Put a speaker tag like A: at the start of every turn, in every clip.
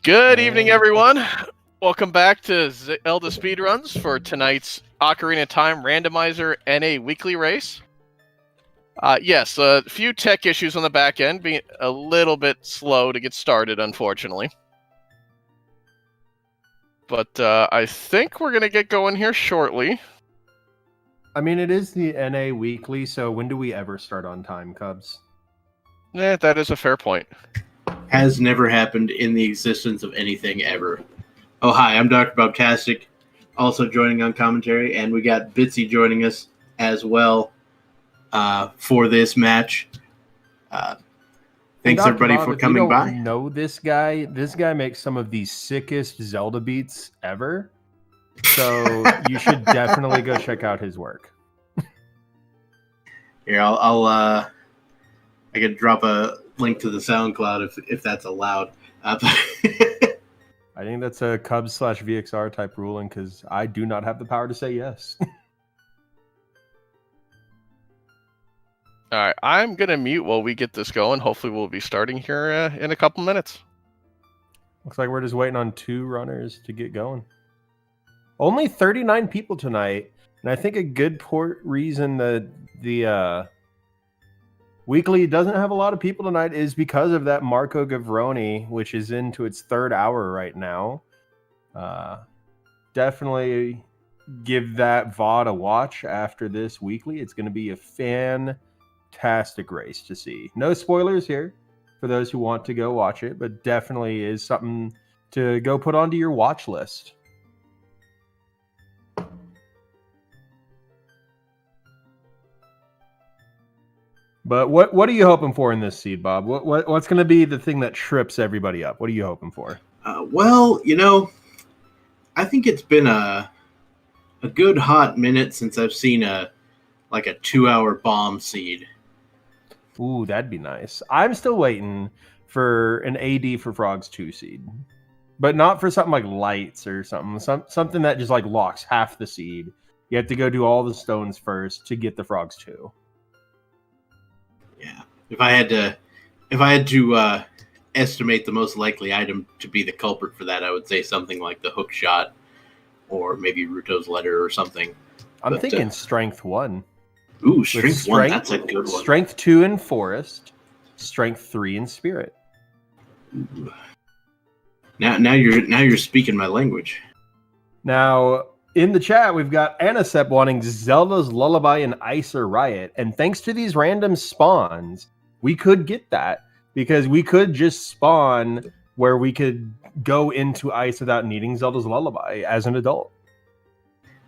A: Good evening, everyone. Welcome back to ZeldaSpeedRuns for tonight's Ocarina of Time Randomizer NA weekly race. Yes, a few tech issues on the back end, being a little bit slow to get started, unfortunately. But I think we're going to get going here shortly.
B: I mean, it is the NA weekly, so when do we ever start on time, Cubs?
A: That is a fair point.
C: Has never happened in the existence of anything ever. Oh, hi, I'm Dr. Bobtastic, also joining on commentary, and we got Bitsy joining us as well for this match. Thanks, everybody, for coming by.
B: Know this guy? This guy makes some of the sickest Zelda beats ever, so you should definitely go check out his work.
C: Here, I could drop a link to the SoundCloud if that's allowed.
B: I think that's a Cubs/VXR type ruling because I do not have the power to say yes.
A: All right, I'm going to mute while we get this going. Hopefully we'll be starting here in a couple minutes.
B: Looks like we're just waiting on 2 runners to get going. Only 39 people tonight, and I think a good reason that the weekly doesn't have a lot of people tonight is because of that Marco Gavroni, which is into its 3rd hour right now. Definitely give that VOD a watch after this weekly. It's going to be a fantastic race to see. No spoilers here for those who want to go watch it, but definitely is something to go put onto your watch list. But what are you hoping for in this seed, Bob? What's going to be the thing that trips everybody up? What are you hoping for?
C: Well, I think it's been a good hot minute since I've seen a 2-hour bomb seed.
B: Ooh, that'd be nice. I'm still waiting for an AD for Frogs 2 seed, but not for something like lights or something that just locks half the seed. You have to go do all the stones first to get the Frogs 2.
C: Yeah, if I had to estimate the most likely item to be the culprit for that, I would say something like the hook shot, or maybe Ruto's letter or something.
B: I'm thinking strength 1.
C: Ooh, strength 1. That's a good one.
B: Strength 2 in forest, strength 3 in spirit.
C: Ooh. Now you're speaking my language.
B: Now, in the chat, we've got Anasep wanting Zelda's Lullaby and Ice or Riot. And thanks to these random spawns, we could get that. Because we could just spawn where we could go into Ice without needing Zelda's Lullaby as an adult.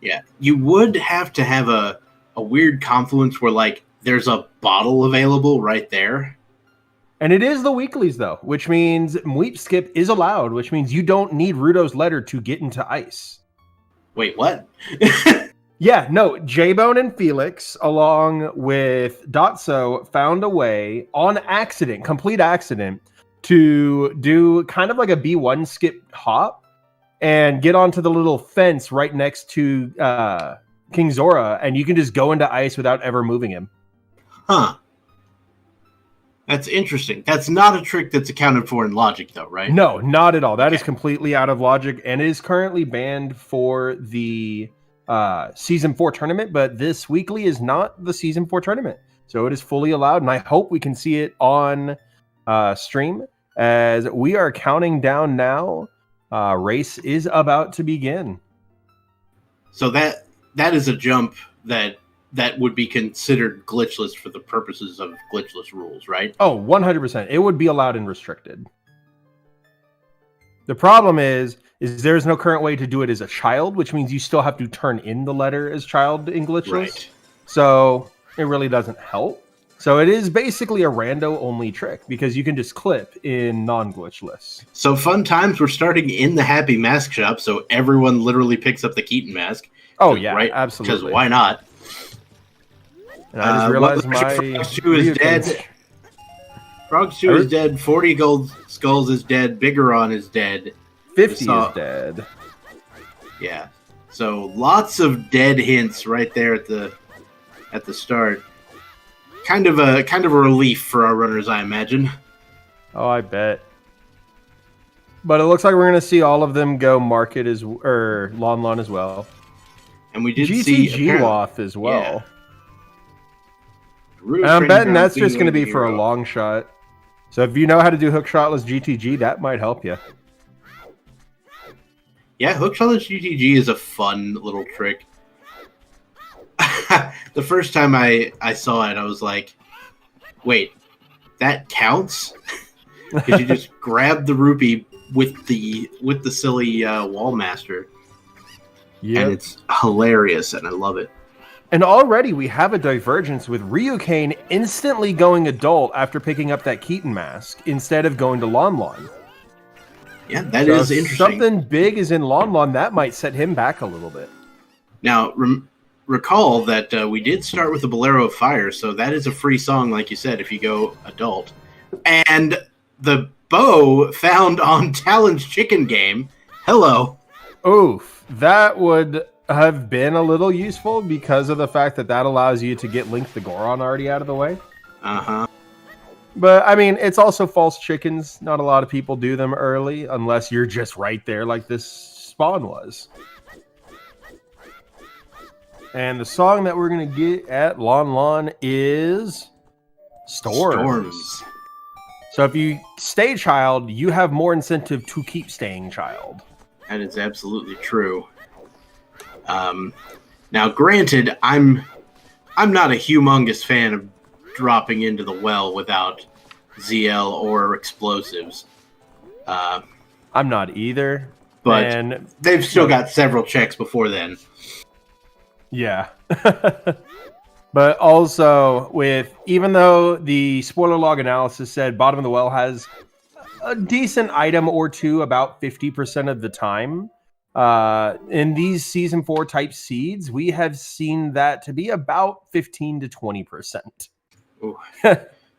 C: Yeah, you would have to have a weird confluence where, there's a bottle available right there.
B: And it is the weeklies, though, which means Mweep Skip is allowed, which means you don't need Ruto's letter to get into Ice.
C: Wait, what?
B: Yeah, no, J-Bone and Felix, along with Dotso, found a way on accident, complete accident, to do kind of like a B1 skip hop and get onto the little fence right next to King Zora, and you can just go into Ice without ever moving him.
C: Huh. That's interesting. That's not a trick that's accounted for in logic, though, right?
B: No, not at all. That is completely out of logic and is currently banned for the Season 4 tournament, but this weekly is not the Season 4 tournament. So it is fully allowed, and I hope we can see it on stream as we are counting down now. Race is about to begin.
C: So that is a jump that would be considered glitchless for the purposes of glitchless rules, right?
B: Oh, 100%. It would be allowed and restricted. The problem is there's no current way to do it as a child, which means you still have to turn in the letter as child in glitchless.
C: Right.
B: So it really doesn't help. So it is basically a rando-only trick because you can just clip in non-glitchless.
C: So fun times. We're starting in the Happy Mask shop, so everyone literally picks up the Keaton Mask.
B: Oh, yeah,
C: right?
B: absolutely.
C: Because why not?
B: And I just realized
C: Frogs 2 is dead. Frogs 2 is dead. 40 gold skulls is dead. Bigoron is dead.
B: 50 is dead.
C: Yeah. So lots of dead hints right there at the start. Kind of a relief for our runners, I imagine.
B: Oh, I bet. But it looks like we're going to see all of them go market or Lon as well.
C: And we did
B: GTG
C: see
B: off as well.
C: Yeah.
B: And I'm betting that's just going to be for a long shot. So if you know how to do hookshotless GTG, that might help you.
C: Yeah, hookshotless GTG is a fun little trick. The first time I saw it, I was like, wait, that counts? Because you just grab the rupee with the silly wall master.
B: Yeah,
C: and it's hilarious, and I love it.
B: And already we have a divergence with Ryukane instantly going adult after picking up that Keaton Mask instead of going to Lon.
C: Yeah, that is interesting.
B: Something big is in Lon. That might set him back a little bit.
C: Now, recall that we did start with the Bolero of Fire, so that is a free song, like you said, if you go adult. And the bow found on Talon's chicken game. Hello.
B: Oof. That would have been a little useful because of the fact that allows you to get Link the Goron already out of the way.
C: Uh-huh.
B: But, I mean, it's also false chickens. Not a lot of people do them early unless you're just right there like this spawn was. And the song that we're going to get at Lon is Storms. So if you stay child, you have more incentive to keep staying child.
C: That is absolutely true. Now, granted, I'm not a humongous fan of dropping into the well without ZL or explosives.
B: I'm not either.
C: But they've still got several checks before then.
B: Yeah. But also, even though the spoiler log analysis said bottom of the well has a decent item or two about 50% of the time, in these Season 4 type seeds, we have seen that to be about 15 to 20%.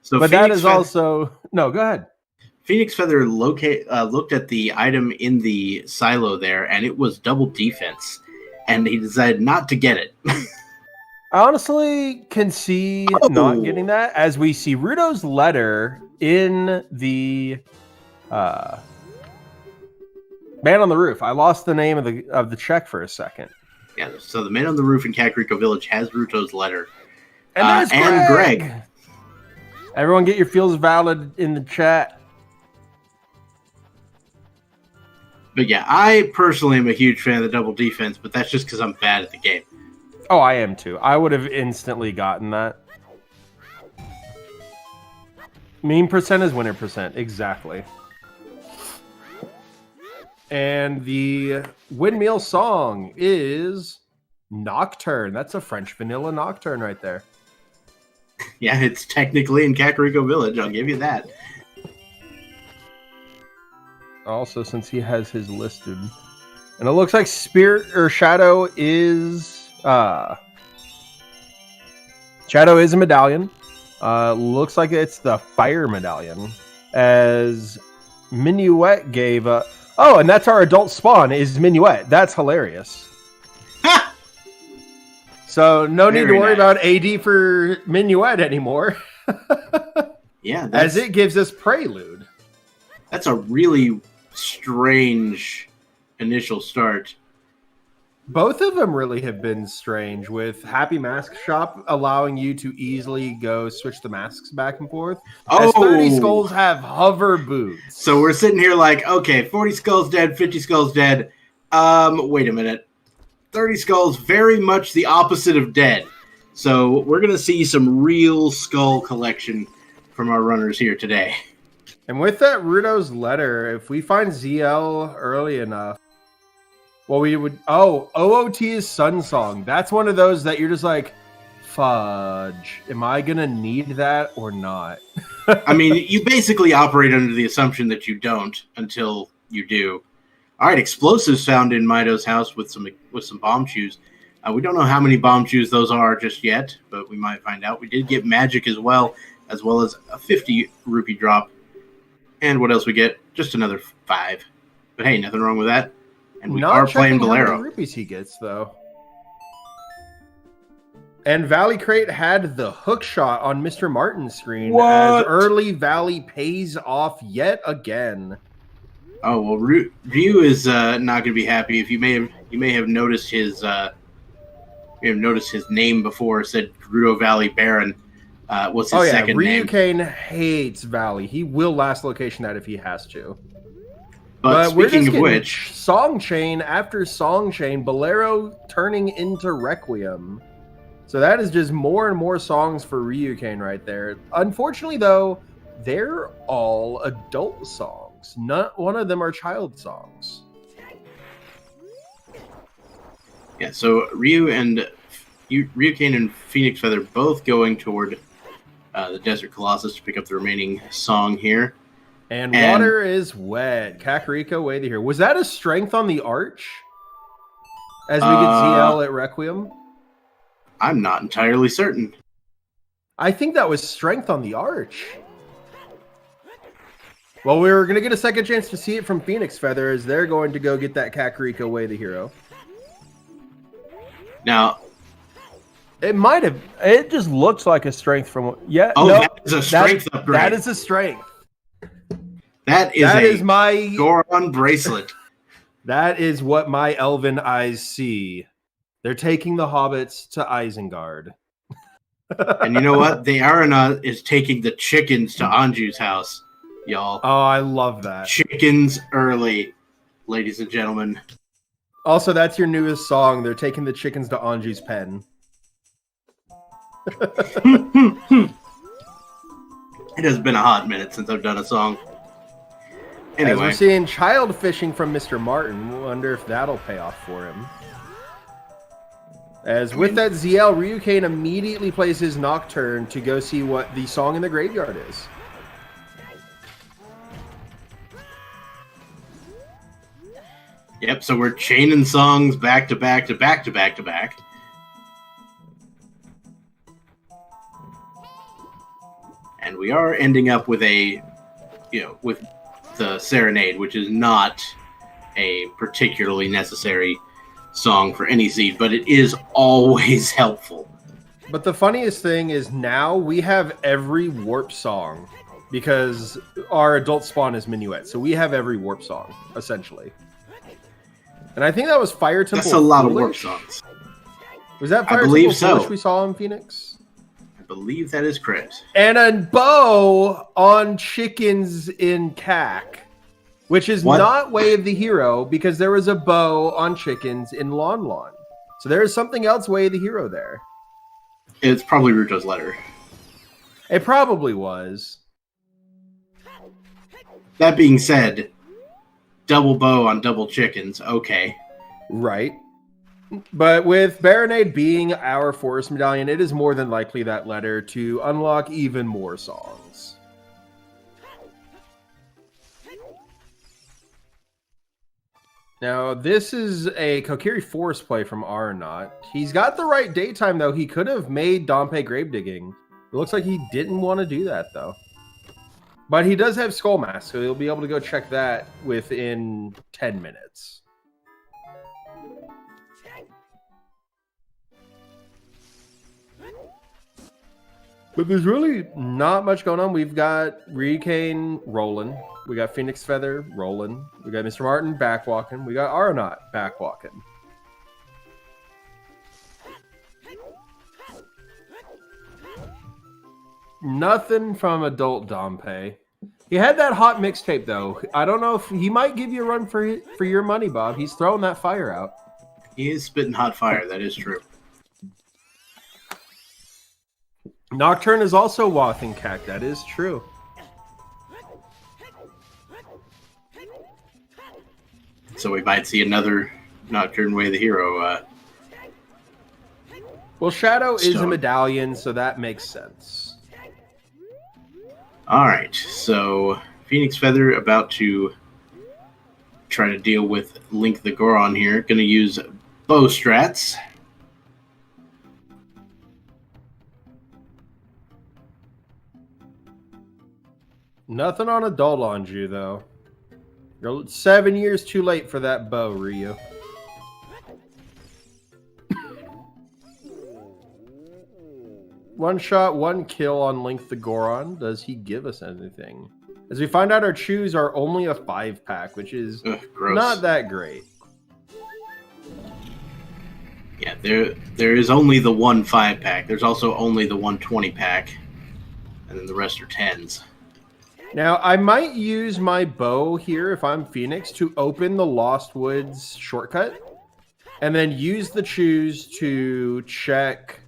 B: So but that is also... No, go ahead.
C: Phoenix Feather looked at the item in the silo there, and it was double defense, and he decided not to get it.
B: I honestly can see not getting that, as we see Rudo's letter in the Man on the Roof. I lost the name of the check for a second.
C: Yeah, so the Man on the Roof in Kakariko Village has Ruto's letter.
B: And there's
C: Greg.
B: Everyone get your feels valid in the chat.
C: But yeah, I personally am a huge fan of the double defense, but that's just because I'm bad at the game.
B: Oh, I am too. I would have instantly gotten that. Mean percent is winner percent. Exactly. And the windmill song is Nocturne. That's a French vanilla Nocturne right there.
C: Yeah, it's technically in Kakariko Village. I'll give you that.
B: Also, since he has his listed. And it looks like Spirit or Shadow is... Shadow is a medallion. Looks like it's the Fire Medallion. As Minuet gave... Oh, and that's our adult spawn, is Minuet. That's hilarious. So, no need to worry about AD for Minuet anymore.
C: Yeah,
B: as it gives us Prelude.
C: That's a really strange initial start.
B: Both of them really have been strange, with Happy Mask Shop allowing you to easily go switch the masks back and forth. As 30 skulls have hover boots.
C: So we're sitting here like, okay, 40 skulls dead, 50 skulls dead. Wait a minute. 30 skulls, very much the opposite of dead. So we're going to see some real skull collection from our runners here today.
B: And with that Rudo's letter, if we find ZL early enough, well, we would... Oh, OOT is Sun Song. That's one of those that you're just like, fudge. Am I going to need that or not?
C: I mean, you basically operate under the assumption that you don't until you do. All right, explosives found in Mido's house with some bomb shoes. We don't know how many bomb shoes those are just yet, but we might find out. We did get magic as well as a 50 rupee drop. And what else we get? Just another 5. But hey, nothing wrong with that. And we are playing Bolero.
B: How many rupees he gets, though. And Valley Crate had the hook shot on Mr. Martin's screen as early Valley pays off yet again.
C: Oh well, Ryu is not going to be happy. If you may have noticed his name before. Said Gerudo Valley Baron. What's his second name?
B: Ryukane hates Valley. He will last location that if he has to.
C: But
B: we're just
C: speaking of
B: getting
C: which,
B: song chain after song chain, Bolero turning into Requiem. So that is just more and more songs for Ryukane right there. Unfortunately, though, they're all adult songs. Not one of them are child songs.
C: yeah. So Ryukane and Phoenix Feather both going toward the Desert Colossus to pick up the remaining song here.
B: And water is wet. Kakariko, way to hear. Was that a strength on the arch? As we get ZL at Requiem?
C: I'm not entirely certain.
B: I think that was strength on the arch. Well, we're going to get a second chance to see it from Phoenix Feather as they're going to go get that Kakariko way the hero.
C: Now,
B: it might have. It just looks like a strength from. Yeah.
C: Oh,
B: no,
C: that is a strength upgrade.
B: That is a strength.
C: That is
B: my
C: Goron bracelet.
B: That is what my elven eyes see. They're taking the hobbits to Isengard.
C: And you know what? The Arana is taking the chickens to Anju's house, y'all.
B: Oh, I love that.
C: Chickens early, ladies and gentlemen.
B: Also, that's your newest song. They're taking the chickens to Anju's pen.
C: It has been a hot minute since I've done a song. Anyway.
B: As we're seeing child fishing from Mr. Martin, wonder if that'll pay off for him. As with that ZL, Ryukane immediately plays his Nocturne to go see what the song in the graveyard is.
C: Yep, so we're chaining songs back to back to back to back to back. And we are ending up with with the Serenade, which is not a particularly necessary song for any seed, but it is always helpful.
B: But the funniest thing is now we have every warp song because our adult spawn is Minuet, so we have every warp song, essentially. And I think that was Fire Temple.
C: That's a lot
B: Foolish.
C: of warp songs.
B: Was that Fire
C: I believe
B: Temple Foolish
C: so.
B: we saw in Phoenix?
C: I believe that is correct.
B: And a bow on chickens in CAC, which is not Way of the Hero because there was a bow on chickens in Lon Lon. So there is something else Way of the Hero there.
C: It's probably Ruto's letter.
B: It probably was.
C: That being said, double bow on double chickens, okay.
B: Right. But with Baronade being our Forest Medallion, it is more than likely that letter to unlock even more songs. Now, this is a Kokiri Forest play from Aranot. He's got the right daytime, though. He could have made Dompe Grave Digging. It looks like he didn't want to do that, though. But he does have Skull Mask, so he'll be able to go check that within 10 minutes. But there's really not much going on. We've got Ryukane rolling. We got Phoenix Feather rolling. We got Mr. Martin backwalking. We got Aranot backwalking. Nothing from adult Dompe. He had that hot mixtape, though. I don't know if he might give you a run for your money, Bob. He's throwing that fire out.
C: He is spitting hot fire, that is true.
B: Nocturne is also Wathing Cac. That is true.
C: So we might see another Nocturne Way the Hero.
B: Well, Shadow is a medallion, so that makes sense.
C: All right, so Phoenix Feather about to try to deal with Link the Goron here. Going to use bow strats.
B: Nothing on adult Anju, though. You're 7 years too late for that bow, Ryu. One shot, one kill on Link the Goron. Does he give us anything? As we find out, our chews are only a 5-pack, which is
C: gross.
B: not that great.
C: Yeah, there is only the one 5-pack. There's also only the one 20-pack. And then the rest are 10s.
B: Now, I might use my bow here, if I'm Phoenix, to open the Lost Woods shortcut. And then use the chews to check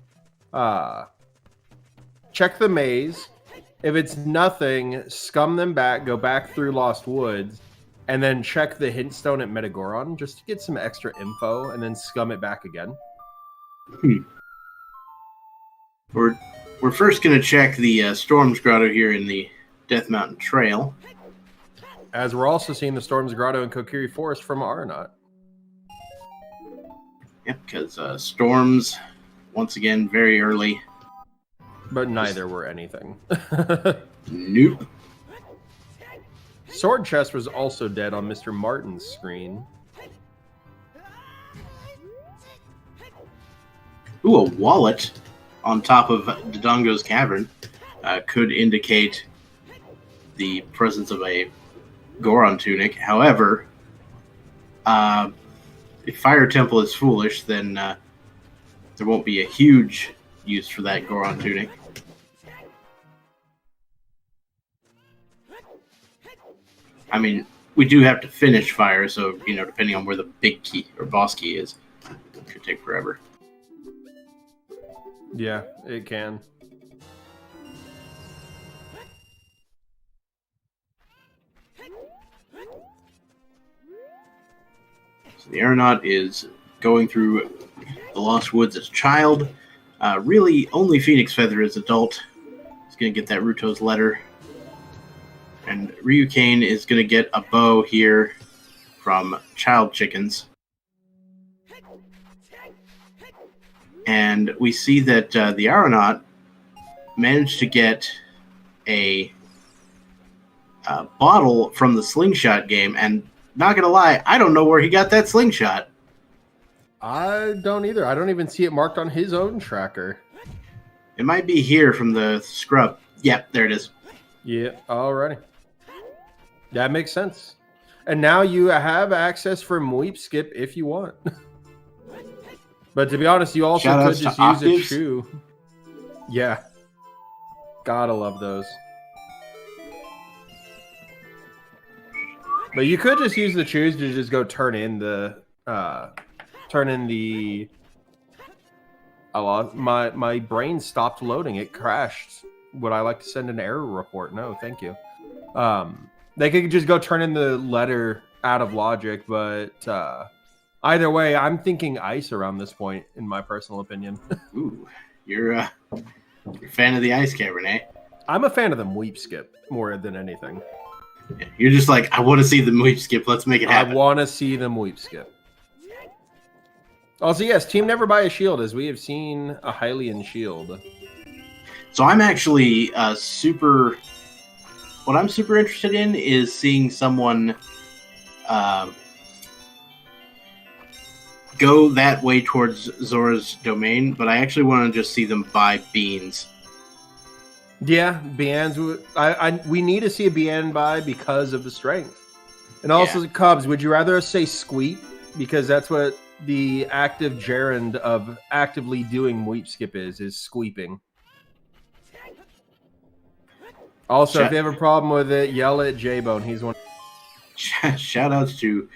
B: the maze. If it's nothing, scum them back, go back through Lost Woods, and then check the hint stone at Metagoron just to get some extra info, and then scum it back again.
C: We're first going to check the Storm's Grotto here in the Death Mountain Trail.
B: As we're also seeing the Storm's Grotto and Kokiri Forest from Aeronaut.
C: Yep, because Storms, once again, very early.
B: But neither were anything.
C: Nope.
B: Sword Chest was also dead on Mr. Martin's screen.
C: Ooh, a wallet on top of Dodongo's Cavern could indicate the presence of a Goron Tunic. However, if Fire Temple is foolish, then there won't be a huge use for that Goron Tunic. I mean, we do have to finish Fire, so, depending on where the big key or boss key is, it could take forever.
B: Yeah, it can.
C: So the aeronaut is going through the Lost Woods as a child. Really, only Phoenix Feather as adult. He's going to get that Ruto's letter. And Ryukane is going to get a bow here from Child Chickens. And we see that the aeronaut managed to get a bottle from the slingshot game. And not going to lie, I don't know where he got that slingshot.
B: I don't either. I don't even see it marked on his own tracker.
C: It might be here from the scrub. Yep, there it is.
B: Yeah, alrighty. That makes sense. And now you have access for Mweep Skip if you want. But to be honest, you also could just use
C: Octaves.
B: a chew. Yeah. Gotta love those. But you could just use the chews to just go turn in the my brain stopped loading. It crashed. Would I like to send an error report? No, thank you. They could just go turn in the letter out of logic, but either way, I'm thinking ice around this point, in my personal opinion.
C: Ooh, you're a fan of the Ice Cavern, eh?
B: I'm a fan of the Mweep Skip more than anything.
C: Yeah, you're just like, I want to see the Mweep Skip. Let's make it happen.
B: I want to see the Mweep Skip. Also, yes, Team Never Buy a Shield, as we have seen a Hylian shield.
C: So I'm actually what I'm super interested in is seeing someone go that way towards Zora's domain, but I actually want to just see them buy beans.
B: Yeah, Bian's. We need to see a Bian buy because of the strength. And also, Cubs, would you rather us say Squeep? Because that's what the active gerund of actively doing Mweep Skip is squeeping. Also, if you have a problem with it, yell at J-Bone. He's one.
C: Shout outs to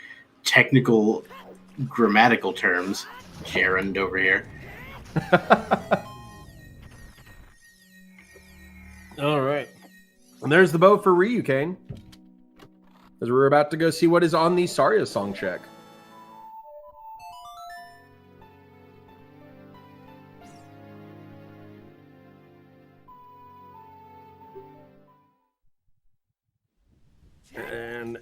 C: technical grammatical terms. Gerund over here.
B: All right. And there's the boat for Ryukane. As we're about to go see what is on the Saria song check. And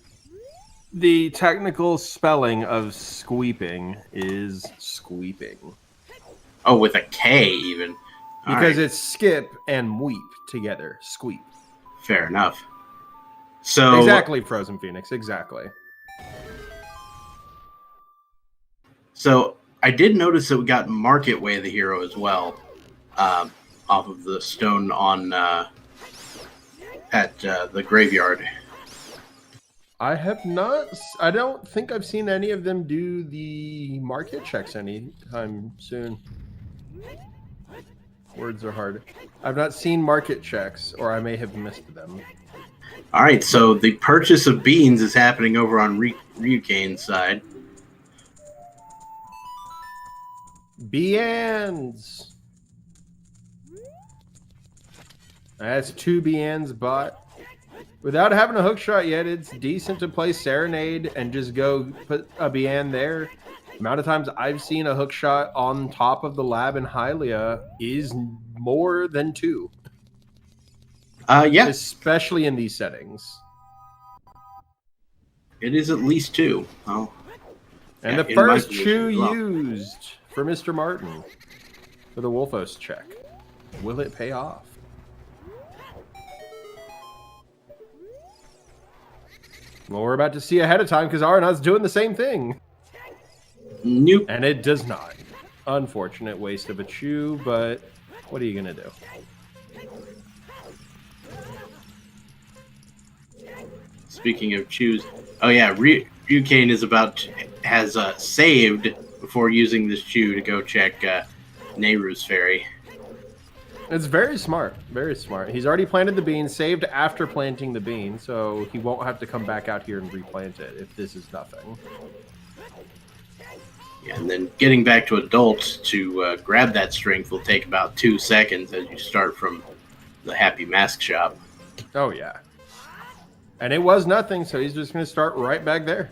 B: the technical spelling of squeeping is squeeping.
C: Oh, with a K even.
B: Because it's skip and weep together. Squeep.
C: Fair enough. So
B: exactly, Frozen Phoenix. Exactly.
C: So I did notice that we got Market Way of the Hero as well, off of the stone on at the graveyard.
B: I have not. I don't think I've seen any of them do the market checks anytime soon. Words are hard. I've not seen market checks, or I may have missed them.
C: All right, so the purchase of beans is happening over on Ryukane's side.
B: Beans. That's 2 Beans bought. Without having a hook shot yet, it's decent to play Serenade and just go put a Bien there. The amount of times I've seen a hook shot on top of the lab in Hylia is more than 2.
C: Yeah.
B: Especially in these settings.
C: It is at least 2. Oh.
B: And
C: Yeah,
B: the
C: in my
B: first
C: position
B: chew
C: as well.
B: used for Mr. Martin for the Wolfos check. Will it pay off? Well, we're about to see ahead of time because Arna's doing the same thing.
C: Nope.
B: And it does not. Unfortunate waste of a chew, but what are you going to do?
C: Speaking of chews, oh yeah, Ryukane has saved before using this chew to go check Nehru's Ferry.
B: It's very smart. Very smart. He's already planted the bean, saved after planting the bean, so he won't have to come back out here and replant it if this is nothing.
C: Yeah, and then getting back to adult to grab that strength will take about 2 seconds as you start from the Happy Mask shop.
B: Oh, yeah. And it was nothing, so he's just going to start right back there.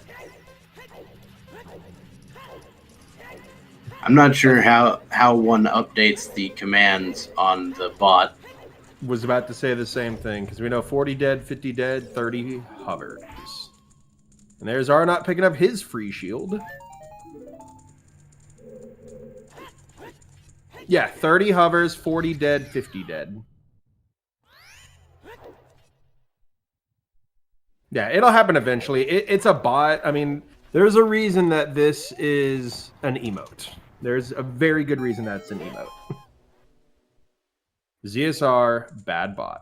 C: I'm not sure how one updates the commands on the bot.
B: Was about to say the same thing, because we know 40 dead, 50 dead, 30 hovers. And there's Arnott picking up his free shield. Yeah, 30 hovers, 40 dead, 50 dead. Yeah, it'll happen eventually. It's a bot. I mean, there's a reason that this is an emote. There's a very good reason that's an emote. ZSR, bad bot.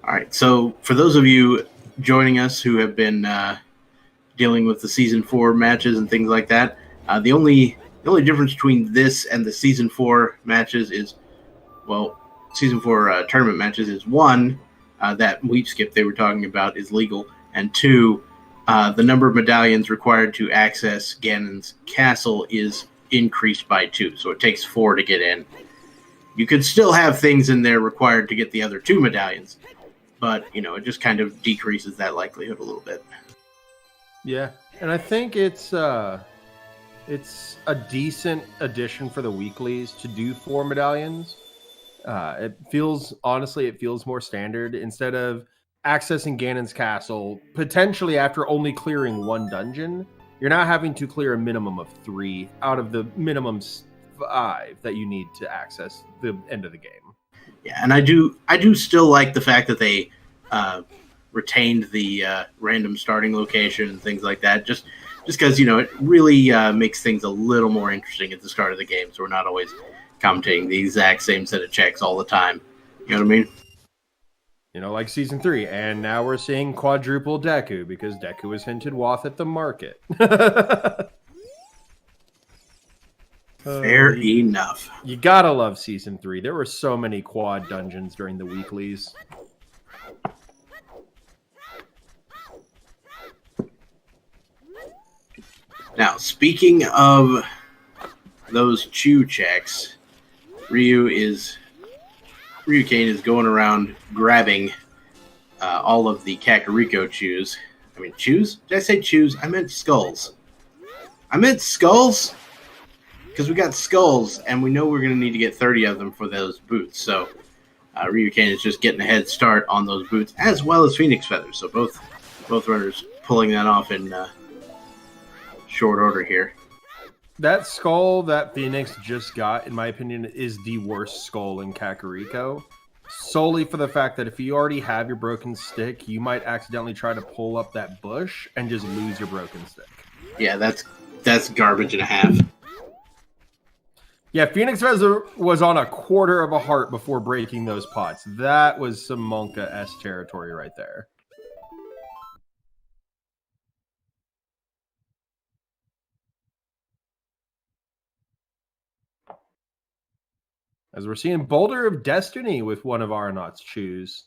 C: All right, so for those of you joining us who have been dealing with the Season 4 matches and things like that, the only difference between this and the Season 4 matches is, well, Season 4 tournament matches is, 1, that weep skip they were talking about is legal, and 2, the number of medallions required to access Ganon's castle is increased by 2, so it takes 4 to get in. You could still have things in there required to get the other 2 medallions, but, you know, it just kind of decreases that likelihood a little bit.
B: Yeah, and I think it's a decent addition for the weeklies to do 4 medallions. It feels more standard. Instead of accessing Ganon's castle, potentially after only clearing 1 dungeon, you're now having to clear a minimum of 3 out of the minimum 5 that you need to access the end of the game.
C: Yeah, and I do still like the fact that they retained the random starting location and things like that, just because, you know, it really makes things a little more interesting at the start of the game, so we're not always commentating the exact same set of checks all the time. You know what I mean?
B: You know, like Season 3, and now we're seeing quadruple Deku, because Deku was hinted Wath at the market.
C: Fair enough.
B: You gotta love Season 3. There were so many quad dungeons during the weeklies.
C: Now, speaking of those chew checks, Ryukane is going around grabbing all of the Kakariko chews. I mean, chews? Did I say chews? I meant skulls. Because we got skulls, and we know we're going to need to get 30 of them for those boots. So Ryukane is just getting a head start on those boots, as well as Phoenix Feathers. So both runners pulling that off in short order here.
B: That skull that Phoenix just got, in my opinion, is the worst skull in Kakariko. Solely for the fact that if you already have your broken stick, you might accidentally try to pull up that bush and just lose your broken stick.
C: Yeah, that's garbage and a half.
B: Yeah, Phoenix was on a quarter of a heart before breaking those pots. That was some Monka-esque territory right there. As we're seeing Boulder of Destiny with one of Arnott's choose.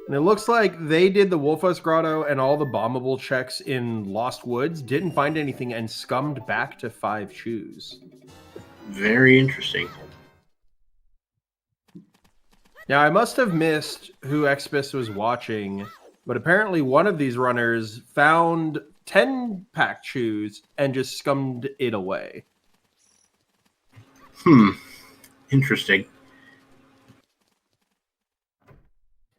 B: And it looks like they did the Wolfus Grotto and all the bombable checks in Lost Woods, didn't find anything, and scummed back to 5 choose.
C: Very interesting.
B: Now, I must have missed who Expis was watching, but apparently one of these runners found 10-pack choose and just scummed it away.
C: Interesting.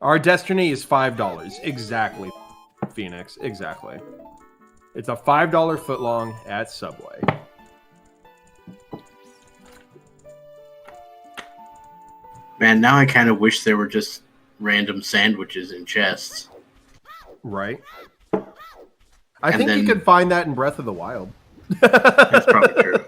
B: Our destiny is $5. Exactly, Phoenix. Exactly. It's a $5 footlong at Subway.
C: Man, now I kind of wish there were just random sandwiches in chests.
B: Right. I think you could find that in Breath of the Wild.
C: That's probably true.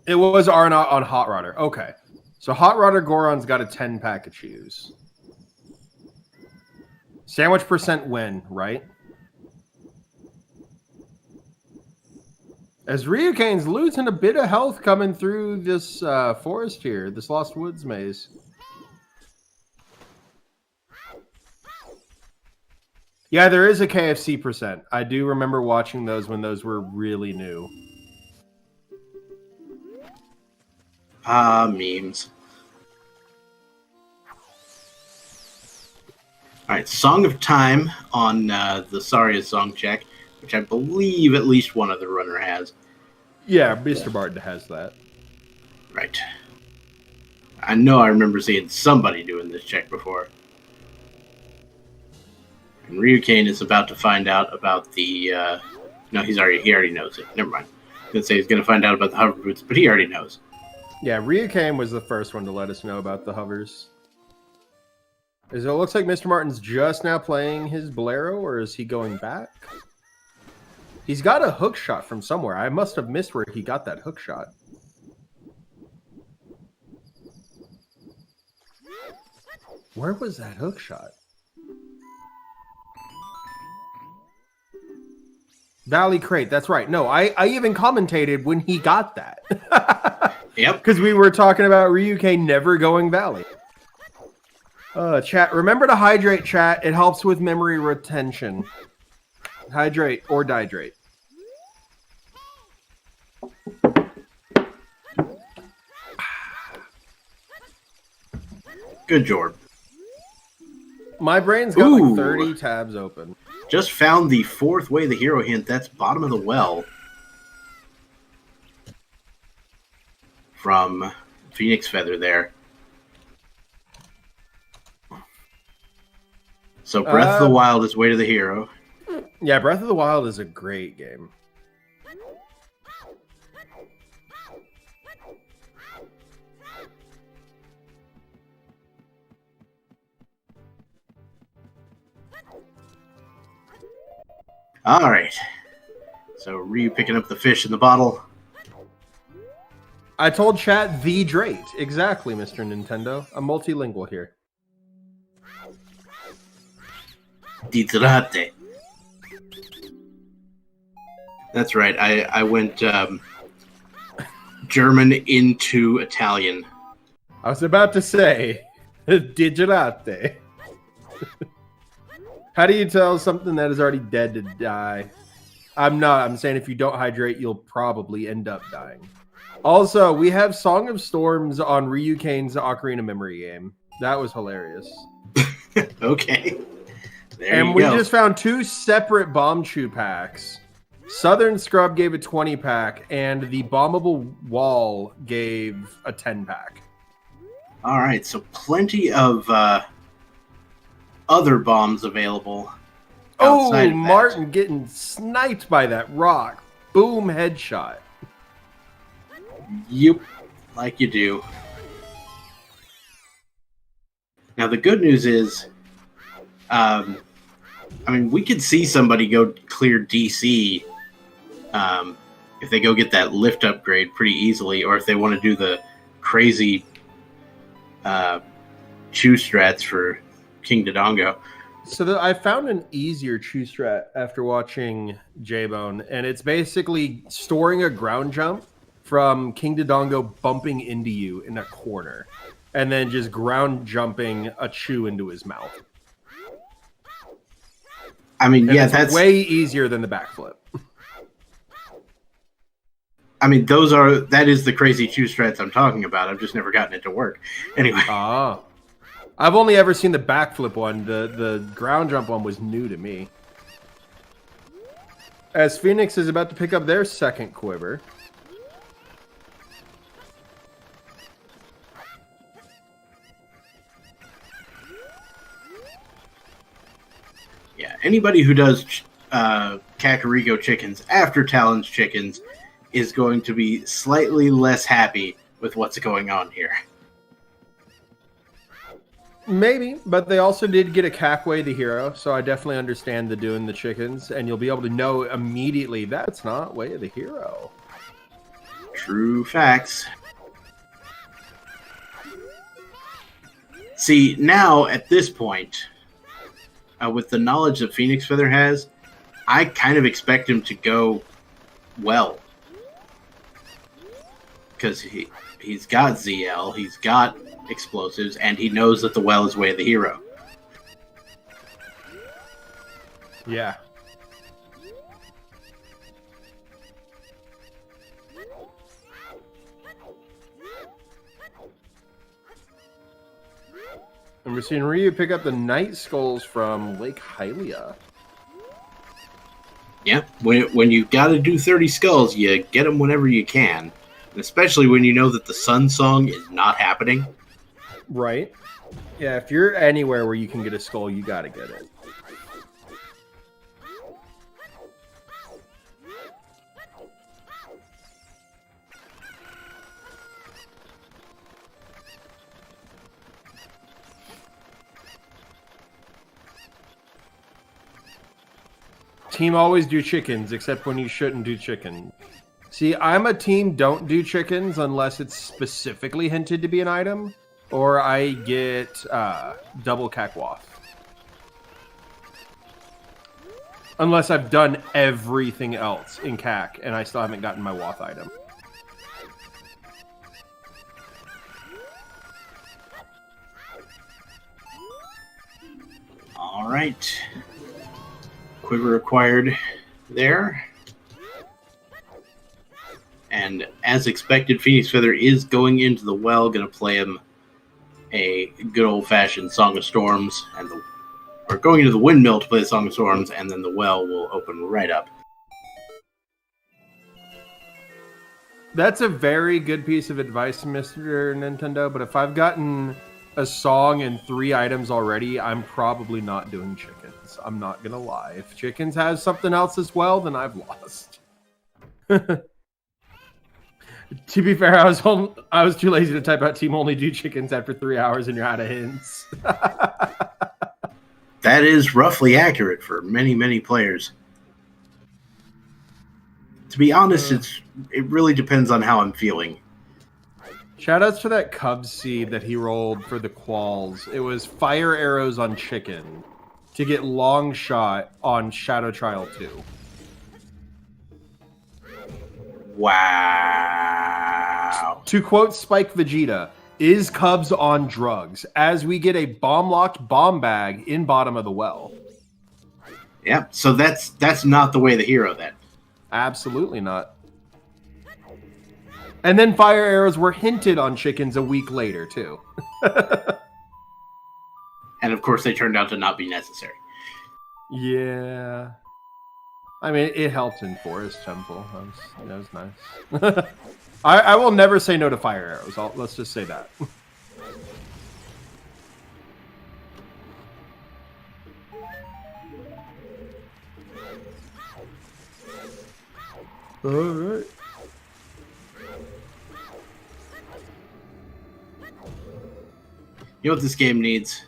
B: It was Arnott on Hot Rodder. Okay. So Hot Rodder Goron's got a 10-pack of choose. Sandwich percent win, right? As Ryukane's losing a bit of health coming through this forest here, this Lost Woods maze. Yeah, there is a KFC percent. I do remember watching those when those were really new.
C: Memes. Alright, Song of Time on the Saria song check, which I believe at least one other runner has.
B: Yeah, Mr. Barton has that.
C: Right. I know I remember seeing somebody doing this check before. And Ryukane is about to find out about the... no, he already knows it. Never mind. I was going to say he's going to find out about the hover boots, but he already knows.
B: Yeah, Ryukane was the first one to let us know about the hovers. It looks like Mr. Martin's just now playing his Bolero, or is he going back? He's got a hook shot from somewhere. I must have missed where he got that hook shot. Where was that hook shot? Valley Crate, that's right. No, I even commentated when he got that.
C: Yep.
B: Because we were talking about Ryuke never going Valley. Chat, remember to hydrate, chat. It helps with memory retention. Hydrate or dihydrate.
C: Good job.
B: My brain's got like 30 tabs open.
C: Just found the fourth way the hero hint. That's bottom of the well. From Phoenix Feather there. So Breath of the Wild is way to the hero.
B: Yeah, Breath of the Wild is a great game.
C: All right. So Ryu picking up the fish in the bottle.
B: I told chat the Drake. Exactly, Mr. Nintendo. I'm multilingual here.
C: Ditrate. That's right. I went German into Italian.
B: I was about to say, digerate. How do you tell something that is already dead to die? I'm not. I'm saying if you don't hydrate, you'll probably end up dying. Also, we have Song of Storms on Ryukane's Ocarina Memory game. That was hilarious.
C: Okay. There
B: and
C: you
B: we
C: go.
B: just found 2 separate Bomb Chew packs. Southern Scrub gave a 20-pack, and the Bombable Wall gave a 10-pack.
C: All right, so plenty of other bombs available.
B: Oh,
C: outside of that.
B: Martin getting sniped by that rock. Boom, headshot.
C: Yep, like you do. Now the good news is, we could see somebody go clear DC if they go get that lift upgrade pretty easily, or if they want to do the crazy chew strats for King Dodongo.
B: So I found an easier chew strat after watching J-Bone, and it's basically storing a ground jump from King Dodongo bumping into you in a corner, and then just ground jumping a chew into his mouth. That's way easier than the backflip.
C: That is the crazy chew strats I'm talking about. I've just never gotten it to work. Anyway.
B: I've only ever seen the backflip one. The ground jump one was new to me. As Phoenix is about to pick up their second quiver.
C: Yeah, anybody who does Kakariko chickens after Talon's chickens is going to be slightly less happy with what's going on here.
B: Maybe, but they also did get a Cackway the hero, so I definitely understand the doing the chickens, and you'll be able to know immediately that's not Way of the Hero.
C: True facts. See, now at this point, with the knowledge that Phoenix Feather has, I kind of expect him to go well. Because he's got ZL, he's got explosives, and he knows that the well is Way of the Hero.
B: Yeah. And we're seeing Ryu pick up the Night Skulls from Lake Hylia.
C: Yep, when you got to do 30 skulls, you get them whenever you can. And especially when you know that the Sun Song is not happening.
B: Right. Yeah, if you're anywhere where you can get a skull, you gotta get it. Team always do chickens, except when you shouldn't do chicken. See, I'm a team don't do chickens unless it's specifically hinted to be an item, or I get double Cacwath. Unless I've done everything else in Cac, and I still haven't gotten my Wath item.
C: All right. Quiver acquired there. And as expected, Phoenix Feather is going into the well, going to play him a good old-fashioned Song of Storms, or going into the windmill to play the Song of Storms, and then the well will open right up.
B: That's a very good piece of advice, Mr. Nintendo, but if I've gotten a song and 3 items already, I'm probably not doing chickens. I'm not going to lie. If chickens has something else as well, then I've lost. To be fair, I was too lazy to type out team only do chickens after 3 hours and you're out of hints.
C: That is roughly accurate for many, many players. To be honest, it really depends on how I'm feeling.
B: Shoutouts to that Cubs seed that he rolled for the quals. It was fire arrows on chicken to get long shot on Shadow Trial 2.
C: Wow.
B: To quote Spike Vegeta, is Cubs on drugs as we get a bomb-locked bomb bag in bottom of the well.
C: Yep, so that's not the Way of the Hero then.
B: Absolutely not. And then fire arrows were hinted on chickens a week later, too.
C: And of course, they turned out to not be necessary.
B: Yeah. I mean, it helped in Forest Temple. That was nice. I will never say no to fire arrows. Let's just say that. All right.
C: You know what this game needs?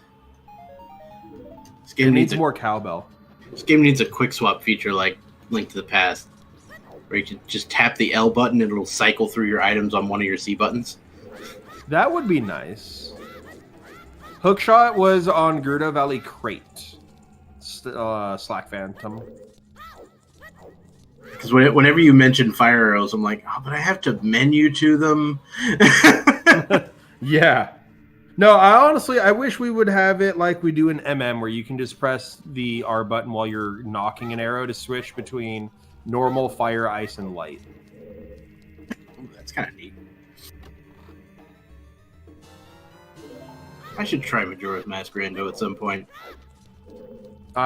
C: This
B: It
C: game
B: needs
C: needs
B: more cowbell.
C: This game needs a quick swap feature like Link to the Past, where you can just tap the L button and it'll cycle through your items on one of your C buttons.
B: That would be nice. Hookshot was on Gerudo Valley Crate. Slack Phantom.
C: Because whenever you mention fire arrows, I'm like, oh, but I have to menu to them.
B: Yeah. No, I wish we would have it like we do in MM, where you can just press the R button while you're knocking an arrow to switch between normal, fire, ice, and light.
C: Ooh, that's kind of neat. I should try Majora's Mask Rando at some point.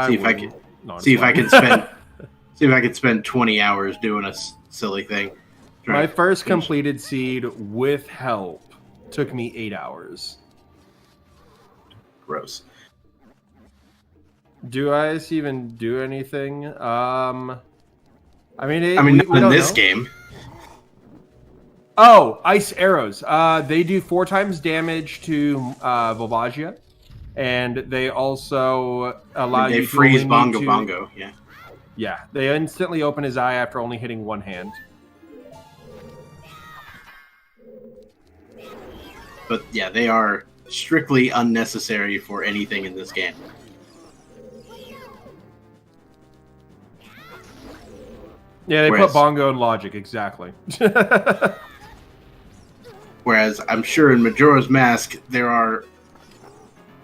C: See if I can spend 20 hours doing a silly thing.
B: My first completed seed with help took me 8 hours.
C: Gross.
B: Do I even do anything? I mean,
C: not in this game.
B: Oh, ice arrows. They do 4 times damage to Volvagia, and they also allow you to
C: freeze Bongo. Yeah.
B: Yeah, they instantly open his eye after only hitting one hand.
C: But yeah, they are strictly unnecessary for anything in this game.
B: Yeah, they put Bongo in logic, exactly.
C: Whereas I'm sure in Majora's Mask, there are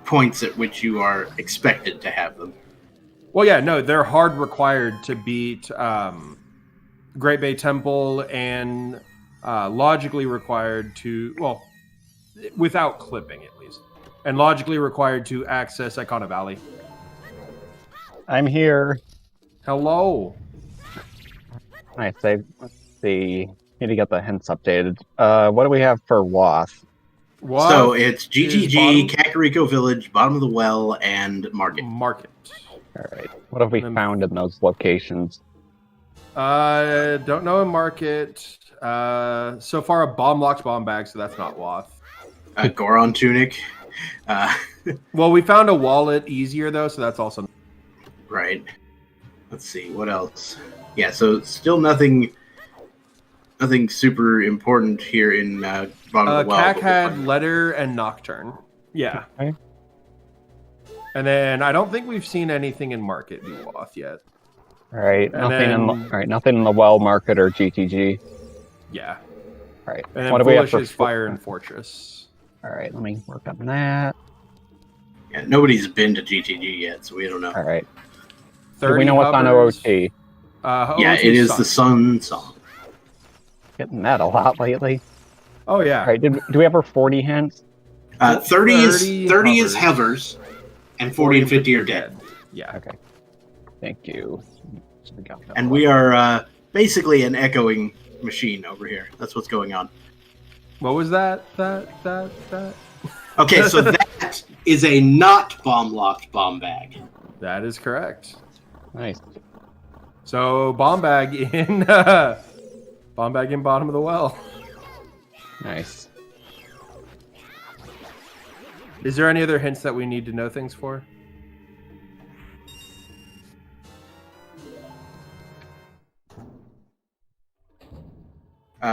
C: points at which you are expected to have them.
B: Well, yeah, no, they're hard required to beat Great Bay Temple and logically required to, well, without clipping at least, and logically required to access Icona Valley.
D: I'm here.
B: Hello.
D: Nice. Let's see. Need to get the hints updated. What do we have for Wath?
B: Wath
C: so it's GTG, Kakariko Village, Bottom of the Well, and Market.
D: All right. What have we found in those locations?
B: Don't know a Market. So far, a bomb-locked bomb bag, so that's not Wath.
C: Goron Tunic.
B: Well, we found a wallet easier, though, so that's also...
C: Right. Let's see, what else? Yeah, so still nothing super important here in Bottom of the Well.
B: Cac had Letter and Nocturne. Yeah.
D: Okay.
B: And then I don't think we've seen anything in Market be Wath yet.
D: All right. Nothing in the Well, Market, or GTG.
B: Yeah.
D: All right.
B: And then
D: what do we have for
B: Fire and Fortress?
D: All right. Let me work on that.
C: Yeah, nobody's been to GTG yet, so we don't know.
D: All right. Do we know what's on OoT?
C: Yeah, it is the Sun Song.
D: Getting that a lot lately.
B: Oh yeah.
D: All right. Do we have our 40 hints?
C: 30 is hovers, and 40 and 50 are dead.
B: Yeah.
D: Okay. Thank you.
C: And we are basically an echoing machine over here. That's what's going on.
B: What was that?
C: Okay, so that is a not bomb-locked bomb bag.
B: That is correct.
D: Nice.
B: So bomb bag in Bottom of the Well.
D: Nice.
B: Is there any other hints that we need to know things for?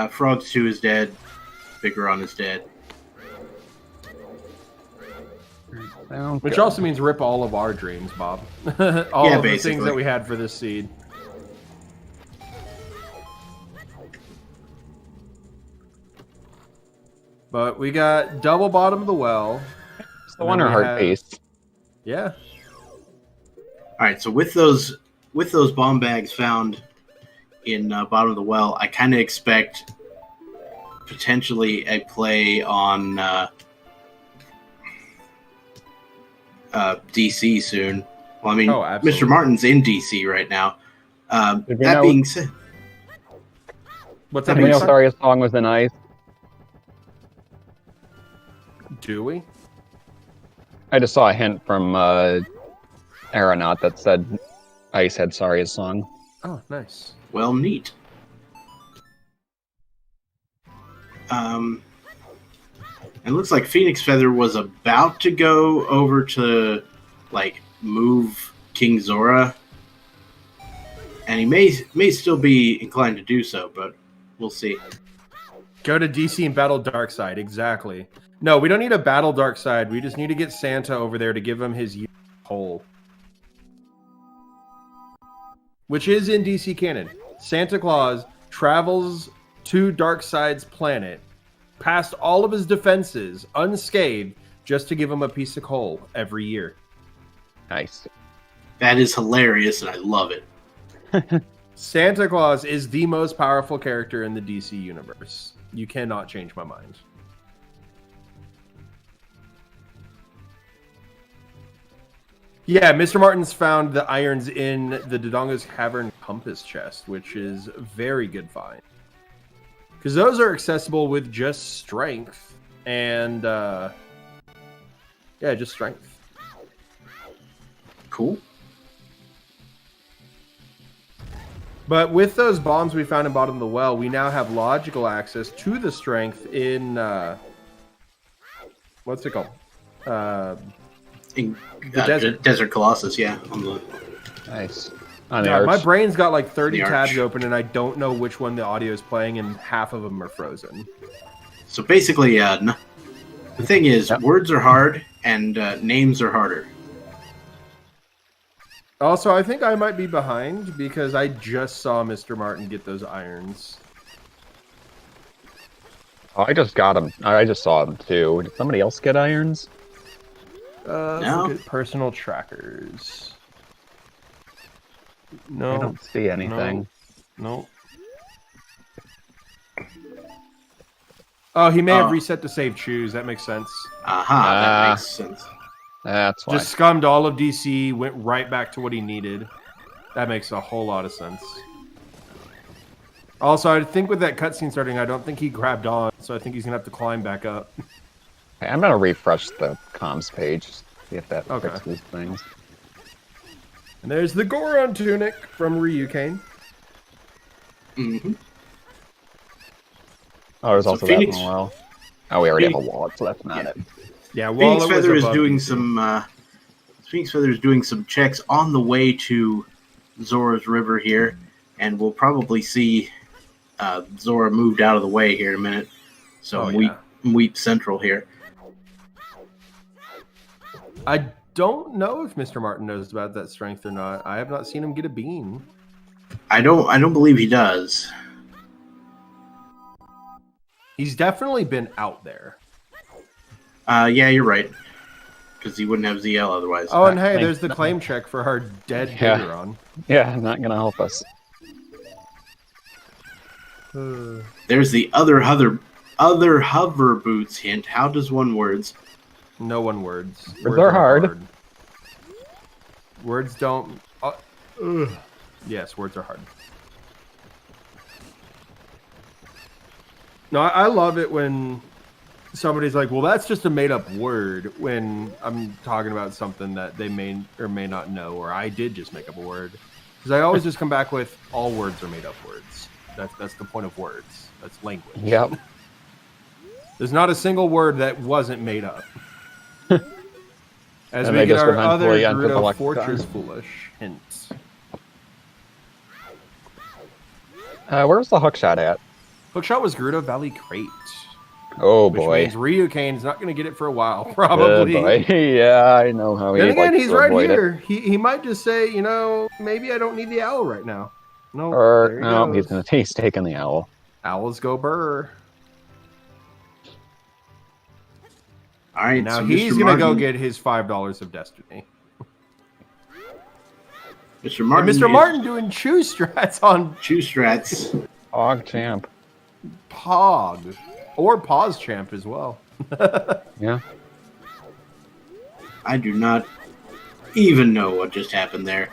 C: Frogs 2 is dead. Big Goron is dead.
B: Which also means rip all of our dreams, Bob. all of the things that we had for this seed. But we got double Bottom of the Well.
D: It's the Wonder Heart piece.
B: Yeah.
C: All right, so with those bomb bags found in Bottom of the Well, I kind of expect potentially a play on DC soon. Well, I mean, Mr. Martin's in DC right now. That being said,
B: what's that?
D: Did we know Saria's song was in Ice?
B: Do we?
D: I just saw a hint from Aeronaut that said Ice had Saria's song.
B: Oh, nice.
C: Well, neat. It looks like Phoenix Feather was about to go over to, like, move King Zora. And he may still be inclined to do so, but we'll see.
B: Go to DC and battle Darkseid, exactly. No, we don't need a battle Darkseid. We just need to get Santa over there to give him his hole. Which is in DC canon. Santa Claus travels to Darkseid's planet, past all of his defenses, unscathed, just to give him a piece of coal every year.
D: Nice.
C: That is hilarious, and I love it.
B: Santa Claus is the most powerful character in the DC universe. You cannot change my mind. Yeah, Mr. Martin's found the irons in the Dodonga's Cavern compass chest, which is a very good find. Because those are accessible with just strength and, yeah, just strength.
C: Cool.
B: But with those bombs we found in bottom of the well, we now have logical access to the strength in, what's it called?
C: In
B: desert.
C: Desert Colossus, yeah.
D: Nice.
B: Yeah, my brain's got like 30
C: The
B: tabs
C: arch.
B: open, and I don't know which one the audio is playing, and half of them are frozen.
C: So basically, the thing is,
D: Yep.
C: words are hard, and names are harder.
B: Also, I think I might be behind because I just saw Mr. Martin get those irons.
D: Oh, I just got him. I just saw him too. Did somebody else get irons?
B: Let's
C: No.
B: look at personal trackers. No.
D: I don't see anything.
B: No. Oh, he may have
C: Oh.
B: reset to save choose. That makes sense.
C: Aha, that
D: Ah.
C: makes sense.
D: That's why.
B: Just scummed all of DC, went right back to what he needed. That makes a whole lot of sense. Also, I think with that cutscene starting, I don't think he grabbed on, so I think he's going to have to climb back up.
D: Okay, I'm gonna refresh the comms page, see if that
B: Okay.
D: fixes things.
B: And there's the Goron Tunic from Ryukane.
C: Mm-hmm.
D: Oh, there's
C: So
D: also
C: Phoenix-
D: that one. Well, oh, we already have a
C: Phoenix-
D: wallet, so that's not
C: Yeah.
D: it.
B: Yeah,
C: Phoenix
B: Wallet was
C: Feather is
B: above
C: doing
B: DC.
C: some. Phoenix Feather is doing some checks on the way to Zora's River here, and we'll probably see Zora moved out of the way here in a minute. So
B: Oh,
C: Mweep Central here.
B: I don't know if Mr. Martin knows about that strength or not. I have not seen him get a bean.
C: I don't believe he does.
B: He's definitely been out there.
C: Yeah, you're right. Because he wouldn't have ZL otherwise.
B: Oh, and hey,
D: Thanks.
B: there's the claim check for our dead
D: Yeah.
B: Garon.
D: Yeah, not gonna help us.
C: There's the other hover boots hint. How does one words?
B: No one words.
D: Words are hard.
B: Words don't... ugh. Yes, words are hard. No, I love it when somebody's like, well, that's just a made-up word, when I'm talking about something that they may or may not know, or I did just make up a word. Because I always just come back with, all words are made-up words. That's the point of words. That's language.
D: Yep.
B: There's not a single word that wasn't made up. As
D: And
B: we
D: they
B: get
D: just
B: our
D: eventually
B: other
D: enter the
B: Gerudo
D: lexicon.
B: Fortress Foolish hints.
D: Where's the hookshot at?
B: Hookshot was Gerudo Valley Crate.
D: Oh
B: Which
D: boy.
B: means Ryukane's not going to get it for a while,
D: Oh,
B: probably.
D: boy. Yeah, I know how he
B: Then again,
D: likes
B: he's
D: to
B: right
D: avoid it.
B: here. He might just say, you know, maybe I don't need the owl right now. No,
D: Or
B: there he
D: no,
B: goes.
D: he's taking the owl.
B: Owls go burr.
C: All right,
B: Now
C: so
B: he's
C: Mr.
B: going to go
C: Martin-
B: get his $5 of destiny.
C: Mr.
B: And
C: Martin.
B: Mr.
C: is
B: Martin doing chew strats on
C: Chew strats.
D: Og champ.
B: Pog. Or Pause Champ as well.
D: Yeah.
C: I do not even know what just happened there.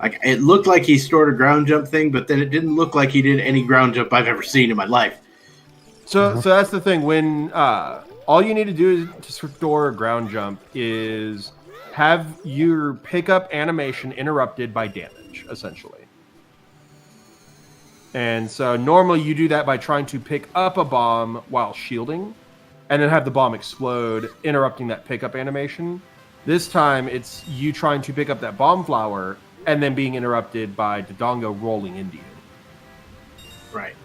C: Like, it looked like he stored a ground jump thing, but then it didn't look like he did any ground jump I've ever seen in my life.
B: So that's the thing. When all you need to do to store a ground jump is have your pickup animation interrupted by damage, essentially. And so normally you do that by trying to pick up a bomb while shielding, and then have the bomb explode, interrupting that pickup animation. This time it's you trying to pick up that bomb flower and then being interrupted by Dodongo rolling into you.
C: Right.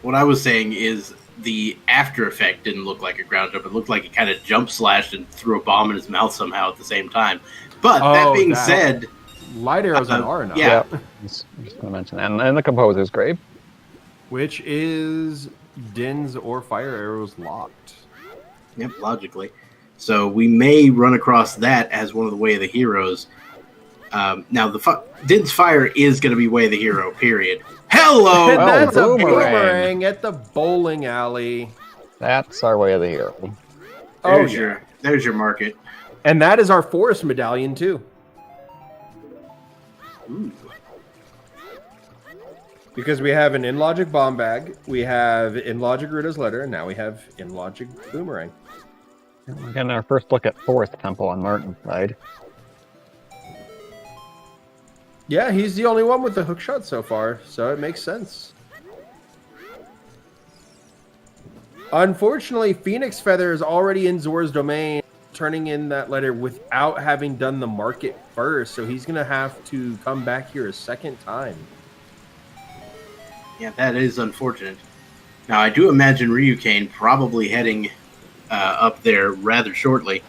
C: What I was saying is the after effect didn't look like a ground jump. It looked like he kind of jump slashed and threw a bomb in his mouth somehow at the same time. But that being said,
B: light arrows are enough.
C: Yeah.
D: Just going to mention that. And the composer's grave.
B: Which is Din's or fire arrows locked.
C: Yep, logically. So we may run across that as one of the Way of the Heroes. Now, Din's Fire is going to be Way of the Hero, period. Hello!
B: And that's a
D: boomerang.
B: boomerang at the bowling alley.
D: That's our Way of the Hero.
C: There's your market.
B: And that is our forest medallion, too.
C: Ooh.
B: Because we have an In-Logic bomb bag, we have In-Logic Rita's letter, and now we have In-Logic boomerang.
D: We're getting our first look at Forest Temple on Martin's side.
B: Yeah, he's the only one with the hook shot so far, so it makes sense. Unfortunately, Phoenix Feather is already in Zora's domain, turning in that letter without having done the market first, so he's going to have to come back here a second time.
C: Yeah, that is unfortunate. Now, I do imagine Ryukane probably heading up there rather shortly.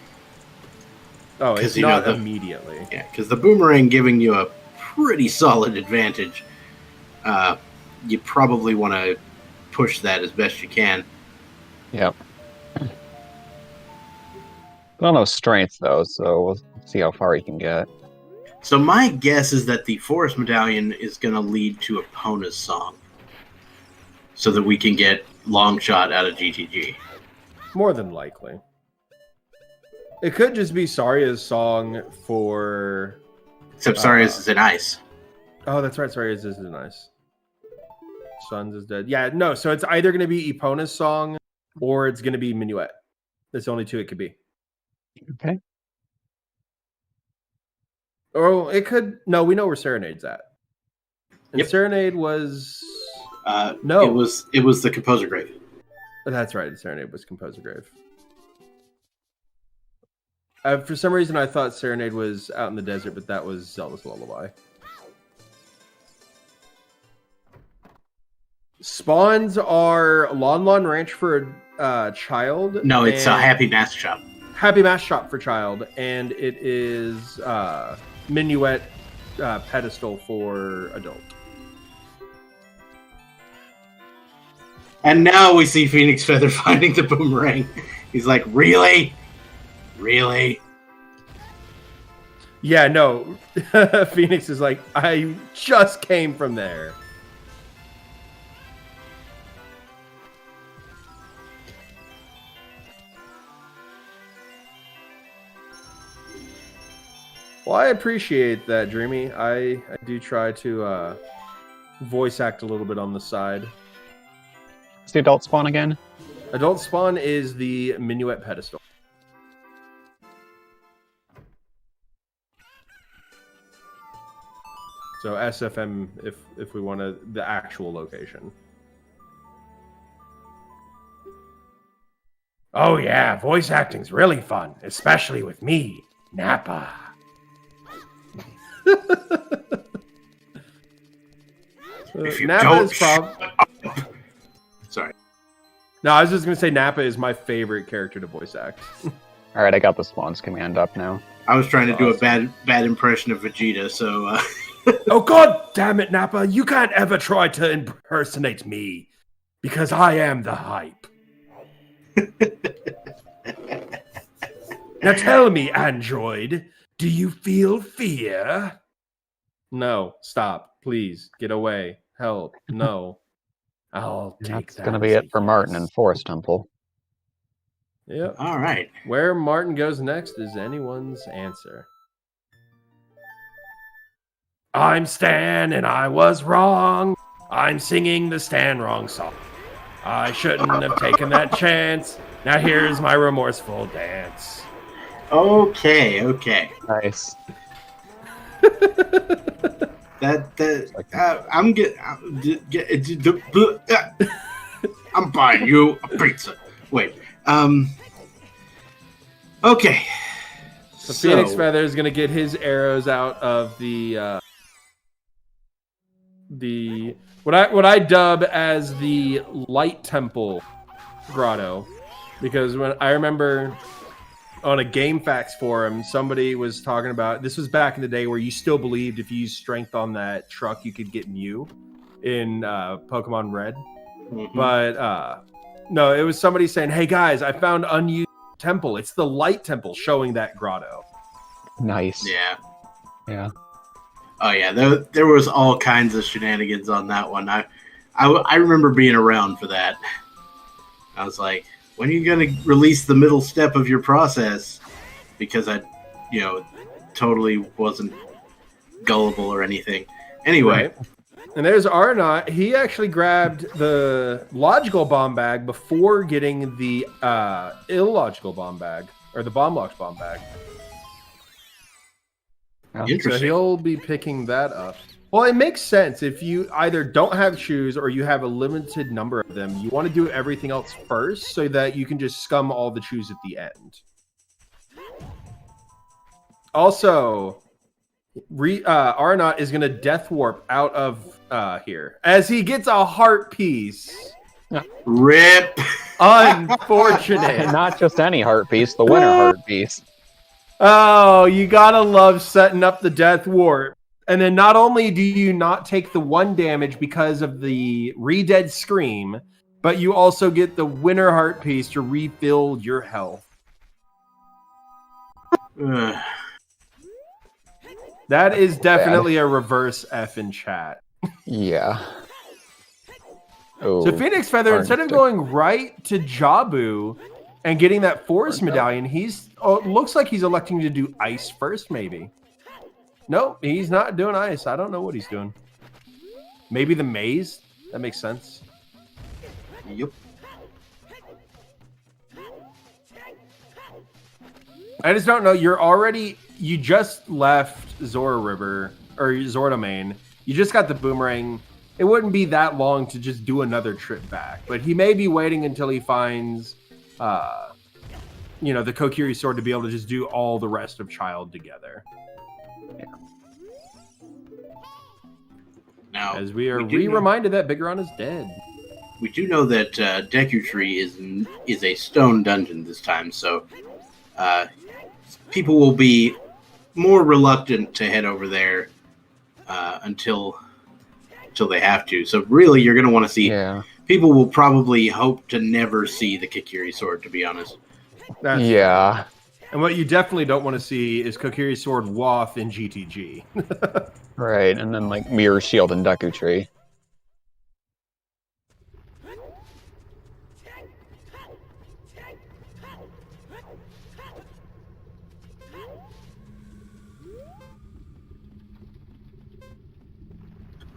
B: Oh, it's not immediately.
C: Yeah, because the boomerang giving you a pretty solid advantage. You probably want to push that as best you can.
D: Yep. Well, no strength, though, so we'll see how far he can get.
C: So my guess is that the Forest Medallion is going to lead to Epona's song. So that we can get long shot out of GTG.
B: More than likely. It could just be Saria's song for...
C: Except Saria's is in ice.
B: Oh, that's right. Saria's is in ice. Sons is dead. Yeah, no. So it's either going to be Epona's song or it's going to be Minuet. That's the only two it could be.
D: Okay.
B: Oh, it could... No, we know where Serenade's at. And
C: Yep.
B: Serenade was...
C: No. It was the Composer Grave.
B: That's right. Serenade was Composer Grave. For some reason, I thought Serenade was out in the desert, but that was Zelda's Lullaby. Spawns are Lon Lon Ranch for a child.
C: No, it's a Happy Mask Shop.
B: Happy Mask Shop for child, and it is Minuet pedestal for adult.
C: And now we see Phoenix Feather finding the boomerang. He's like, really? Really?
B: Yeah, no. Phoenix is like, I just came from there. Well, I appreciate that, Dreamy. I do try to voice act a little bit on the side.
D: What's the adult spawn again?
B: Adult spawn is the Minuet pedestal. So SFM, if we want to, the actual location. Oh yeah, voice acting's really fun, especially with me, Nappa.
C: If you
B: Nappa
C: don't
B: is
C: Sorry.
B: No, I was just gonna say Nappa is my favorite character to voice act.
D: All right, I got the spawns command up now.
C: I was trying to do a bad impression of Vegeta, so...
B: Oh god damn it, Nappa! You can't ever try to impersonate me, because I am the hype. Now tell me, Android, do you feel fear? No, stop, please, get away, help, no. I'll take
D: That's
B: that.
D: going to be it for Martin and Forest Temple.
B: Yep.
C: All right.
B: Where Martin goes next is anyone's answer. I'm Stan and I was wrong. I'm singing the Stan wrong song. I shouldn't have taken that chance. Now here's my remorseful dance.
C: Okay.
D: Nice.
C: I'm buying you a pizza. Wait. Okay.
B: So Phoenix Feather is going to get his arrows out of the what I dub as the Light Temple grotto, because when I remember on a GameFAQs forum, somebody was talking about, this was back in the day where you still believed if you used strength on that truck, you could get Mew in Pokemon Red.
C: Mm-hmm.
B: But no, it was somebody saying, hey guys, I found unused temple. It's the Light Temple showing that grotto.
D: Nice.
C: Yeah. Oh yeah, there was all kinds of shenanigans on that one. I remember being around for that. I was like, when are you going to release the middle step of your process? Because I, totally wasn't gullible or anything. Anyway.
B: Right. And there's Arnott. He actually grabbed the logical bomb bag before getting the illogical bomb bag, or the bomb locked bomb bag.
C: Interesting.
B: So he'll be picking that up. Well, it makes sense. If you either don't have shoes or you have a limited number of them, you want to do everything else first so that you can just scum all the shoes at the end. Also, Arnott is going to death warp out of here as he gets a heart piece.
C: Rip.
B: Unfortunate.
D: Not just any heart piece, the winner heart piece.
B: Oh, you gotta love setting up the death warp. And then not only do you not take the 1 damage because of the re-dead scream, but you also get the winner heart piece to refill your health. That is definitely a reverse F in chat.
D: Yeah. Oh,
B: So Phoenix Feather, instead of going right to Jabu and getting that forest medallion, looks like he's electing to do ice first, maybe. Nope, he's not doing ice. I don't know what he's doing. Maybe the maze? That makes sense.
C: Yep.
B: I just don't know. You just left Zora River, or Zora Domain. You just got the boomerang. It wouldn't be that long to just do another trip back. But he may be waiting until he finds, the Kokiri sword to be able to just do all the rest of Child together.
D: Yeah.
C: Now,
B: as we are reminded that Bigoron is dead.
C: We do know that Deku Tree is a stone dungeon this time, so people will be more reluctant to head over there until they have to. So really, you're going to want to see. Yeah. People will probably hope to never see the Kokiri sword, to be honest.
D: Yeah.
B: And what you definitely don't want to see is Kokiri sword Wath in GTG.
D: Right, and then like Mirror Shield and Deku Tree.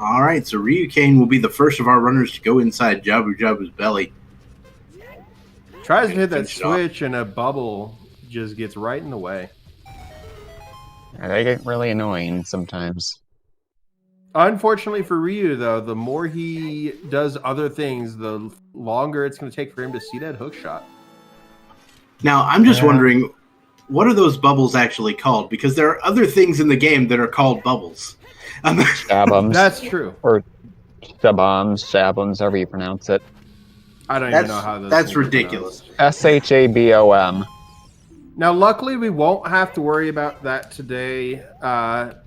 C: All right, so Ryukane will be the first of our runners to go inside Jabu Jabu's belly.
B: Tries to hit that switch, and a bubble just gets right in the way.
D: They get really annoying sometimes.
B: Unfortunately for Ryu, though, the more he does other things, the longer it's going to take for him to see that hook shot.
C: Now, I'm just wondering, what are those bubbles actually called? Because there are other things in the game that are called bubbles.
D: Shabums.
B: That's true.
D: Or Shabums, however you pronounce it.
B: I don't even know how those
C: That's ridiculous.
D: Shabom.
B: Now, luckily, we won't have to worry about that today,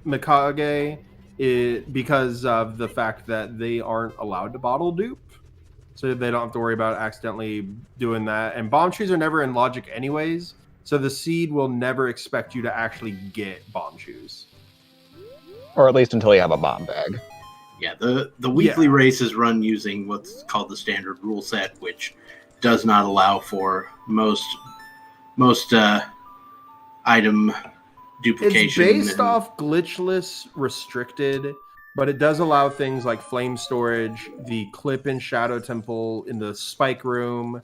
B: Mikage, because of the fact that they aren't allowed to bottle dupe. So they don't have to worry about accidentally doing that. And bomb trees are never in logic anyways, so the seed will never expect you to actually get bomb shoes.
D: Or at least until you have a bomb bag.
C: Yeah, the weekly race is run using what's called the standard rule set, which does not allow for most item duplication.
B: It's based off glitchless restricted, but it does allow things like flame storage, the clip in Shadow Temple, in the spike room,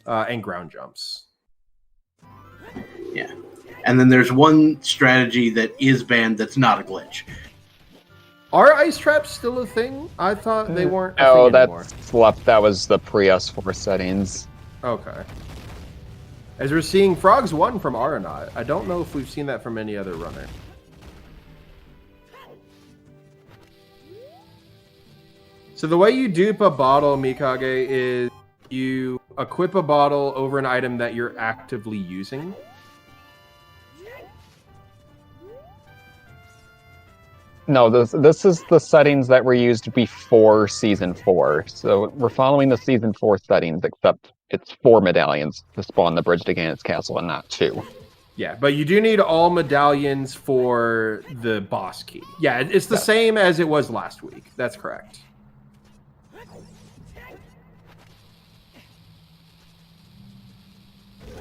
B: and ground jumps.
C: Yeah. And then there's one strategy that is banned that's not a glitch.
B: Are ice traps still a thing? I thought they weren't a
D: No,
B: thing anymore.
D: that's left. That was the pre-S4 settings.
B: Okay. As we're seeing Frogs 1 from Aeronaut. I don't know if we've seen that from any other runner. So the way you dupe a bottle, Mikage, is you equip a bottle over an item that you're actively using.
D: No, this is the settings that were used before Season 4. So we're following the Season 4 settings, except it's 4 medallions to spawn the bridge to Ganon's castle and not 2.
B: Yeah, but you do need all medallions for the boss key. Yeah, it's the same as it was last week. That's correct.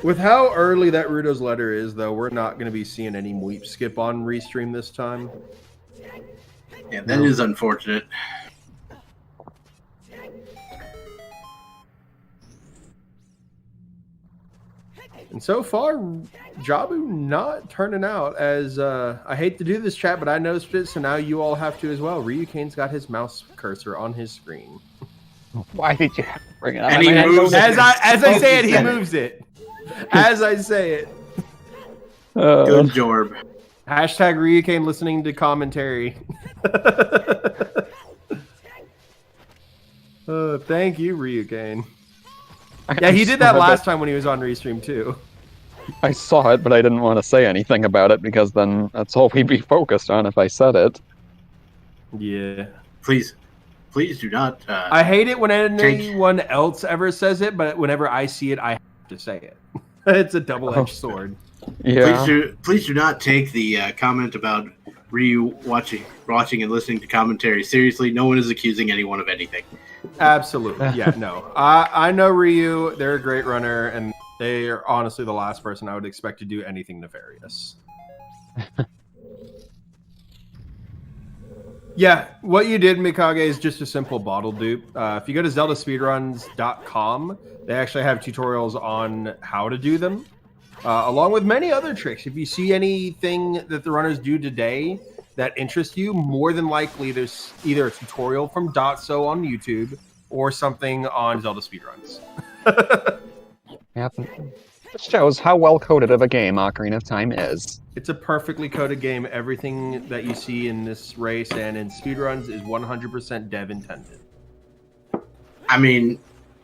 B: With how early that Rudo's letter is, though, we're not going to be seeing any Mweep skip on Restream this time.
C: Yeah, that is unfortunate.
B: And so far, Jabu not turning out as, I hate to do this, chat, but I noticed it, so now you all have to as well. Ryukane's got his mouse cursor on his screen.
D: Why did you have to bring it up?
C: And he moves
B: As I say it, he moves it. As I say it.
C: Good job.
B: Hashtag Ryukane listening to commentary. Thank you, Ryukane. Yeah, he did that last time when he was on Restream too.
D: I saw it, but I didn't want to say anything about it because then that's all we'd be focused on if I said it.
B: Yeah.
C: Please do not.
B: I hate it when anyone else ever says it, but whenever I see it, I have to say it. It's a double-edged sword.
D: Yeah.
C: Please do not take the comment about Ryu watching and listening to commentary seriously. No one is accusing anyone of anything.
B: Absolutely. Yeah, no. I know Ryu. They're a great runner, and they are honestly the last person I would expect to do anything nefarious. Yeah, what you did, Mikage, is just a simple bottle dupe. If you go to ZeldaSpeedRuns.com, they actually have tutorials on how to do them, along with many other tricks. If you see anything that the runners do today that interests you, more than likely there's either a tutorial from Dotso on YouTube or something on Zelda Speedruns.
D: Yeah. It shows how well coded of a game Ocarina of Time is.
B: It's a perfectly coded game. Everything that you see in this race and in speedruns is 100% dev intended.
C: I mean,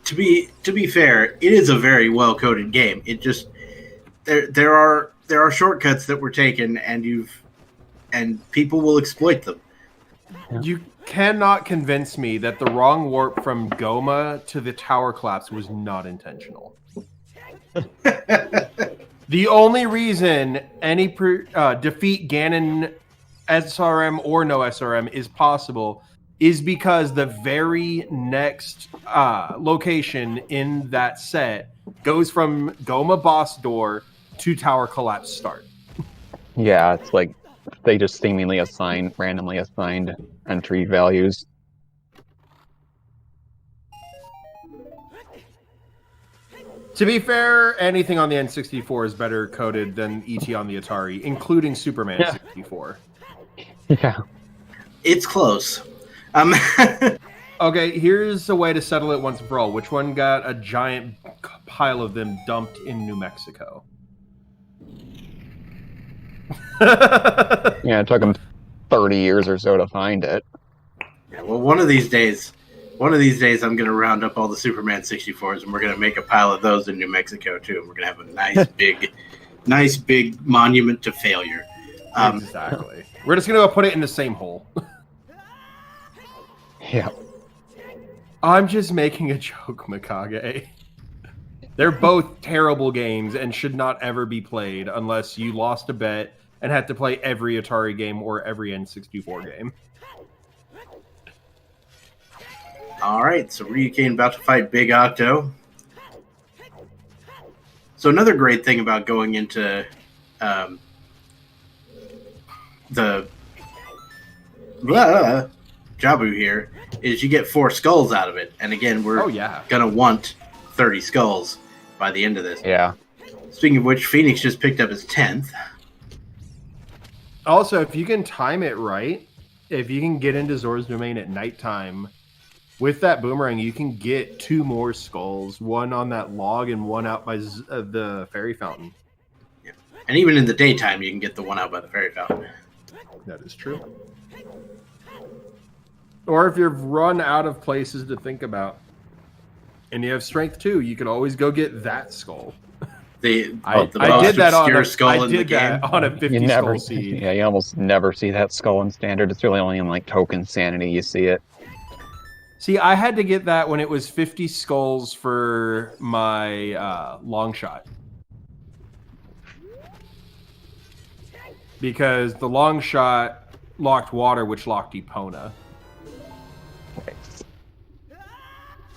C: to be fair, it is a very well coded game. It just there are shortcuts that were taken, and people will exploit them.
B: Yeah. You cannot convince me that the wrong warp from Goma to the tower collapse was not intentional. The only reason any defeat Ganon SRM or no SRM is possible is because the very next location in that set goes from Goma boss door to tower collapse start.
D: Yeah, it's like they just seemingly randomly assigned entry values.
B: To be fair, anything on the N64 is better coded than ET on the Atari, including Superman 64.
D: Yeah.
C: It's close.
B: Okay, here's a way to settle it once for all. Which one got a giant pile of them dumped in New Mexico?
D: Yeah, it took them 30 years or so to find it.
C: Yeah, well, one of these days I'm going to round up all the Superman 64s, and we're going to make a pile of those in New Mexico too, and we're going to have a nice big monument to failure.
B: Exactly. We're just going to go put it in the same hole.
D: Yeah.
B: I'm just making a joke, Mikage. They're both terrible games and should not ever be played unless you lost a bet and had to play every Atari game or every N64 game.
C: All right, so Ryukane about to fight Big Octo. So another great thing about going into the Jabu here is you get 4 skulls out of it. And again, we're gonna want 30 skulls by the end of this.
D: Yeah.
C: Speaking of which, Phoenix just picked up his 10th.
B: Also, if you can time it right, if you can get into Zora's Domain at nighttime, with that boomerang, you can get 2 more skulls, one on that log and one out by the fairy fountain.
C: Yeah. And even in the daytime, you can get the one out by the fairy fountain.
B: That is true. Or if you've run out of places to think about, and you have strength 2, you can always go get that skull.
C: The
B: I
C: most
B: did that on
C: obscure
B: a,
C: skull
B: I
C: in the
B: did that
C: game.
B: on a 50
D: You never,
B: skull seed.
D: yeah, you almost never see that skull in standard. It's really only in like token sanity you see it.
B: See, I had to get that when it was 50 skulls for my long shot. Because the long shot locked water, which locked Epona.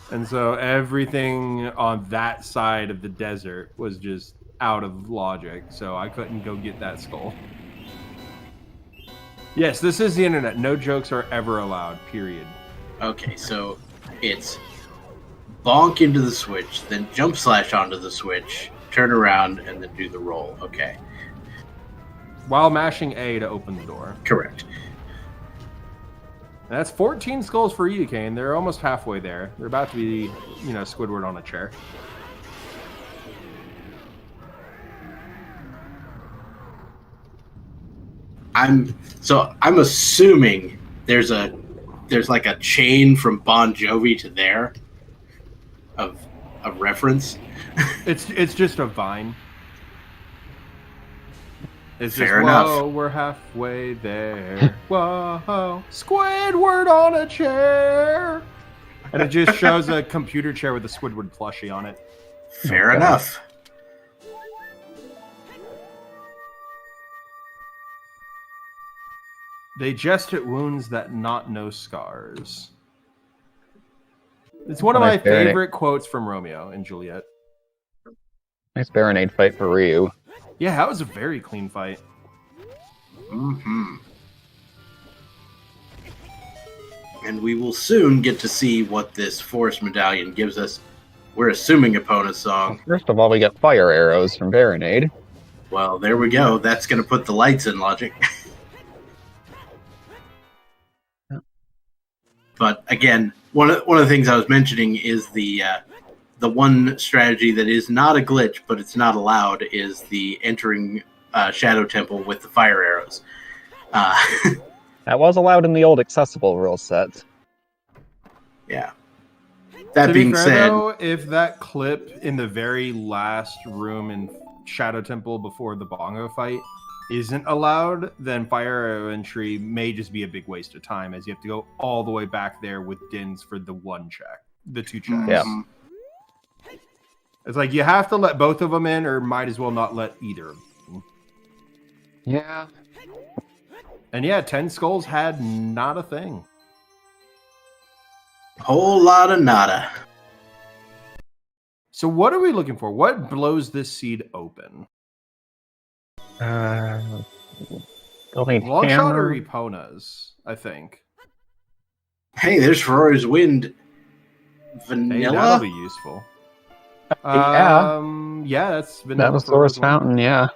B: And so everything on that side of the desert was just out of logic. So I couldn't go get that skull. Yes, this is the internet. No jokes are ever allowed, period.
C: Okay, so it's bonk into the switch, then jump slash onto the switch, turn around, and then do the roll. Okay.
B: While mashing A to open the door.
C: Correct.
B: That's 14 skulls for you, Kane. They're almost halfway there. They're about to be, Squidward on a chair.
C: I'm assuming there's like a chain from Bon Jovi to there of reference.
B: It's just a vine. It's
C: Fair
B: just,
C: enough.
B: whoa, we're halfway there. Whoa, Squidward on a chair. And it just shows a computer chair with a Squidward plushie on it.
C: Fair enough.
B: They jest at wounds that not know scars. It's one of my
D: Nice Baronade.
B: favorite quotes from Romeo and Juliet.
D: Nice Baronade fight for Ryu.
B: Yeah, that was a very clean fight.
C: Mm-hmm. And we will soon get to see what this forest medallion gives us. We're assuming Epona's song.
D: First of all, we got fire arrows from Baronade.
C: Well, there we go. That's going to put the lights in logic. But again, one of the things I was mentioning is the one strategy that is not a glitch, but it's not allowed, is the entering Shadow Temple with the fire arrows.
D: That was allowed in the old accessible rule set.
C: Yeah. That
B: To
C: being
B: be fair,
C: said,
B: though, if that clip in the very last room in Shadow Temple before the bongo fight isn't allowed, then fire arrow entry may just be a big waste of time, as you have to go all the way back there with Dins for the 2 checks.
D: Yeah.
B: It's like you have to let both of them in, or might as well not let either of them.
D: Yeah.
B: And yeah, 10 skulls had not a thing.
C: whole lot of nada.
B: So what are we looking for? What blows this seed open?
D: Building
B: Long shot or
D: hammer.
B: Epona's, I think.
C: Hey, there's Ferrari's Wind.
B: Hey, that'll
C: Vanilla?
B: be useful.
D: Yeah.
B: Yeah, that's vanilla.
D: That was
B: for
D: Zora's
B: Rose
D: Fountain, yeah.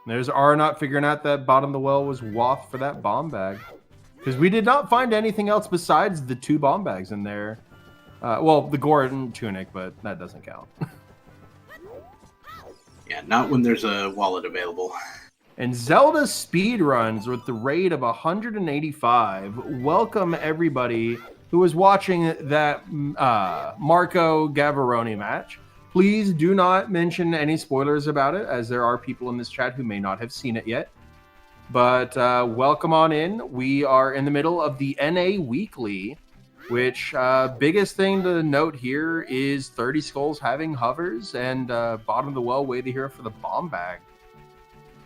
B: There's R not figuring out that bottom of the well was Wath for that bomb bag. Because we did not find anything else besides the 2 bomb bags in there. Well, the Goron Tunic, but that doesn't count.
C: Yeah, not when there's a wallet available.
B: And ZeldaSpeedRuns with the rate of 185. Welcome everybody who was watching that Marco Gavaroni match. Please do not mention any spoilers about it, as there are people in this chat who may not have seen it yet. But welcome on in. We are in the middle of the NA Weekly, which biggest thing to note here is 30 Skulls having hovers, and bottom of the well way to hear for the bomb bag.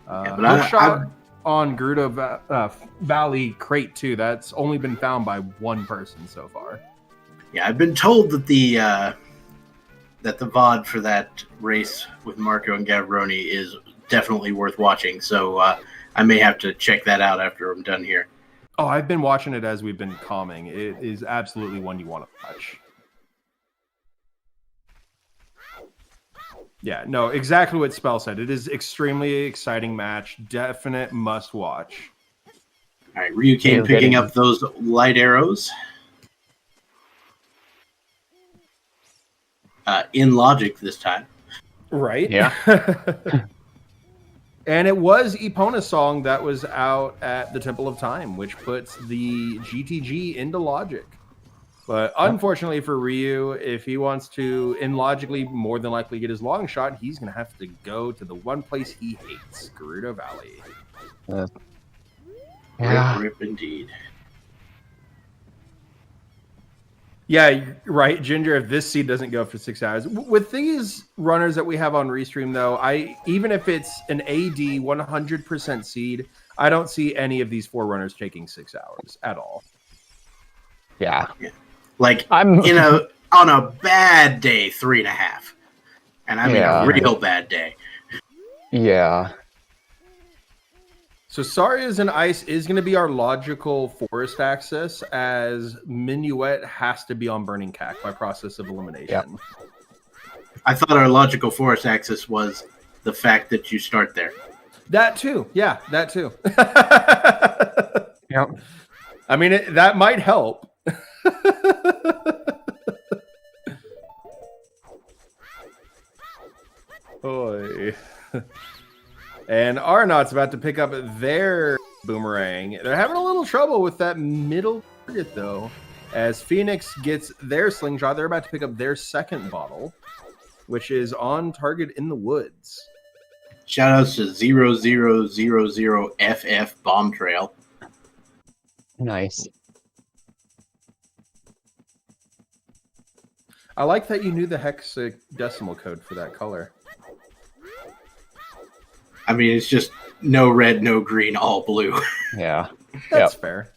C: Yeah, but
B: No shot on Gerudo Valley Crate 2. That's only been found by one person so far.
C: Yeah, I've been told that the VOD for that race with Marco and Gavroni is definitely worth watching. So I may have to check that out after I'm done here.
B: Oh, I've been watching it as we've been calming. It is absolutely one you want to watch. Yeah, no, exactly what Spell said. It is extremely exciting match. Definite must watch.
C: All right, Ryukane picking up those light arrows. In logic this time.
B: Right?
D: Yeah.
B: And it was Epona's song that was out at the Temple of Time, which puts the GTG into logic. But unfortunately for Ryu, if he wants to, in logically, more than likely get his long shot, he's going to have to go to the one place he hates, Gerudo Valley.
C: Rip indeed.
B: Yeah, right, Ginger. If this seed doesn't go for 6 hours, with these runners that we have on Restream, though, even if it's an AD 100% seed, I don't see any of these 4 runners taking 6 hours at all.
D: Yeah.
C: Like on a bad day, 3.5, and I mean a real bad day.
D: Yeah.
B: So Saria's and Ice is going to be our logical forest access, as Minuet has to be on Burning Cack by process of elimination.
D: Yep.
C: I thought our logical forest access was the fact that you start there.
B: That too. Yeah, that too.
D: Yep.
B: I mean, that might help. Oy. And Arnaut's about to pick up their boomerang. They're having a little trouble with that middle target, though. As Phoenix gets their slingshot, they're about to pick up their second bottle, which is on target in the woods.
C: Shout outs to 0000FF Bomb Trail.
D: Nice.
B: I like that you knew the hexadecimal code for that color.
C: I mean, it's just no red, no green, all blue.
D: Yeah.
B: That's fair.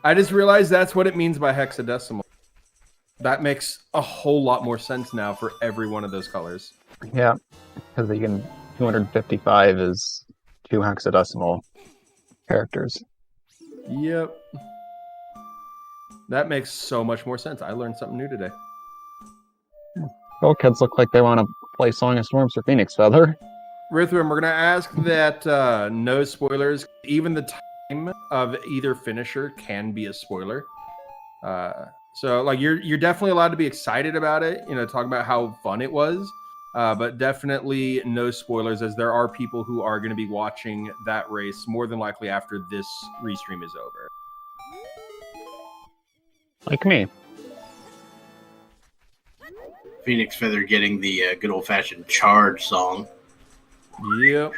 B: I just realized that's what it means by hexadecimal. That makes a whole lot more sense now for every one of those colors.
D: Yeah. Because you can 255 is 2 hexadecimal characters.
B: Yep. That makes so much more sense. I learned something new today.
D: Well, kids look like they want to play Song of Storms for Phoenix Feather.
B: Rithwin, we're going to ask that no spoilers. Even the time of either finisher can be a spoiler. So, like, you're definitely allowed to be excited about it. You know, talk about how fun it was. But definitely no spoilers, as there are people who are going to be watching that race more than likely after this restream is over.
D: Like me.
C: Phoenix Feather getting the good old-fashioned charge song.
B: Yep.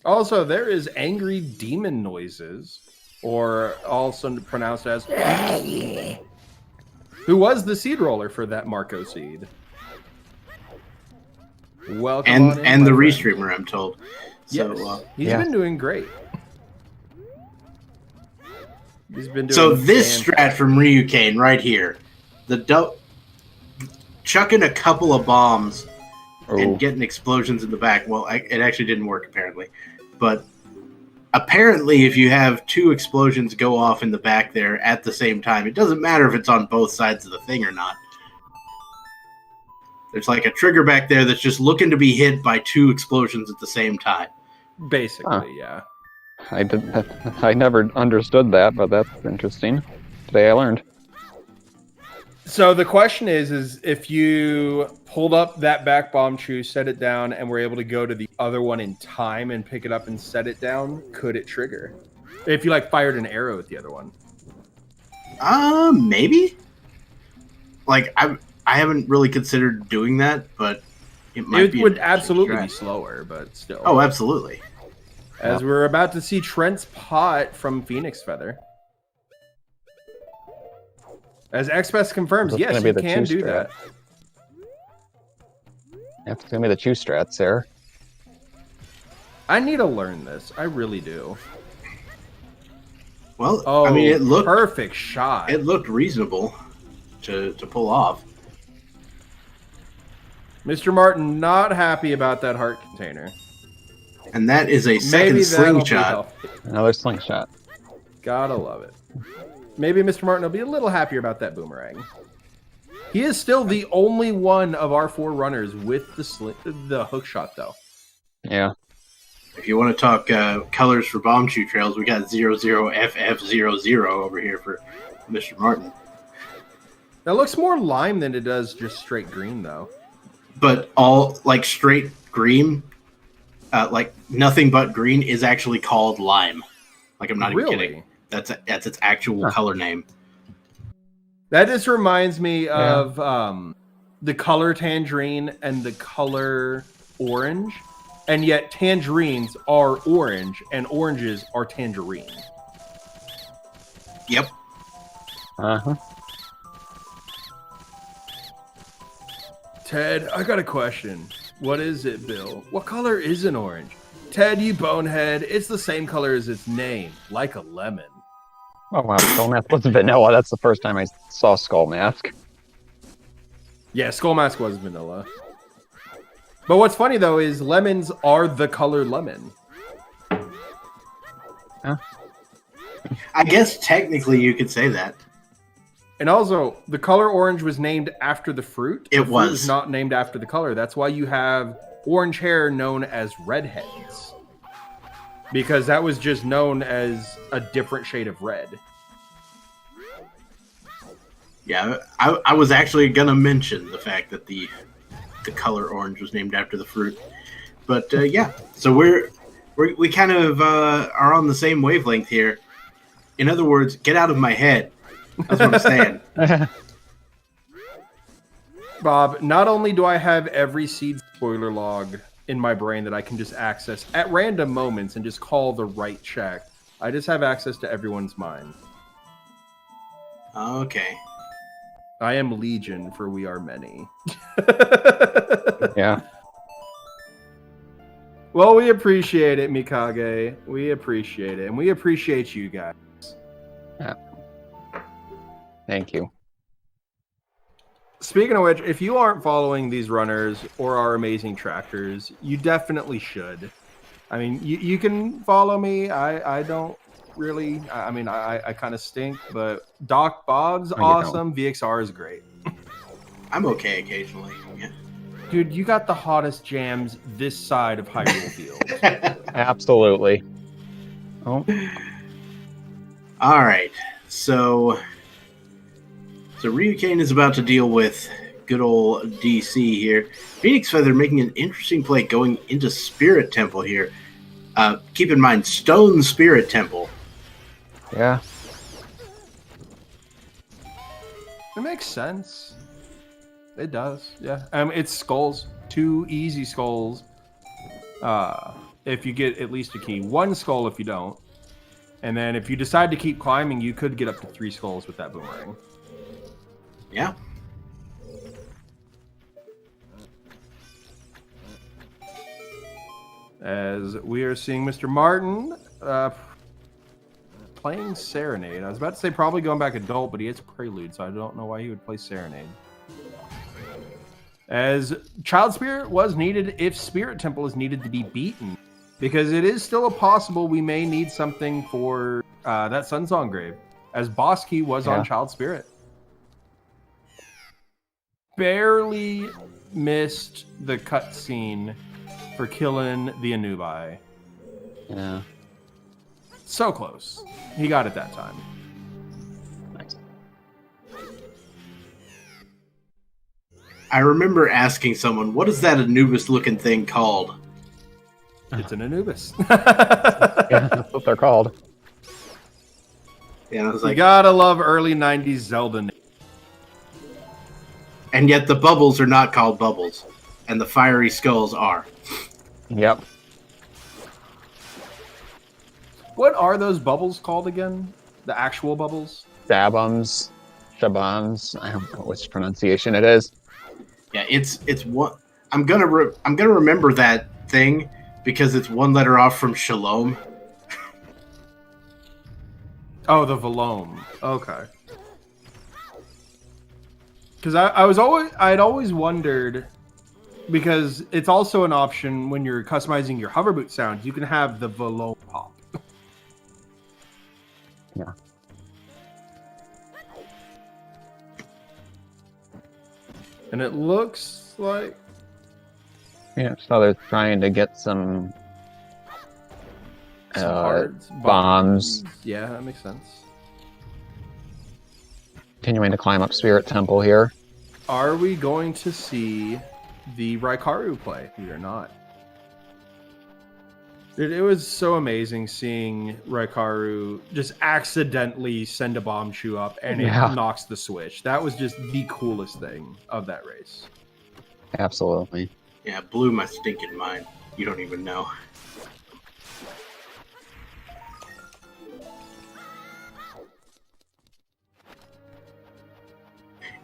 B: Also, there is angry demon noises, or also pronounced as who was the seed roller for that Marco seed. Welcome
C: and the restreamer, I'm told.
B: Yes.
C: So
B: he's been doing great. He's been doing
C: so this
B: fantastic.
C: strat from Ryukane right here, chucking a couple of bombs and getting explosions in the back. Well, it actually didn't work apparently, but apparently if you have 2 explosions go off in the back there at the same time, it doesn't matter if it's on both sides of the thing or not. There's like a trigger back there that's just looking to be hit by 2 explosions at the same time.
B: Basically, yeah.
D: I never understood that, but that's interesting. Today I learned.
B: So the question is if you pulled up that back bomb chew, set it down, and were able to go to the other one in time and pick it up and set it down, could it trigger? If you like fired an arrow at the other one.
C: Maybe. Like I haven't really considered doing that, but it might be.
B: It would absolutely be slower, but still.
C: Oh, absolutely.
B: As we're about to see Trent's pot from Phoenix Feather. As XPS confirms, yes, you can do that.
D: That's going to be the 2 strats there.
B: I need to learn this. I really do.
C: Well, I mean, it looked
B: perfect shot.
C: It looked reasonable to pull off.
B: Mr. Martin not happy about that heart container.
C: And that is a second slingshot.
D: Another slingshot.
B: Gotta love it. Maybe Mr. Martin will be a little happier about that boomerang. He is still the only one of our 4 runners with the hook shot, though.
D: Yeah.
C: If you want to talk colors for bomb shoot trails, we got 00FF00 over here for Mr. Martin.
B: That looks more lime than it does just straight green, though.
C: But all like straight green, like nothing but green, is actually called lime. Like I'm not even kidding. That's its actual color name.
B: That just reminds me of the color tangerine and the color orange, and yet tangerines are orange and oranges are tangerine.
C: Yep.
D: Uh-huh.
B: Ted, I got a question. What is it, Bill? What color is an orange? Ted, you bonehead, it's the same color as its name, like a lemon.
D: Oh wow, Skull Mask was vanilla. That's the first time I saw Skull Mask.
B: Yeah, Skull Mask was vanilla. But what's funny, though, is lemons are the color lemon.
D: Huh?
C: I guess technically you could say that.
B: And also, the color orange was named after the fruit.
C: It
B: the fruit
C: was
B: not named after the color. That's why you have orange hair known as redheads. Because that was just known as a different shade of red.
C: Yeah, I was actually gonna mention the fact that the color orange was named after the fruit, but yeah. So we kind of are on the same wavelength here. In other words, get out of my head. That's what I'm saying.
B: Bob, not only do I have every seed spoiler log in my brain that I can just access at random moments and just call the right check, I just have access to everyone's mind.
C: Okay.
B: I am Legion, for we are many.
D: Yeah.
B: Well, we appreciate it, Mikage. We appreciate it. And we appreciate you guys.
D: Yeah. Thank you.
B: Speaking of which, if you aren't following these runners or our amazing tractors, you definitely should. I mean, you can follow me. I don't really. I mean, I kind of stink, but Doc Bob's awesome. VXR is great.
C: I'm okay occasionally. Yeah.
B: Dude, you got the hottest jams this side of Hyrule Field.
D: Absolutely. Oh.
C: All right. So Ryukane is about to deal with good old DC here. Phoenix Feather making an interesting play going into Spirit Temple here. Keep in mind, Stone Spirit Temple.
D: Yeah.
B: It makes sense. It does, yeah. It's skulls. 2 easy skulls. If you get at least a key. 1 skull if you don't. And then if you decide to keep climbing, you could get up to 3 skulls with that boomerang.
C: Yeah.
B: As we are seeing Mr. Martin playing Serenade. I was about to say probably going back adult, but he is Prelude, so I don't know why he would play Serenade. As Child Spirit was needed if Spirit Temple is needed to be beaten. Because it is still a possible we may need something for that Sunsong Grave. As Boss Key was on Child Spirit. Barely missed the cutscene for killing the Anubai.
D: Yeah.
B: So close. He got it that time.
D: Nice.
C: I remember asking someone, what is that Anubis-looking thing called?
B: It's an Anubis.
D: Yeah, that's what they're called.
C: Yeah, I was like,
B: you gotta love early 90s Zelda.
C: And yet the bubbles are not called bubbles. And the fiery skulls are.
D: Yep.
B: What are those bubbles called again? The actual bubbles?
D: Shabums, Shabums. I don't know which pronunciation it is.
C: Yeah, it's one. I'm gonna remember that thing because it's 1 letter off from Shalom.
B: Oh, the Valome. Okay. Because I'd always wondered, because it's also an option when you're customizing your hoverboot sound, you can have the Valome pop.
D: Yeah.
B: And it looks like...
D: Yeah, so they're trying to get some
B: hearts,
D: bombs.
B: Yeah, that makes sense.
D: Continuing to climb up Spirit Temple here.
B: Are we going to see the Raikaru play? We are not. It was so amazing seeing Raikaru just accidentally send a bomb shoe up and it knocks the switch. That was just the coolest thing of that race.
D: Absolutely.
C: Yeah, blew my stinking mind. You don't even know.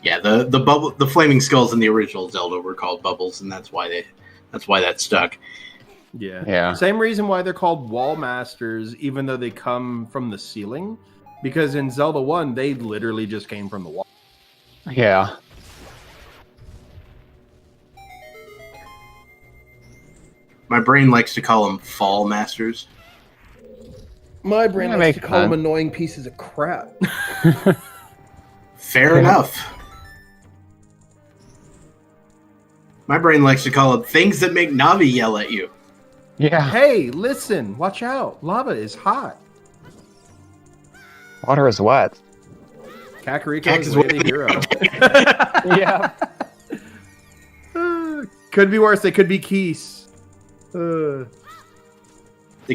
C: Yeah, the flaming skulls in the original Zelda were called bubbles, and that's why that stuck.
B: Yeah. Same reason why they're called wall masters, even though they come from the ceiling, because in Zelda 1 they literally just came from the wall.
D: Yeah.
C: My brain likes to call them fall masters.
B: My brain likes to call them annoying pieces of crap.
C: Fair enough. My brain likes to call them things that make Navi yell at you.
D: Yeah.
B: Hey, listen, watch out. Lava is hot.
D: Water is wet.
B: Kakariko is way the hero.
D: Yeah.
B: Could be worse. They could be keys.
C: They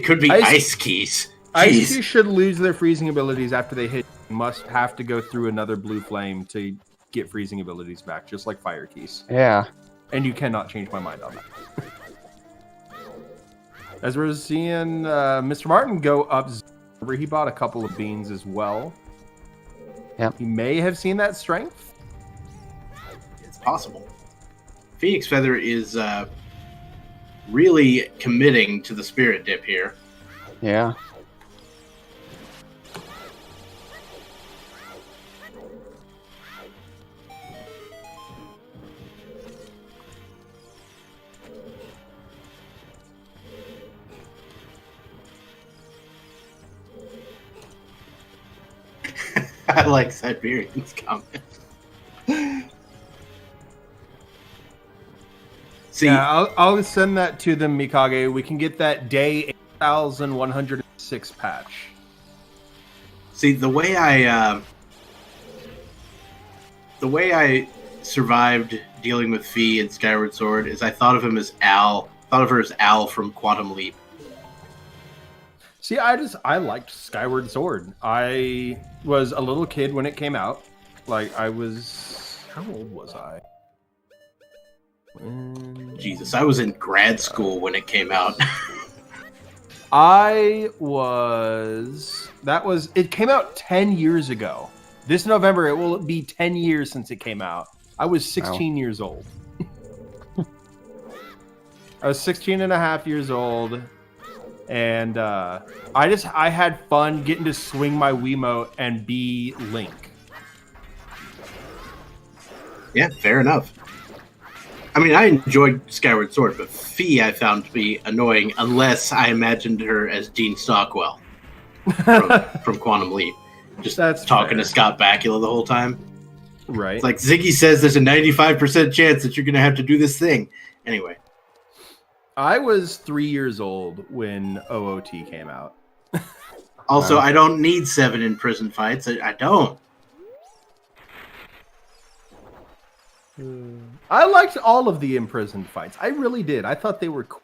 C: could be ice keys.
B: Ice keys should lose their freezing abilities after they hit. Must have to go through another blue flame to get freezing abilities back, just like fire keys.
D: Yeah.
B: And you cannot change my mind on that. As we're seeing Mr. Martin go up, he bought a couple of beans as well.
D: Yeah.
B: He may have seen that strength.
C: It's possible. Phoenix Feather is really committing to the spirit dip here.
D: Yeah.
C: I like Siberian's comment. See,
B: yeah, I'll send that to them, Mikage. We can get that day 8106 patch.
C: See, the way I survived dealing with Fee in Skyward Sword is I thought of him as Al. Thought of her as Al from Quantum Leap.
B: See, I liked Skyward Sword. I was a little kid when it came out. Like, how old was I?
C: Jesus, I was in grad school when it came out.
B: It came out 10 years ago. This November, it will be 10 years since it came out. I was 16 years old. I was 16 and a half years old. And I had fun getting to swing my Wiimote and be Link.
C: Yeah, fair enough. I mean, I enjoyed Skyward Sword, but Fee I found to be annoying unless I imagined her as Dean Stockwell from Quantum Leap. That's talking to Scott Bakula the whole time.
B: Right.
C: It's like Ziggy says there's a 95% chance that you're going to have to do this thing. Anyway.
B: I was 3 years old when OOT came out.
C: Also, I don't need 7 in prison fights. I don't.
B: I liked all of the imprisoned fights. I really did. I thought they were cool.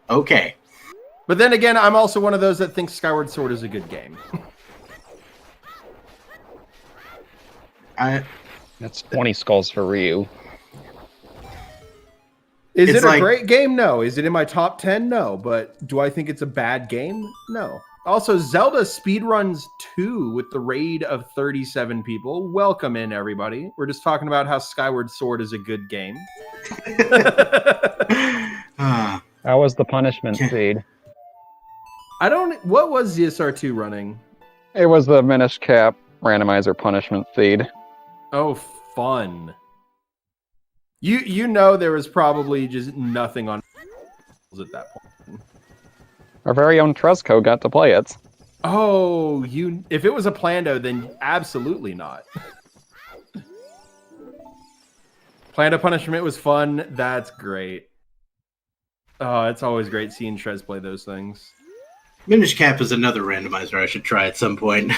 C: Okay.
B: But then again, I'm also one of those that thinks Skyward Sword is a good game.
D: That's 20 skulls for Ryu.
B: Is it a great game? No. Is it in my top 10? No. But do I think it's a bad game? No. Also, ZeldaSpeedRuns 2 with the raid of 37 people. Welcome in, everybody. We're just talking about how Skyward Sword is a good game.
D: That was the punishment seed.
B: What was ZSR2 running?
D: It was the Minish Cap randomizer punishment seed.
B: Oh, fun. You know there was probably just nothing on at that point.
D: Our very own Tresco got to play it.
B: Oh, if it was a Plando, then absolutely not. Plan of Punishment was fun. That's great. Oh, it's always great seeing Shrez play those things.
C: Minish Cap is another randomizer I should try at some point.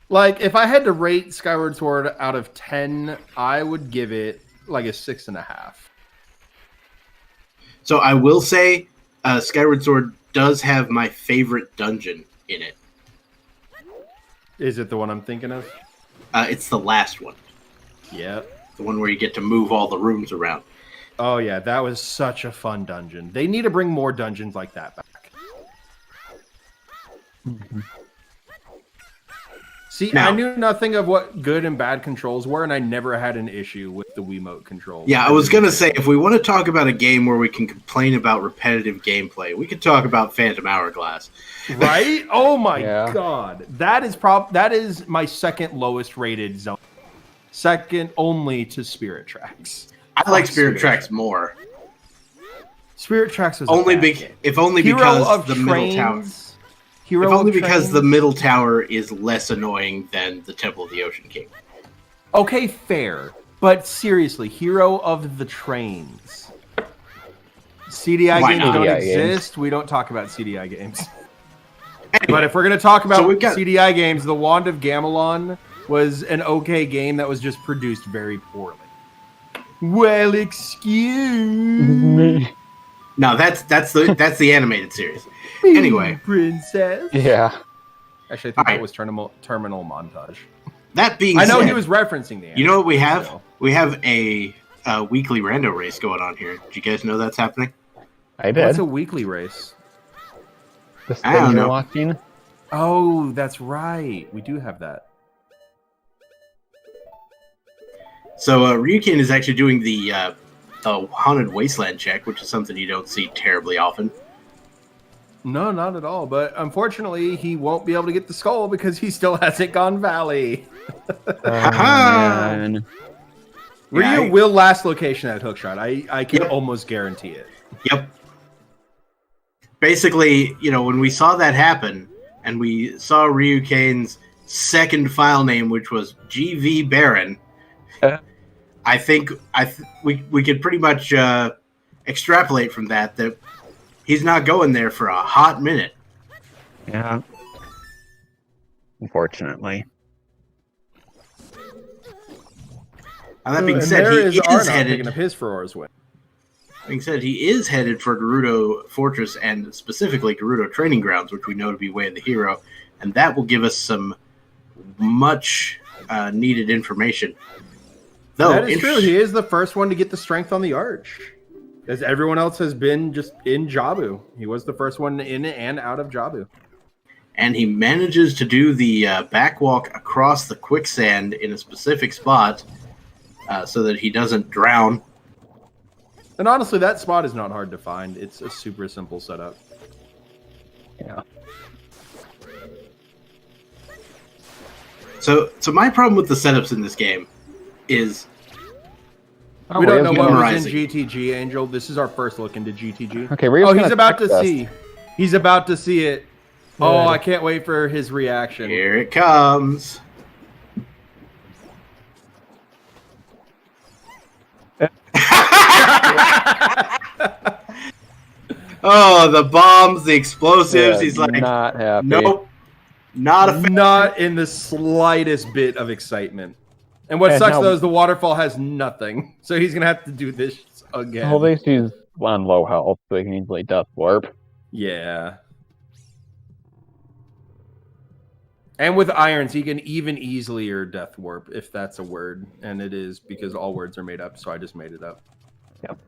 B: Like, if I had to rate Skyward Sword out of 10, I would give it like a 6.5.
C: So I will say, Skyward Sword does have my favorite dungeon in it.
B: Is it the one I'm thinking of?
C: It's the last one.
B: Yep.
C: The one where you get to move all the rooms around.
B: Oh, yeah. That was such a fun dungeon. They need to bring more dungeons like that back.
D: Mhm.
B: See,
C: Now-
B: I knew nothing of what good and bad controls were, and I never had an issue with the Wiimote controls.
C: Yeah, I was going to say, if we want to talk about a game where we can complain about repetitive gameplay, we could talk about Phantom Hourglass.
B: Right? Oh my
D: Yeah.
B: god. That is my second lowest rated Zelda. Second only to Spirit Tracks.
C: I like
B: Fuck
C: Spirit Tracks more.
B: Spirit Tracks was
C: Only
B: a bad game.
C: if only
B: Hero
C: because
B: of
C: the middle tower.
B: Trains.
C: If
B: Hero
C: only
B: of
C: because
B: Trains.
C: the middle tower is less annoying than the Temple of the Ocean King.
B: Okay, fair. But seriously, Hero of the Trains. CDI
C: Why
B: games
C: not?
B: don't
D: CDI games.
B: exist. We don't talk about CDI games.
C: Anyway,
B: But if we're going to talk about
C: So we've got-
B: CDI games, The Wand of Gamelon was an okay game that was just produced very poorly. Well, excuse
C: no, that's the animated series.
B: me,
C: Anyway.
B: princess.
D: Yeah.
B: Actually, I think
C: Alright.
B: that was terminal montage.
C: That being
B: I know
C: said,
B: he was referencing the.
C: you know what we have?
B: so.
C: We have a weekly rando race going on here. Did you guys know that's happening?
D: I did.
B: What's a weekly race?
D: This
C: I don't
D: thing you're
C: know.
D: watching?
B: Oh, that's right. We do have that.
C: So Ryukin is actually doing the Haunted Wasteland check, which is something you don't see terribly often.
B: No, not at all. But unfortunately, he won't be able to get the skull because he still hasn't gone Valley.
C: Ha-ha!
D: man.
B: Ryu
C: I-
B: will last location at hookshot. I can
C: Yep.
B: almost guarantee it.
C: Yep. Basically, when we saw that happen, and we saw Ryukane's second file name, which was GV Baron, I think we could pretty much extrapolate from that he's not going there for a hot minute.
D: Yeah. Unfortunately.
C: And that being
B: And
C: said,
B: there
C: he
B: is
C: is
B: Arnott
C: headed.
B: picking up his Ferora's win.
C: Being said, he is headed for Gerudo Fortress and specifically Gerudo Training Grounds, which we know to be Way of the Hero, and that will give us some much needed information. Though,
B: That is true. He is the first one to get the strength on the arch. As everyone else has been just in Jabu. He was the first one in and out of Jabu.
C: and he manages to do the backwalk across the quicksand in a specific spot so that he doesn't drown.
B: And honestly, that spot is not hard to find. It's a super simple setup.
D: Yeah.
C: So my problem with the setups in this game is
B: We don't know what was
C: memorizing.
B: in GTG, Angel. This is our first look into GTG.
D: Okay, we're
B: Oh,
D: just
B: he's
D: gonna
B: about to
D: check this.
B: see. He's about to see it. Oh,
D: Yeah.
B: I can't wait for his reaction.
C: here it comes. Oh, the bombs, the explosives.
D: Yeah,
C: He's like,
D: not happy.
C: nope, not a fan.
B: Not in the slightest bit of excitement. And what
D: And
B: sucks
D: now-
B: though is the waterfall has nothing. So he's gonna have to do this again.
D: Well, at least he's on low health, so he can easily death warp.
B: Yeah. And with irons, he can even easier death warp, if that's a word. And it is, because all words are made up, so I just made it up.
D: Yep.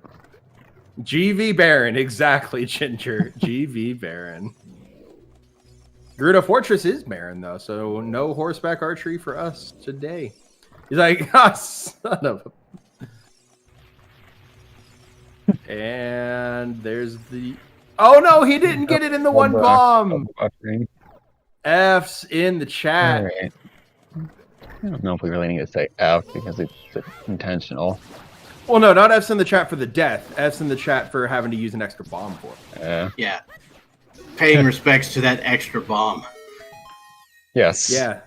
B: GV Baron, exactly, Ginger. GV Baron. Gerudo Fortress is Baron, though, so no horseback archery for us today. He's like, ah, son of a... And there's the... Oh, no, he didn't get it in the one bomb! F's in the chat.
D: Alright. I don't know if we really need to say F because it's intentional.
B: Well, no, not F's in the chat for the death. F's in the chat for having to use an extra bomb for it.
C: Yeah. Paying respects to that extra bomb.
D: Yes.
B: Yeah.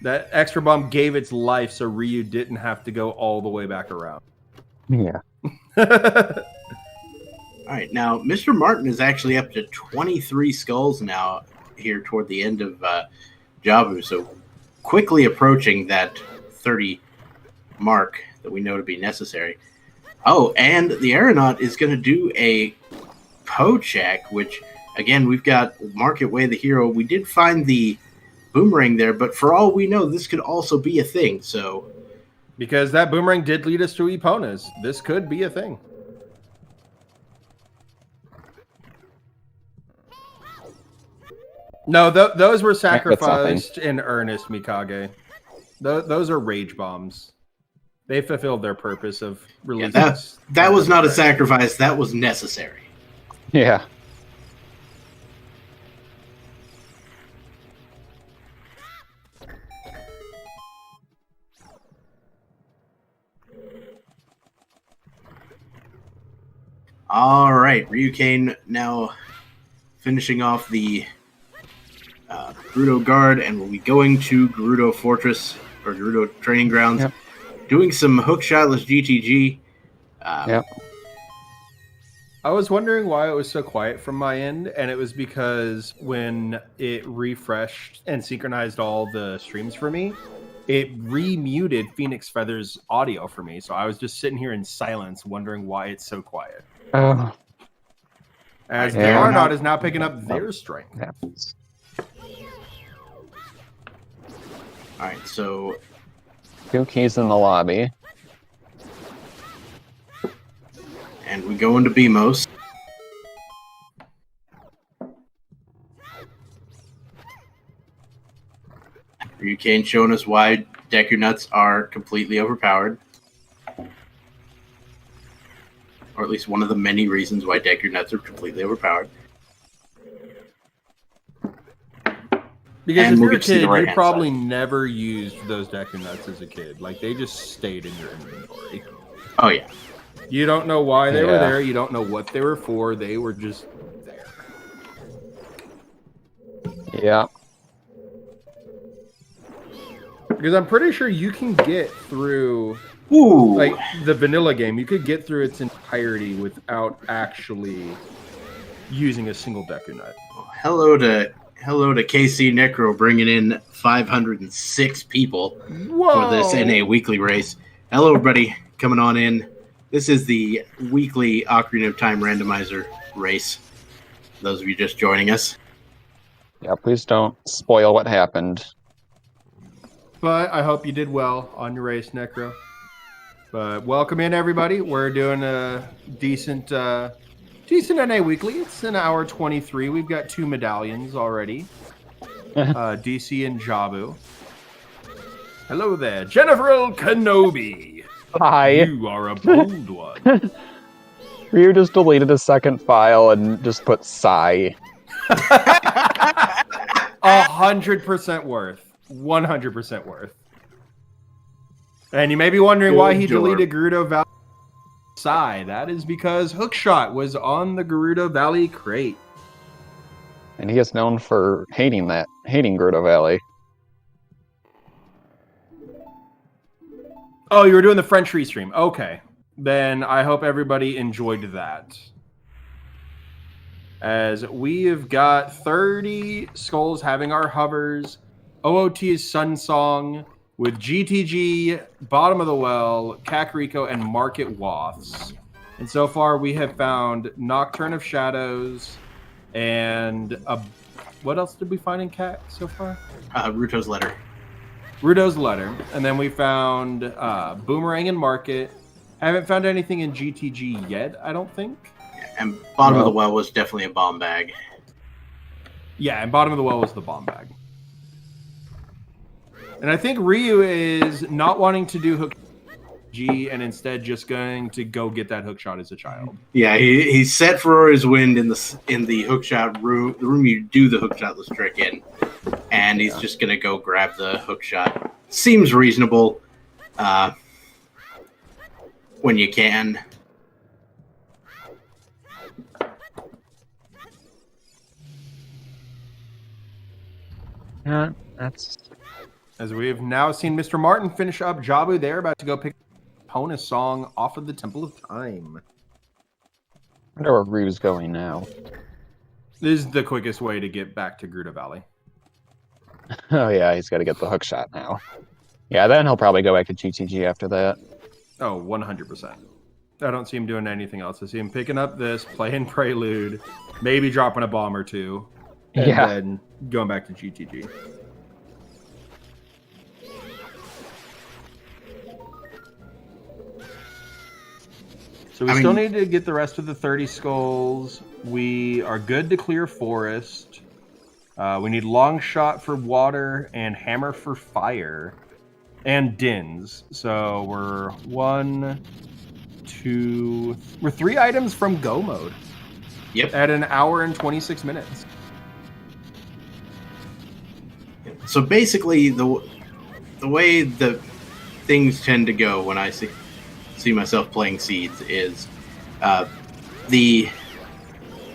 B: That extra bomb gave its life so Ryu didn't have to go all the way back around.
D: Yeah.
C: All right, now Mr. Martin is actually up to 23 skulls now here toward the end of Jabu, so quickly approaching that 30 mark that we know to be necessary. Oh, and the aeronaut is going to do a Poe check, which, again, we've got Market Way the hero. We did find the boomerang there, but for all we know, this could also be a thing, so...
B: Because that boomerang did lead us to Epona's. This could be a thing. No, those were sacrificed in earnest, Mikage. Those are rage bombs. They fulfilled their purpose of releasing.
C: Yeah, that was not a sacrifice. That was necessary.
D: Yeah.
C: All right, Ryukane now finishing off the Gerudo Guard, and we'll be going to Gerudo Fortress, or Gerudo Training Grounds,
D: Yep.
C: doing some hookshotless GTG.
D: Yep.
B: I was wondering why it was so quiet from my end, and it was because when it refreshed and synchronized all the streams for me, it re-muted Phoenix Feather's audio for me. So I was just sitting here in silence, wondering why it's so quiet. As the
D: Yeah.
B: Arnaut is now picking up their strength.
D: Happens.
C: All right, so
D: 2 keys in the lobby.
C: and we go into BMOS. Ryukane showing us why Deku Nuts are completely overpowered. Or at least one of the many reasons why Deku Nuts are completely overpowered.
B: Because
C: And
B: if
C: we'll
B: you're a
C: get to see the
B: kid, you
C: right-hand
B: probably never used those Deku Nuts as a kid. Like, they just stayed in your inventory.
C: Oh, yeah.
B: You don't know why they were
D: Yeah.
B: there. You don't know what they were for. They were just there.
D: Yeah.
B: Because I'm pretty sure you can get through,
C: Ooh.
B: like, the vanilla game. You could get through its entirety without actually using a single Deku Nut.
C: Hello to KC Necro bringing in 506 people for this NA weekly race. Hello, everybody, coming on in. This is the weekly Ocarina of Time randomizer race. Those of you just joining us.
D: Yeah, please don't spoil what happened.
B: But I hope you did well on your race, Necro. But welcome in, everybody. We're doing a decent NA weekly. It's an hour 23. We've got 2 medallions already. DC and Jabu. Hello there, Jennifer L. Kenobi.
D: Hi.
B: You are a bold one.
D: Ryu just deleted a second file and just put sigh.
B: 100% worth. 100% worth. And you may be wondering why he deleted Gerudo Valley. Sigh. That is because Hookshot was on the Gerudo Valley crate.
D: And he is known for hating Gerudo Valley.
B: Oh, you were doing the French restream. Okay. Then I hope everybody enjoyed that. As we have got 30 skulls having our hovers, OOT's Sun Song, with GTG, Bottom of the Well, Kakariko, and Market Waths. And so far we have found Nocturne of Shadows, and what else did we find in Cat so far?
C: Ruto's Letter.
B: Ruto's Letter. And then we found Boomerang and Market. Haven't found anything in GTG yet, I don't think.
C: And Bottom of the Well was definitely a bomb bag.
B: Yeah, and Bottom of the Well was the bomb bag. And I think Ryu is not wanting to do hook G and instead just going to go get that hook shot as a child.
C: Yeah, he's set for his wind in the hookshot room, the room you do the hookshotless trick in, and he's just gonna go grab the hookshot. Seems reasonable when you can.
D: Yeah, that's
B: As we have now seen Mr. Martin finish up Jabu there, about to go pick Epona song off of the Temple of Time.
D: I wonder where Rue's going now.
B: This is the quickest way to get back to Gerudo Valley.
D: Oh yeah, he's got to get the hook shot now. Yeah, then he'll probably go back to GTG after that.
B: Oh, 100%. I don't see him doing anything else. I see him picking up this, playing Prelude, maybe dropping a bomb or two, and then going back to GTG. So we still need to get the rest of the 30 skulls. We are good to clear forest. We need long shot for water and hammer for fire. And Dins. So we're 3 items from go mode.
C: Yep.
B: At an hour and 26 minutes.
C: So basically, the way the things tend to go when I see myself playing Seeds is the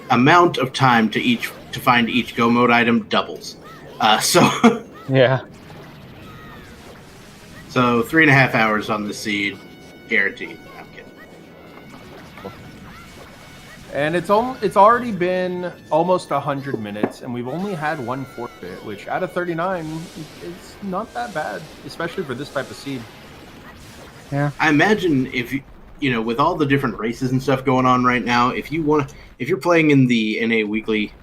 C: amount of time to find each go mode item doubles.
D: Yeah.
C: So 3.5 hours on the Seed, guaranteed. I'm kidding.
B: And it's already been almost 100 minutes, and we've only had one forfeit, which out of 39 is not that bad, especially for this type of seed.
D: Yeah.
C: I imagine if with all the different races and stuff going on right now, if you're playing in the NA Weekly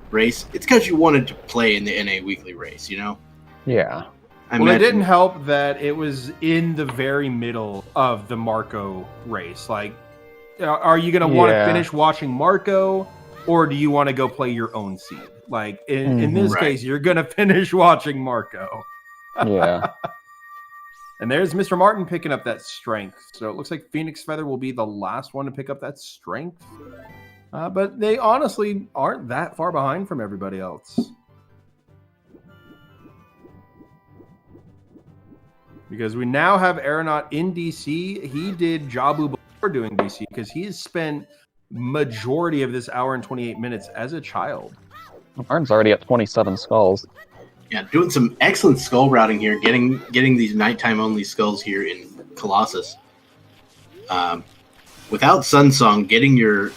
C: race, it's because you wanted to play in the NA Weekly race,
D: Yeah.
B: Well, it didn't help that it was in the very middle of the Marco race. Like, are you going to want to finish watching Marco, or do you want to go play your own seed? Like, in this case, you're going to finish watching Marco.
D: Yeah.
B: And there's Mr. Martin picking up that strength. So it looks like Phoenix Feather will be the last one to pick up that strength. But they honestly aren't that far behind from everybody else. Because we now have Aeronaut in DC. He did Jabu before doing DC because he has spent majority of this hour and 28 minutes as a child.
D: Martin's already at 27 skulls.
C: Yeah, doing some excellent skull routing here, getting these nighttime only skulls here in Colossus. Without Sunsong, getting your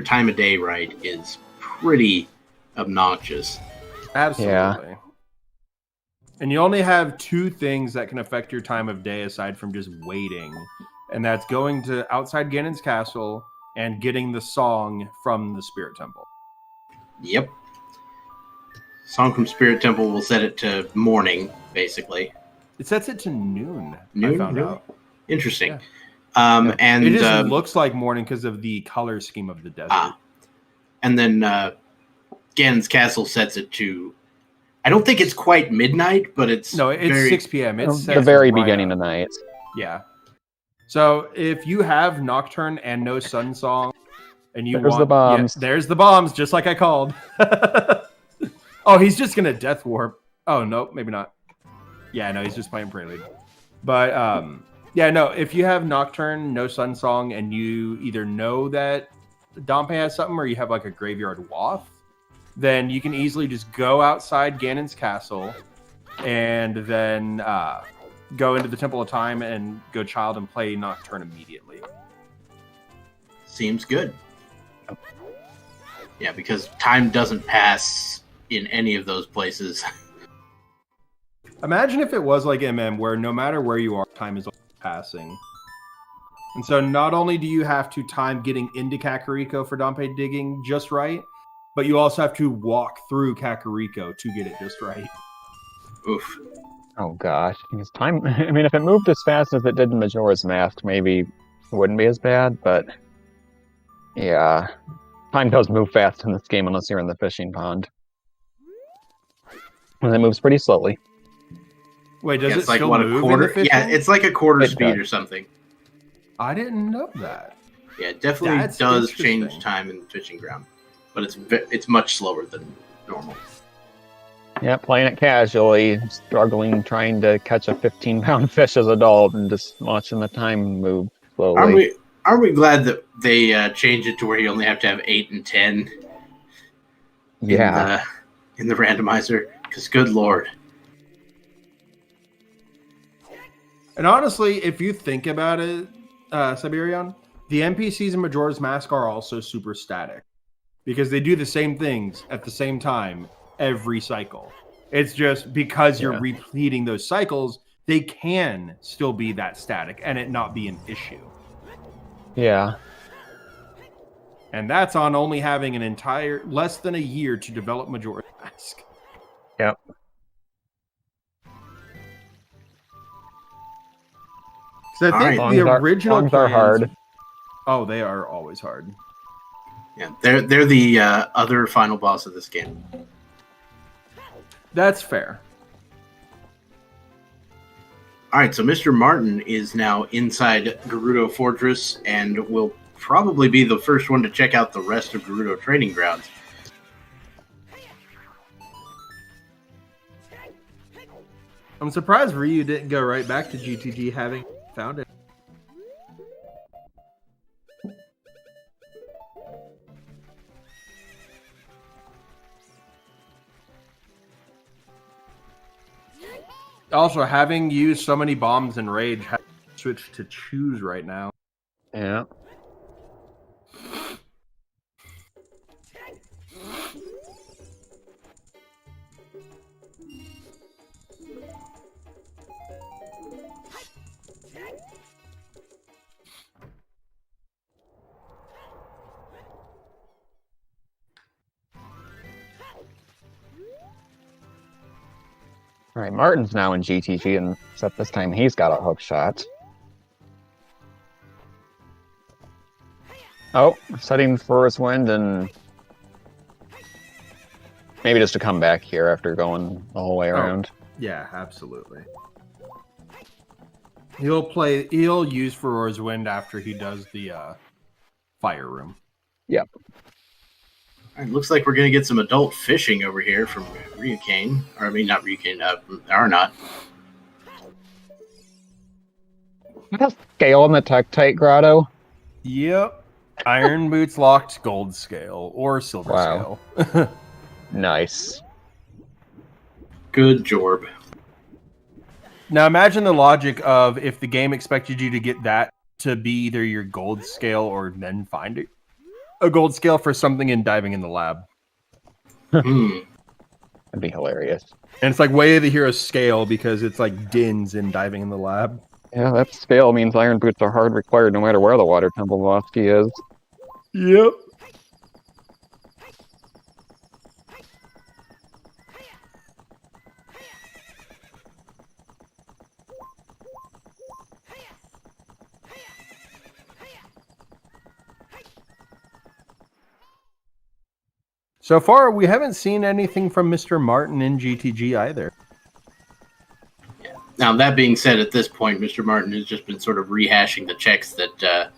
C: time of day right is pretty obnoxious.
B: Absolutely.
D: Yeah.
B: And you only have 2 things that can affect your time of day aside from just waiting. And that's going to outside Ganon's castle and getting the song from the Spirit Temple.
C: Yep. Song from Spirit Temple will set it to morning, basically.
B: It sets it to noon.
C: Noon?
B: I found
C: Really?
B: out.
C: Interesting.
B: Yeah.
C: And
B: it just looks like morning because of the color scheme of the desert.
C: And then Ganon's castle sets it to, I don't think it's quite midnight, but it's
B: 6 p.m. It's
D: the very beginning of night.
B: Yeah. So if you have Nocturne and no Sun Song, and you
D: There's the bombs.
B: Yeah, there's the bombs, just like I called. Oh, he's just gonna Death Warp. Oh no, maybe not. Yeah, no, he's just playing Prelude. But if you have Nocturne, no Sun Song, and you either know that Dompe has something, or you have like a Graveyard Waft, then you can easily just go outside Ganon's castle and then go into the Temple of Time and go Child and play Nocturne immediately.
C: Seems good. Yeah, because time doesn't pass in any of those places.
B: Imagine if it was like MM, where no matter where you are, time is always passing. And so not only do you have to time getting into Kakariko for Dompe digging just right, but you also have to walk through Kakariko to get it just right.
C: Oof.
D: Oh gosh. Because time, I mean, if it moved as fast as it did in Majora's Mask, maybe it wouldn't be as bad, but yeah. Time does move fast in this game unless you're in the fishing pond. And it moves pretty slowly.
B: Wait, does it
C: it's like
B: still
C: what,
B: move
C: a quarter?
B: in the fishing?
C: Yeah, it's like a quarter
D: It
C: speed
D: does.
C: or something.
B: I didn't know that.
C: Yeah, it definitely
B: That's
C: does
B: interesting.
C: change time in the fishing ground, but it's much slower than normal.
D: Yeah, playing it casually, struggling, trying to catch a 15-pound fish as an adult, and just watching the time move slowly.
C: Aren't we glad that they changed it to where you only have to have 8 and 10?
D: Yeah.
C: In the randomizer, because good lord.
B: And honestly, if you think about it, Siberian, the NPCs in Majora's Mask are also super static because they do the same things at the same time every cycle. It's just because you're repeating those cycles, they can still be that static and it not be an issue.
D: Yeah.
B: And that's on only having an entire less than a year to develop Majora's Mask.
D: Yep.
B: So I think the original
D: songs are hard.
B: Oh, they are always hard.
C: Yeah, they're the other final boss of this game.
B: That's fair.
C: All right, so Mr. Martin is now inside Gerudo Fortress and will probably be the first one to check out the rest of Gerudo Training Grounds.
B: I'm surprised Ryu didn't go right back to GTG having found it. Also, having used so many bombs in Rage, have to switch to choose right now.
D: Yeah. All right, Martin's now in GTG, and except this time he's got a hook shot. Oh, setting for his wind, and maybe just to come back here after going the whole way around.
B: Yeah, absolutely. He'll use Ferora's Wind after he does the fire room.
D: Yep.
C: All right, looks like we're going to get some adult fishing over here from Ryukane. Or, I mean, not Ryukane, Arnott.
D: What a scale in the Tektite Grotto.
B: Yep. Iron boots locked, gold scale, or silver scale.
D: Nice.
C: Good job.
B: Now imagine the logic of if the game expected you to get that to be either your gold scale or then find it. A gold scale for something in diving in the lab.
D: That'd be hilarious.
B: And it's like Way of the Hero scale because it's like Dins in diving in the lab.
D: Yeah, that scale means iron boots are hard required no matter where the water temple velocity is.
B: Yep. So far, we haven't seen anything from Mr. Martin in GTG either.
C: Now, that being said, at this point, Mr. Martin has just been sort of rehashing the checks that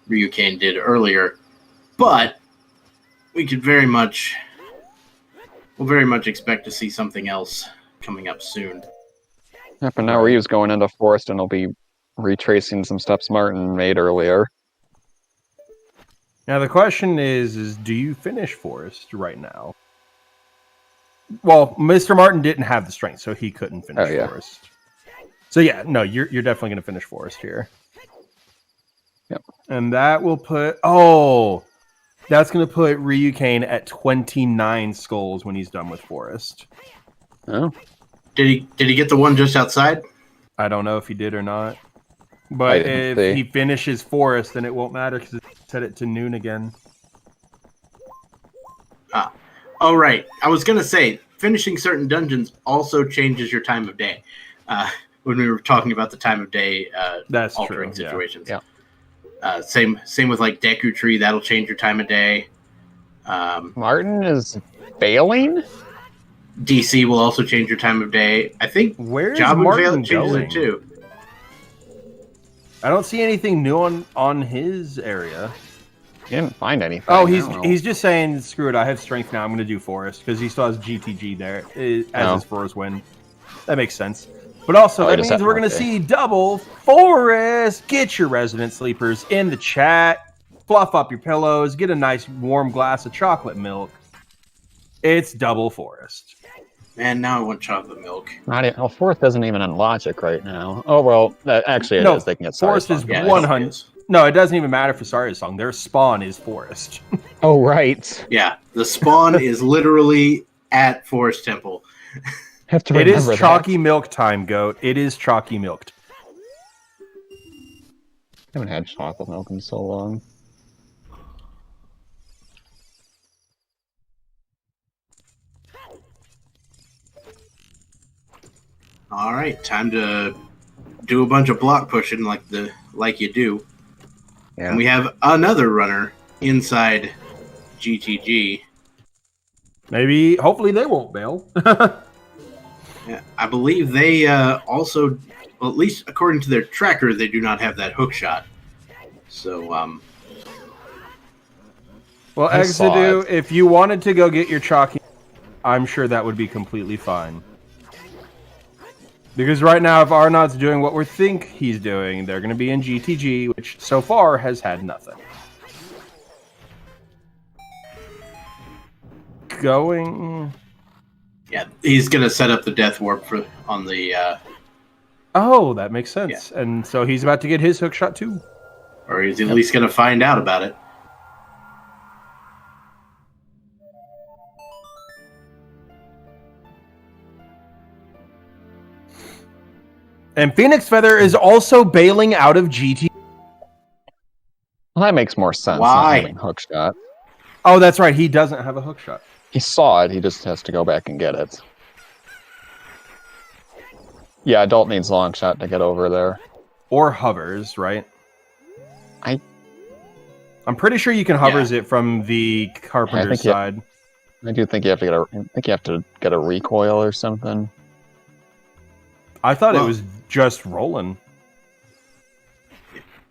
C: Ryukane did earlier. But we could very much expect to see something else coming up soon.
D: Yeah, but now Ryu's going into Forest and he'll be retracing some steps Martin made earlier.
B: Now the question is do you finish Forest right now? Well, Mr. Martin didn't have the strength, so he couldn't finish Forest. So yeah, no, you're definitely going to finish Forest here.
D: Yep.
B: And that will put that's going to put Ryukane at 29 skulls when he's done with Forest.
D: Oh.
C: Did he get the one just outside?
B: I don't know if he did or not. But if he finishes Forest, then it won't matter because it set it to noon again.
C: Oh, right. I was going to say, finishing certain dungeons also changes your time of day. When we were talking about the time of day
B: That's
C: altering
B: true,
C: situations.
D: Yeah.
C: Same with like Deku Tree. That'll change your time of day.
D: Martin is failing?
C: DC will also change your time of day. I think
B: Where's
C: Job
B: Martin
C: changes
B: going?
C: it too.
B: I don't see anything new on his area.
D: He didn't find anything.
B: Oh, he's just saying, screw it, I have strength now, I'm going to do Forest, because he still has GTG there as his Forest win. That makes sense. But also, that means we're going to see double Forest! Get your resident sleepers in the chat. Fluff up your pillows. Get a nice warm glass of chocolate milk. It's double Forest.
C: Man, now I want chocolate milk.
D: Not even, well, fourth isn't even in logic right now. Oh well, actually it
B: No,
D: is. They can get
B: forest
D: Cyrus
B: is
D: on
C: Yeah,
D: twice.
B: 100.
C: is.
B: No, it doesn't even matter for Saria's song. Their spawn is forest.
D: Oh right,
C: Yeah, the spawn is literally at Forest Temple.
D: have to
B: It
D: remember
B: is chalky milk time, goat. It is chalky milk.
D: I haven't had chocolate milk in so long.
C: All right, time to do a bunch of block pushing like you do.
D: Yeah.
C: And we have another runner inside GTG.
B: Maybe, hopefully, they won't bail.
C: Yeah, I believe they also, well, at least according to their tracker, they do not have that hook shot. So,
B: Well,
D: I saw
B: Exadu,
D: it.
B: if you wanted to go get your chalky, I'm sure that would be completely fine. Because right now, if Arnott's doing what we think he's doing, they're going to be in GTG, which so far has had nothing. Going...
C: yeah, he's going to set up the death warp on the,
B: Oh, that makes sense. Yeah. And so he's about to get his hook shot too.
C: or he's at least going to find out about it.
B: And Phoenix Feather is also bailing out of GT.
D: Well, that makes more sense.
C: Why?
D: Not having hook shot.
B: Oh, that's right. He doesn't have a hook shot.
D: He saw it. He just has to go back and get it. Yeah, adult needs long shot to get over there.
B: Or hovers, right? I'm pretty sure you can hovers it from the Carpenter's side.
D: I do think you have to get a recoil or something.
B: I thought it was just rolling.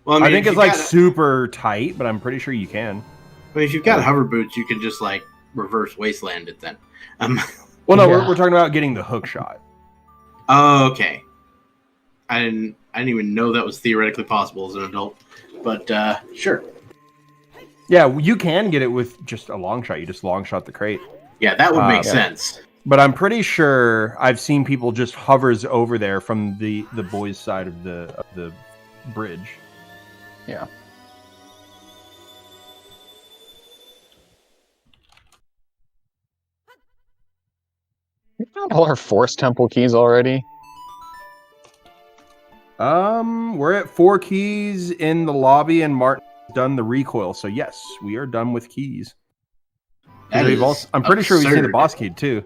C: Well,
B: I think it's like super tight, but I'm pretty sure you can.
C: I mean, if you've got hover boots, you can just like reverse wasteland it then.
B: Well, no, we're talking about getting the hook shot.
C: Oh, okay. I didn't even know that was theoretically possible as an adult, but sure.
B: Yeah, you can get it with just a long shot. You just long shot the crate.
C: Yeah, that would make sense.
B: But I'm pretty sure I've seen people just hovers over there from the boys' side of the bridge.
D: Yeah. We found all our Force Temple keys already.
B: We're at 4 keys in the lobby, and Martin's done the recoil. So yes, we are done with keys. I'm pretty sure we've seen the boss key too.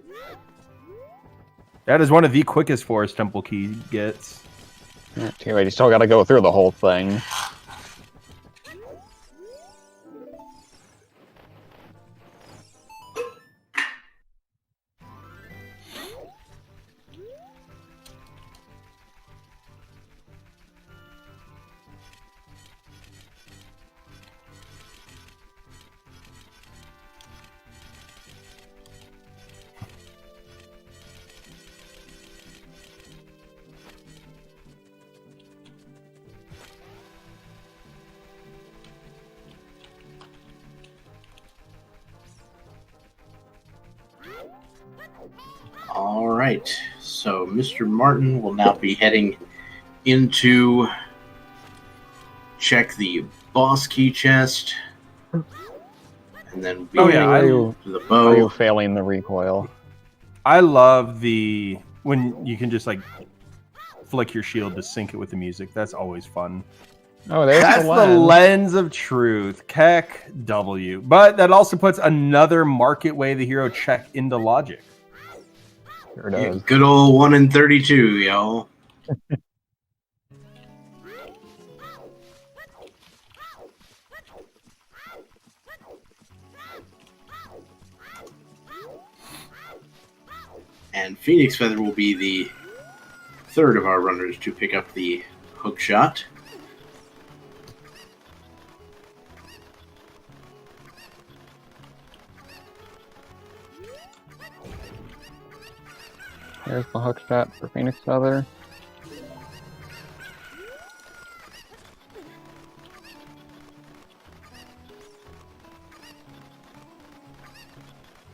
B: That is one of the quickest Forest Temple key gets.
D: Too bad you still got to go through the whole thing.
C: All right, so Mr. Martin will now be heading into check the boss key chest, and then be to the bow.
D: Are you failing the recoil?
B: I love when you can just like flick your shield to sync it with the music. That's always fun.
D: Oh, there's
B: That's the lens of truth. Keck W. But that also puts another Market Way the Hero check into logic.
D: Sure does.
C: Yeah, good old 1 in 32, y'all. And Phoenix Feather will be the third of our runners to pick up the hook shot.
D: There's the hook shot for Phoenix Feather.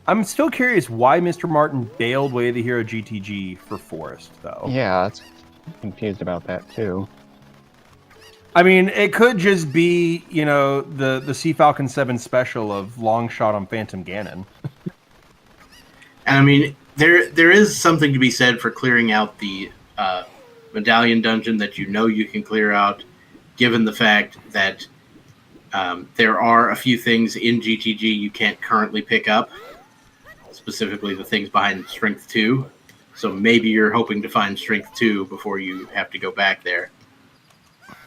B: I'm still curious why Mr. Martin bailed Way of the Hero GTG for Forest, though.
D: Yeah, I'm confused about that too.
B: I mean, it could just be, the Sea Falcon 7 special of long shot on Phantom Ganon.
C: And I mean, there is something to be said for clearing out the medallion dungeon that you can clear out, given the fact that there are a few things in GTG you can't currently pick up, specifically the things behind Strength 2. So maybe you're hoping to find Strength 2 before you have to go back there.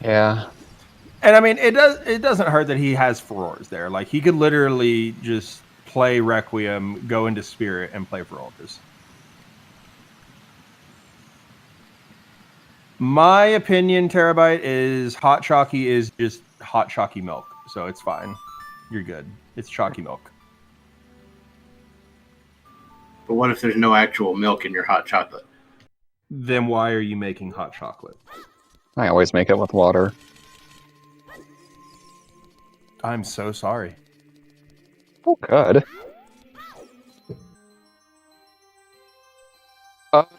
D: Yeah.
B: And I mean, it doesn't hurt that he has Furores there. Like, he could literally just play Requiem, go into Spirit, and play Furores. My opinion, Terabyte, is hot chalky is just hot chalky milk. So it's fine. You're good. It's chalky milk.
C: But what if there's no actual milk in your hot chocolate?
B: Then why are you making hot chocolate?
D: I always make it with water.
B: I'm so sorry.
D: Oh, good.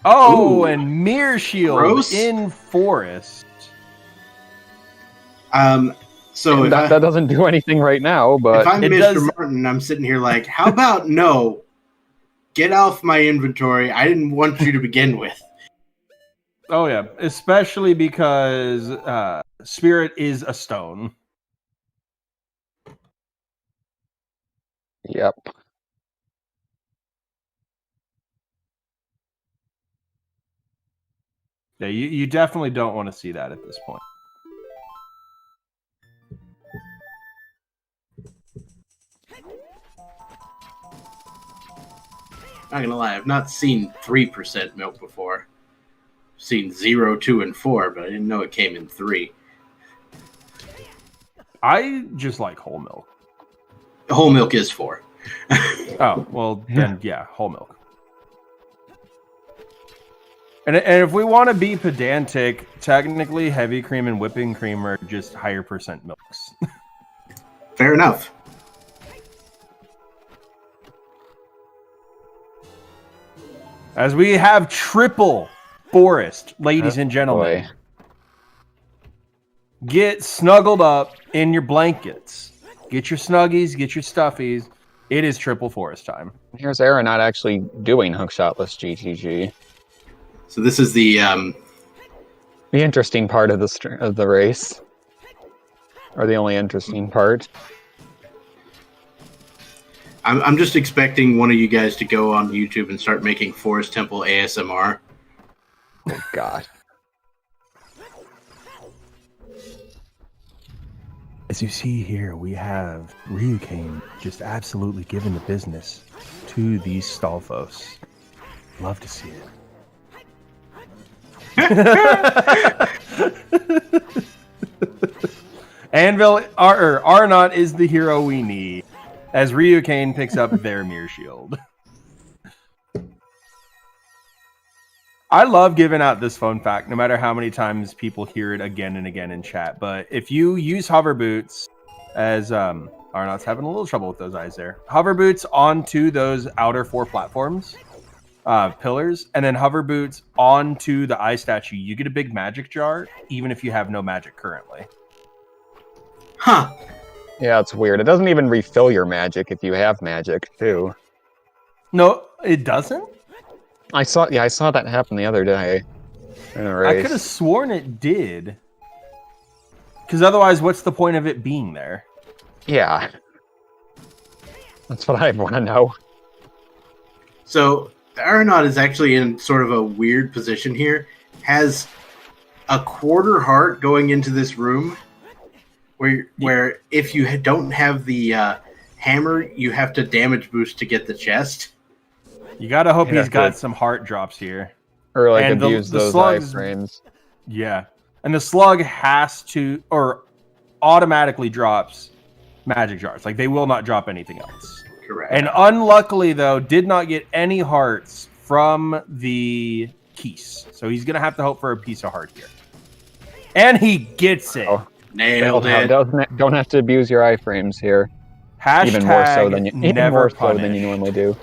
B: Oh, and Mirror Shield
C: Gross.
B: in Forest.
C: So if
D: that doesn't do anything right now, but
C: if I'm
B: it
C: Mr.
B: does-
C: Martin, I'm sitting here like, how about no? Get off my inventory. I didn't want you to begin with.
B: Oh yeah, especially because Spirit is a stone.
D: yep.
B: Yeah, you definitely don't want to see that at this point.
C: Not gonna lie, I've not seen 3% milk before. I've seen 0, 2, and 4, but I didn't know it came in 3.
B: I just like whole milk.
C: Whole milk is 4.
B: Oh, well, then, yeah, whole milk. And if we want to be pedantic, technically heavy cream and whipping cream are just higher percent milks.
C: Fair enough.
B: As we have triple Forest, ladies and gentlemen.
D: Boy.
B: Get snuggled up in your blankets. Get your snuggies, get your stuffies. It is triple Forest time.
D: Here's Aaron not actually doing hookshotless GTG.
C: So this is the
D: The interesting part of the race, or the only interesting part.
C: I'm just expecting one of you guys to go on YouTube and start making Forest Temple ASMR.
D: Oh God.
B: As you see here, we have Ryukane just absolutely giving the business to these Stalfos. Love to see it. Anvil Arnott is the hero we need, as Ryukane picks up their Mirror Shield. I love giving out this fun fact, no matter how many times people hear it again and again in chat. But if you use hover boots, as Arnott's having a little trouble with those eyes there, hover boots onto those outer 4 platforms, pillars, and then hover boots onto the eye statue, you get a big magic jar, even if you have no magic currently.
C: Huh.
D: Yeah, it's weird. It doesn't even refill your magic if you have magic, too.
B: No, it doesn't?
D: I saw that happen the other day in a race.
B: I could have sworn it did. Because otherwise, what's the point of it being there?
D: Yeah. That's what I want to know.
C: So Aeronaut is actually in sort of a weird position here. Has a quarter heart going into this room, where if you don't have the hammer, you have to damage boost to get the chest.
B: You gotta hope
D: Yeah,
B: he's got
D: good.
B: some heart drops here.
D: Or like
B: And the
D: abuse those
B: slugs-
D: iframes.
B: Yeah. And the slug has to, or automatically drops magic jars. Like, they will not drop anything else.
C: Correct.
B: And unluckily, though, did not get any hearts from the keys. So he's gonna have to hope for a piece of heart here. And he gets it.
D: Oh.
C: Nailed it.
D: Don't have to abuse your iframes here.
B: Hashtag
D: Even more so than you
B: never
D: more so
B: punish.
D: than you normally do.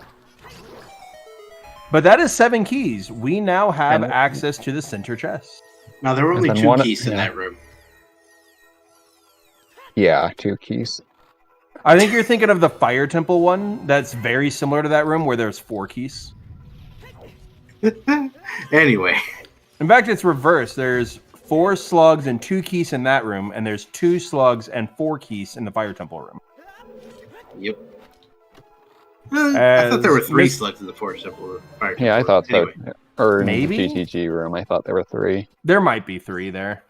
B: But that is 7 keys. We now have
D: And-
B: access to the center chest.
C: Now there were only
D: And then
C: 2
D: one-
C: keys in
D: yeah.
C: that room.
D: Yeah, 2 keys.
B: I think you're thinking of the Fire Temple one. That's very similar to that room where there's 4 keys.
C: Anyway,
B: In fact, it's reversed. There's 4 slugs and 2 keys in that room, and there's 2 slugs and 4 keys in the Fire Temple room.
C: yep. I thought there were
B: As
C: 3
B: Miss-
C: slugs in the Forest Temple Fire
D: Yeah, I
C: Temple
D: thought so.
C: Anyway,
D: Or in
B: Maybe?
D: the GTG room, I thought there were 3.
B: There might be 3 there.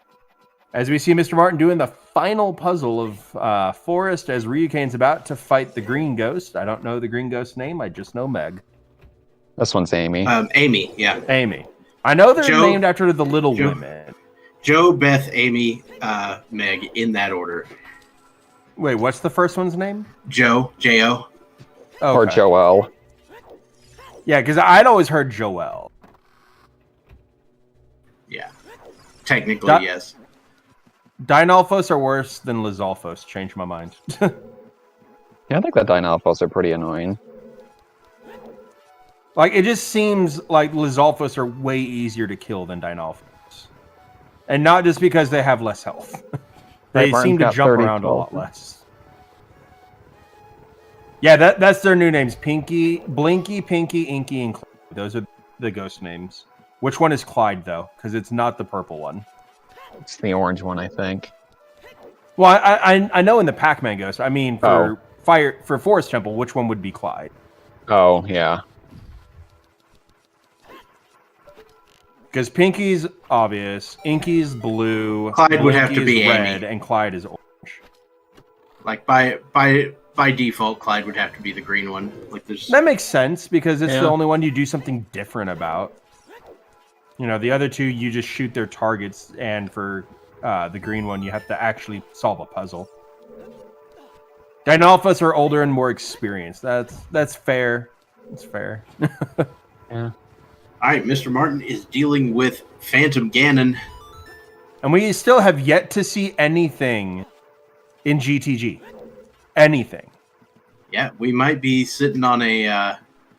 B: As we see Mr. Martin doing the final puzzle of Forest as Ryukane's about to fight the Green Ghost. I don't know the Green Ghost's name. I just know Meg.
D: This one's Amy.
C: Amy, yeah.
B: Amy. I know they're
C: Joe-
B: named after the Little
C: Joe-
B: Women.
C: Joe, Beth, Amy, Meg, in that order.
B: Wait, what's the first one's name?
C: Joe, J-O.
B: Oh,
D: Or Joelle.
B: Yeah, because I'd always heard Joelle.
C: Yeah. Technically,
B: That-
C: yes.
B: Dinalphos are worse than Lizalphos. Changed my mind.
D: Yeah, I think that Dinalphos are pretty annoying.
B: Like, it just seems like Lizalphos are way easier to kill than Dinalphos. And not just because they have less health. They
D: Martin's
B: seem to
D: got
B: jump
D: 30
B: around a lot
D: health.
B: less. Yeah, that's their new names. Pinky, Blinky, Pinky, Inky, and Clyde. Those are the ghost names. Which one is Clyde, though? Because it's not the purple one.
D: It's the orange one, I think.
B: Well, I know in the Pac-Man ghost. I mean, for Forest Temple, which one would be Clyde?
D: Oh, yeah.
B: Because Pinky's obvious, Inky's blue,
C: Clyde would have to
B: Blinky
C: be
B: is red,
C: Amy.
B: and Clyde is orange.
C: Like, by default, Clyde would have to be the green one. Like, there's...
B: That makes sense because it's
D: Yeah.
B: the only one you do something different about. You know, the other two you just shoot their targets, and for the green one you have to actually solve a puzzle. Dinalphos are older and more experienced. That's fair. It's fair.
D: Yeah.
C: All right, Mr. Martin is dealing with Phantom Ganon.
B: And we still have yet to see anything in GTG. Anything.
C: Yeah, we might be sitting on a...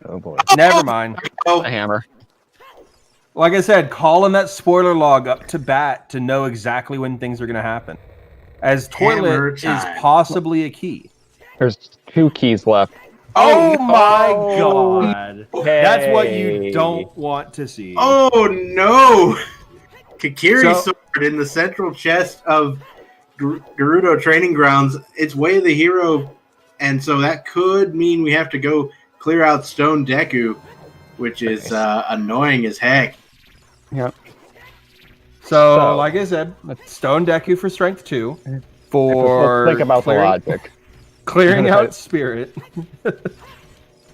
D: Oh, boy.
B: Never mind.
C: Oh,
D: A hammer.
B: Like I said, calling that spoiler log up to bat to know exactly when things are going to happen. As
C: Hammer
B: toilet is
C: time.
B: possibly a key.
D: There's 2 keys left.
B: Oh my
D: Oh.
B: god. That's what you don't want to see.
C: oh no! Kakiri
B: So-
C: sword in the central chest of Gerudo Training Grounds. It's Way of the Hero, and so that could mean we have to go clear out Stone Deku, which is annoying as heck.
D: Yep.
B: So, like I said, Stone Deku for strength 2. For
D: Let's think about the logic.
B: clearing out spirit.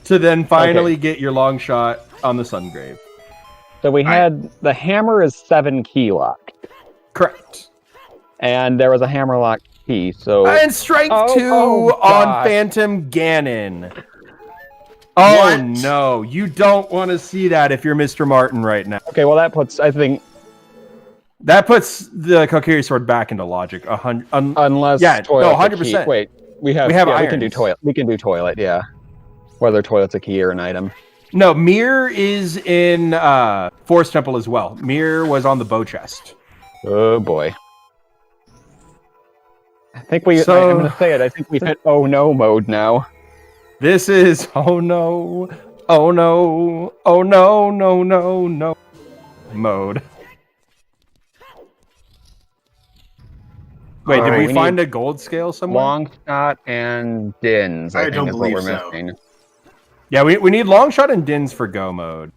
B: To then finally get your long shot on the Sungrave.
D: So we had the hammer is 7 key locked,
B: Correct.
D: and there was a hammer lock key. So
B: And strength
D: Oh,
B: 2
D: oh,
B: on
D: gosh.
B: Phantom Ganon. Oh
C: What?
B: no, you don't want to see that if you're Mr. Martin right now.
D: okay, well that puts I think
B: That puts the Kokiri sword back into logic.
D: unless
B: Yeah, no,
D: toilet's a
B: 100%.
D: key- Wait, we have
B: have
D: we can do
B: irons.
D: toilet. We can do toilet. Yeah, whether toilet's a key or an item.
B: No, Mir is in Forest Temple as well. Mir was on the bow chest.
D: Oh boy. I think we.
B: So-
D: I'm gonna say it. I think we've hit oh no mode now.
B: This is oh no, oh no, oh no, no, no, no mode. Wait,
C: Alright,
B: did we
D: we
B: find
D: need
B: a gold scale somewhere?
D: Long shot and dins.
C: I
D: I think
C: don't
D: is what we're
C: believe so.
D: missing.
B: Yeah, we need long shot and dins for go mode.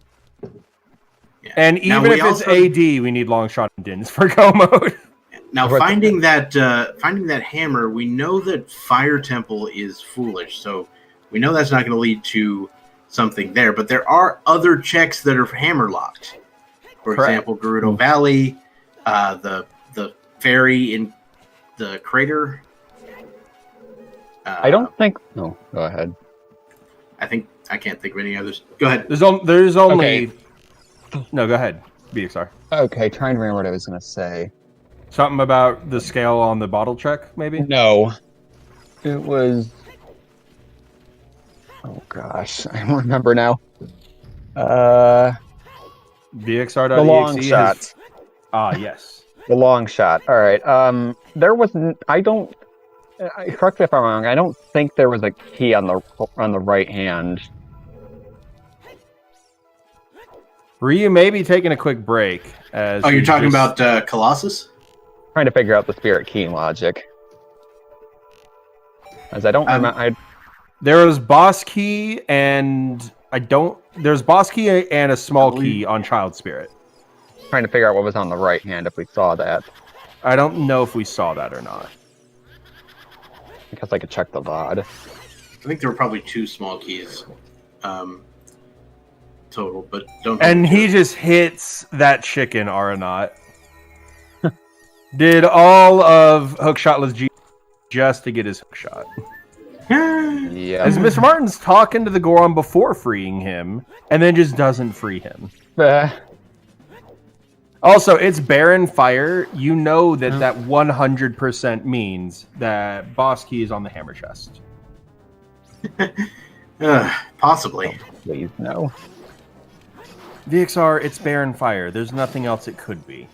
C: Yeah.
B: And
C: Now,
B: even
C: we
B: if it's
C: also-
B: AD, we need long shot and dins for go mode.
C: Now,
D: Right.
C: finding that hammer, we know that Fire Temple is foolish, so we know that's not going to lead to something there. But there are other checks that are hammer locked. For
B: Correct.
C: example, Gerudo Valley, the ferry in the crater.
D: I don't think. No, go ahead.
C: I can't think of any others. Go ahead.
B: There's only.
D: Okay.
B: No, go ahead. BXR.
D: Okay, trying to remember what I was gonna say.
B: Something about the scale on the bottle check, maybe?
D: No, it was. Oh gosh, I don't remember now.
B: VXR.exe.
D: The long shot.
B: Yes.
D: The long shot. All right. There was. I don't. Correct me if I'm wrong. I don't think there was a key on the right hand.
B: Ryu may be taking a quick break. As
C: Oh, you're
B: he's
C: talking
B: just-
C: about Colossus?
D: Trying to figure out the spirit key logic. As I don't remember.
B: There was boss key and there's boss key and a small key on child spirit.
D: Trying to figure out what was on the right hand if we saw that.
B: I don't know if we saw that or not.
D: I guess I could check the VOD.
C: I think there were probably 2 small keys total, but don't.
B: And he just hits that chicken, Aranat. Did all of Hookshotless G just to get his hookshot.
D: Yeah.
B: As Mr. Martin's talking to the Goron before freeing him, and then just doesn't free him. Also, it's Baron Fire. You know that 100% means that boss key is on the hammer chest.
C: Possibly.
D: Please, no.
B: VXR, it's Baron Fire. There's nothing else it could be.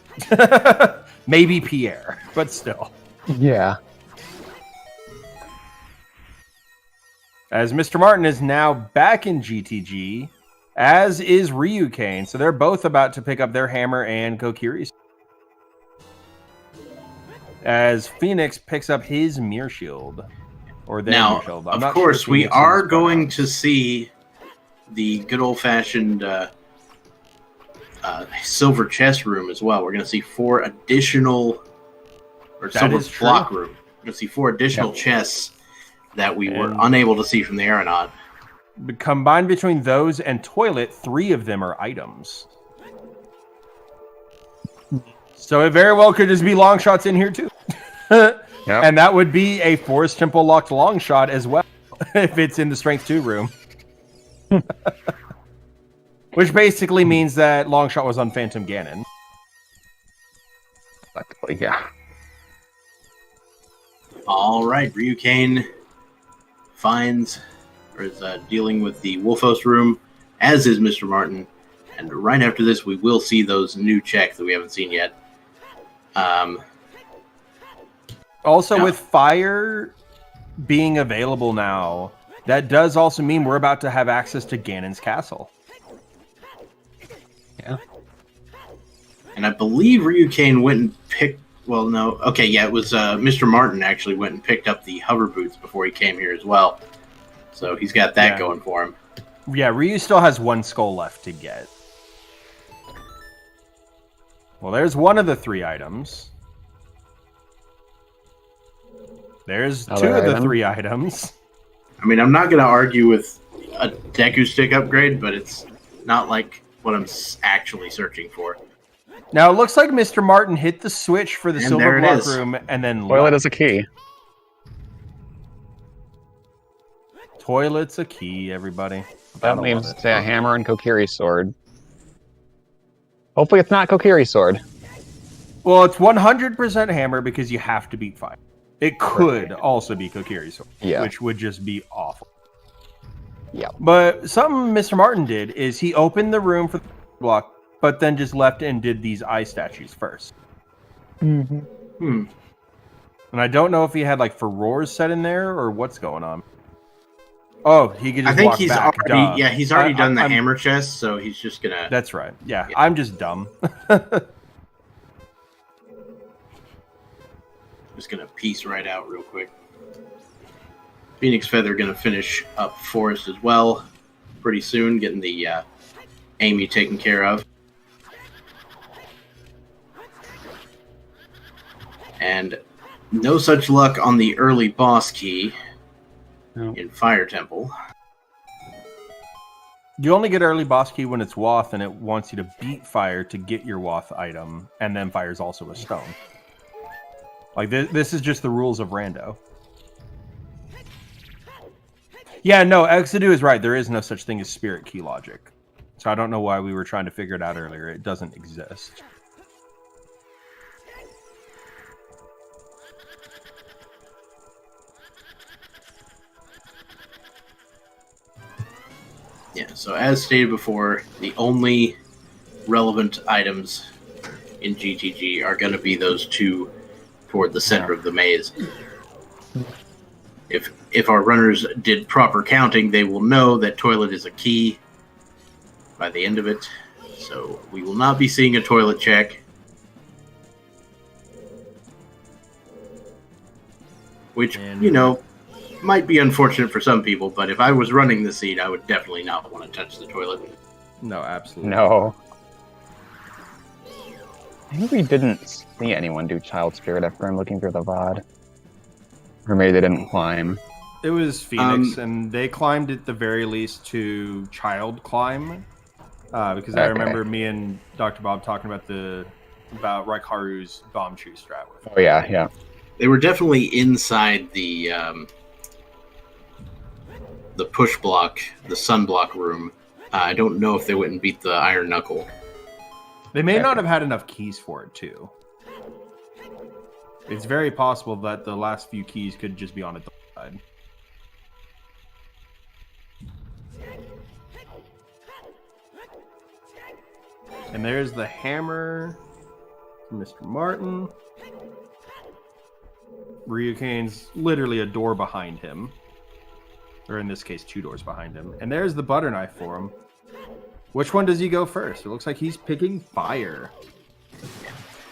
B: Maybe Pierre, but still.
D: Yeah.
B: As Mr. Martin is now back in GTG, as is Ryukane. So they're both about to pick up their hammer and Kokiri. As Phoenix picks up his mirror shield. Or their
C: Now,
B: mirror shield. I'm
C: of
B: not
C: course,
B: sure
C: we
B: Phoenix
C: are
B: is
C: going
B: out.
C: to see the good old-fashioned silver chest room as well. We're going to see 4 additional, or
B: That
C: silver
B: is true.
C: block room. We're going to see 4 additional chests that we were
B: And-
C: unable to see from the aeronaut.
B: But combined between those and toilet, 3 of them are items. So it very well could just be long shots in here too. And that would be a Forest Temple locked long shot as well, if it's in the Strength 2 room. Which basically means that long shot was on Phantom Ganon.
D: Effectively, yeah.
C: All right, Ryukane finds or is dealing with the Wolfos room, as is Mr. Martin. And right after this, we will see those new checks that we haven't seen yet.
B: Also,
C: Yeah.
B: with fire being available now, that does also mean we're about to have access to Ganon's castle.
D: Yeah.
C: And I believe Ryukane went and picked... Well, no. Okay, yeah, it was Mr. Martin actually went and picked up the hover boots before he came here as well. So he's got that going for him.
B: Yeah, Ryu still has 1 skull left to get. Well, there's one of the 3 items. There's 2
D: Other
B: of the
D: item.
B: 3 items.
C: I mean, I'm not going to argue with a Deku Stick upgrade, but it's not like what I'm actually searching for.
B: Now, it looks like Mr. Martin hit the switch for the
C: And
B: silver
C: there it
B: block
C: is.
B: room and then
D: Toilet
B: left.
D: is a key.
B: Toilet's a key, everybody.
D: That
B: Gotta
D: means
B: love it.
D: a hammer and Kokiri's sword. Hopefully it's not Kokiri's sword.
B: Well, it's 100% hammer because you have to beat fire. It could also be Kokiri's sword,
D: Yeah.
B: which would just be awful.
D: Yeah.
B: But something Mr. Martin did is he opened the room for the block, but then just left and did these eye statues first.
C: Hmm.
B: And I don't know if he had like furores set in there or what's going on. Oh, he could just
C: I think
B: walk
C: he's
B: back.
C: already... Yeah, he's already done the
B: I'm-
C: hammer chest, so he's just going to...
B: That's right. Yeah,
C: Yeah.
B: I'm just dumb.
C: Just going to piece right out real quick. Phoenix Feather going to finish up Forest as well pretty soon, getting the Amy taken care of. And no such luck on the early boss key in Fire Temple.
B: You only get early boss key when it's Wath, and it wants you to beat fire to get your Wath item, and then fire's also a stone. Like, this is just the rules of Rando. Yeah, no, Exodus is right. There is no such thing as spirit key logic. So I don't know why we were trying to figure it out earlier. It doesn't exist.
C: Yeah, so as stated before, the only relevant items in GTG are going to be those two toward the center of the maze. If our runners did proper counting, they will know that toilet is a key by the end of it. So we will not be seeing a toilet check. Which, might be unfortunate for some people, but if I was running the seed, I would definitely not want to touch the toilet.
B: No, absolutely.
D: No. I think we didn't see anyone do Child Spirit after I'm looking through the VOD. Or maybe they didn't climb.
B: It was Phoenix, and they climbed at the very least to Child climb. Because I remember me and Dr. Bob talking about Raikaru's bomb shoe strat.
D: Oh, yeah.
C: They were definitely inside the push block, the sunblock room. I don't know if they went and beat the Iron Knuckle.
B: They may not have had enough keys for it, too. It's very possible that the last few keys could just be on the side. And there's the hammer from Mr. Martin. Ryukane's literally a door behind him. Or in this case, 2 doors behind him. And there's the butter knife for him. Which one does he go first? It looks like he's picking fire.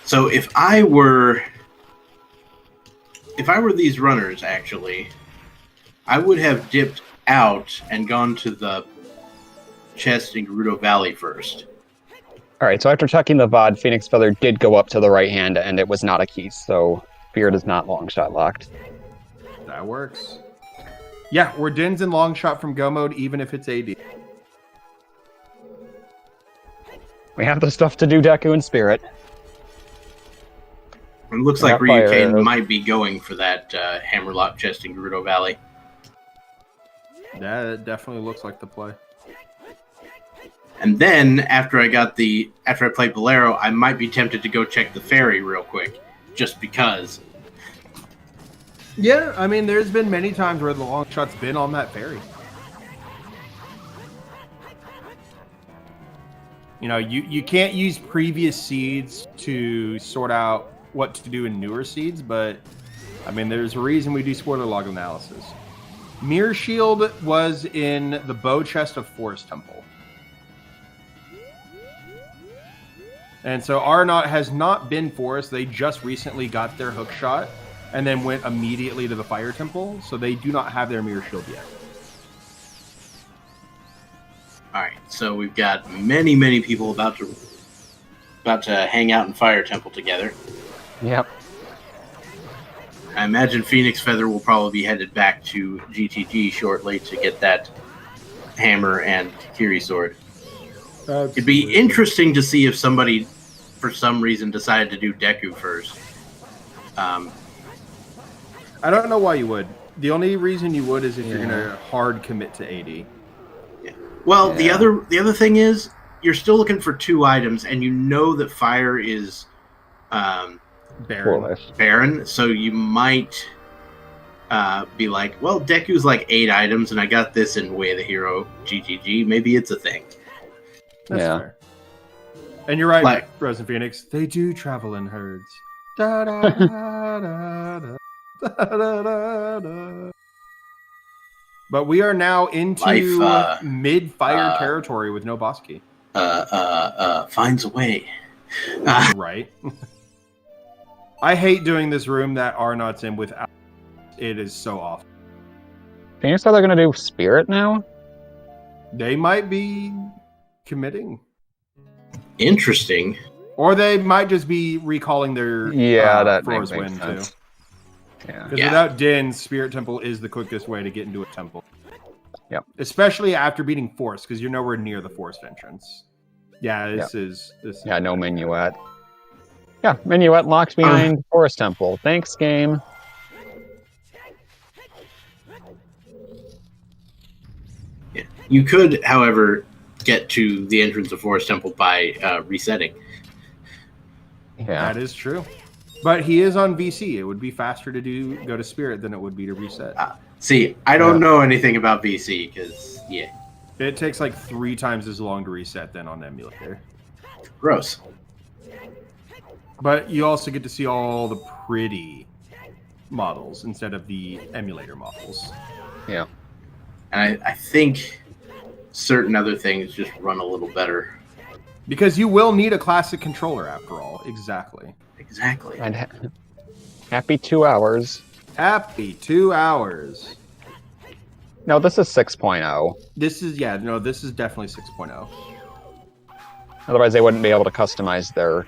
C: So if I were these runners, actually, I would have dipped out and gone to the chest in Gerudo Valley first.
D: Alright, so after checking the VOD, Phoenix Feather did go up to the right hand, and it was not a key, so Spirit is not long shot locked.
B: That works. Yeah, we're Din's in long shot from Go mode, even if it's AD.
D: We have the stuff to do Deku and Spirit.
C: It looks like Ryukane might be going for that hammerlock chest in Gerudo Valley.
B: That definitely looks like the play.
C: And then after I played Bolero, I might be tempted to go check the ferry real quick, just because.
B: Yeah, I mean, there's been many times where the long shot's been on that ferry. You can't use previous seeds to sort out what to do in newer seeds, but I mean, there's a reason we do spoiler log analysis. Mirror Shield was in the bow chest of Forest Temple. And so Arnott has not been Forest. They just recently got their hook shot and then went immediately to the Fire Temple, so they do not have their Mirror Shield yet.
C: Alright, so we've got many people about to hang out in Fire Temple together.
D: Yep.
C: I imagine Phoenix Feather will probably be headed back to GTG shortly to get that hammer and Kiri sword.
B: Absolutely.
C: It'd be interesting to see if somebody, for some reason, decided to do Deku first.
B: I don't know why you would. The only reason you would is if you're going to hard commit to AD.
C: Yeah. Well, the other thing is, you're still looking for 2 items, and you know that fire is barren, so you might be like, well, Deku's like 8 items, and I got this in Way of the Hero GGG. Maybe it's a thing.
B: That's fair. And you're right, Frozen Phoenix. They do travel in herds. Da, da, da, da, da, da, da, da. But we are now into mid-fire territory with no boss key.
C: Finds a way.
B: Right. I hate doing this room that Arnott's in without. It is so awful.
D: Phoenix Feather gonna do Spirit now?
B: They might be committing.
C: Interesting.
B: Or they might just be recalling their
D: that
B: Fro's
D: makes
B: win
D: sense.
B: too.
D: Yeah.
B: Because without Din, Spirit Temple is the quickest way to get into a temple.
D: Yep.
B: Especially after beating Forest, because you're nowhere near the Forest entrance. Yeah, this is.
D: Yeah, no Minuet. Yeah, Minuet locked behind Forest Temple. Thanks, game.
C: Yeah. You could, however, get to the entrance of Forest Temple by resetting.
D: Yeah,
B: that is true. But he is on VC. It would be faster to go to Spirit than it would be to reset.
C: See, I don't know anything about VC because,
B: It takes like 3 times as long to reset than on emulator.
C: Gross.
B: But you also get to see all the pretty models instead of the emulator models.
D: Yeah.
C: And I think certain other things just run a little better.
B: Because you will need a classic controller after all. Exactly.
C: Exactly.
D: And happy 2 hours.
B: Happy 2 hours.
D: No, this is 6.0.
B: This is this is definitely 6.0.
D: Otherwise, they wouldn't be able to customize their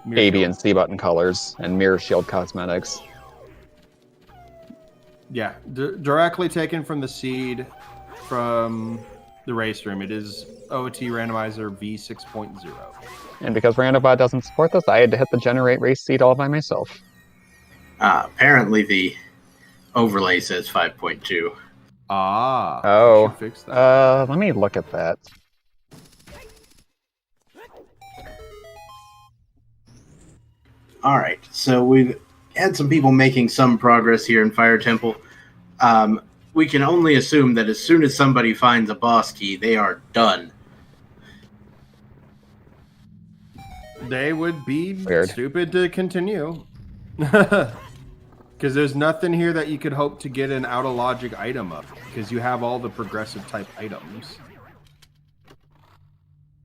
B: Mirror
D: A, B,
B: shield.
D: and C button colors and mirror shield cosmetics.
B: Yeah, directly taken from the seed from the race room. It is OoT Randomizer V6.0.
D: And because Randobot doesn't support this, I had to hit the generate race seed all by myself.
C: Apparently the overlay says 5.2.
B: Ah.
D: Oh.
B: I should fix that.
D: Let me look at that.
C: All right, so we've had some people making some progress here in Fire Temple. We can only assume that as soon as somebody finds a boss key, they are done.
B: They would be
D: Weird.
B: stupid to continue. Because there's nothing here that you could hope to get an out of logic item of. Because you have all the progressive type items.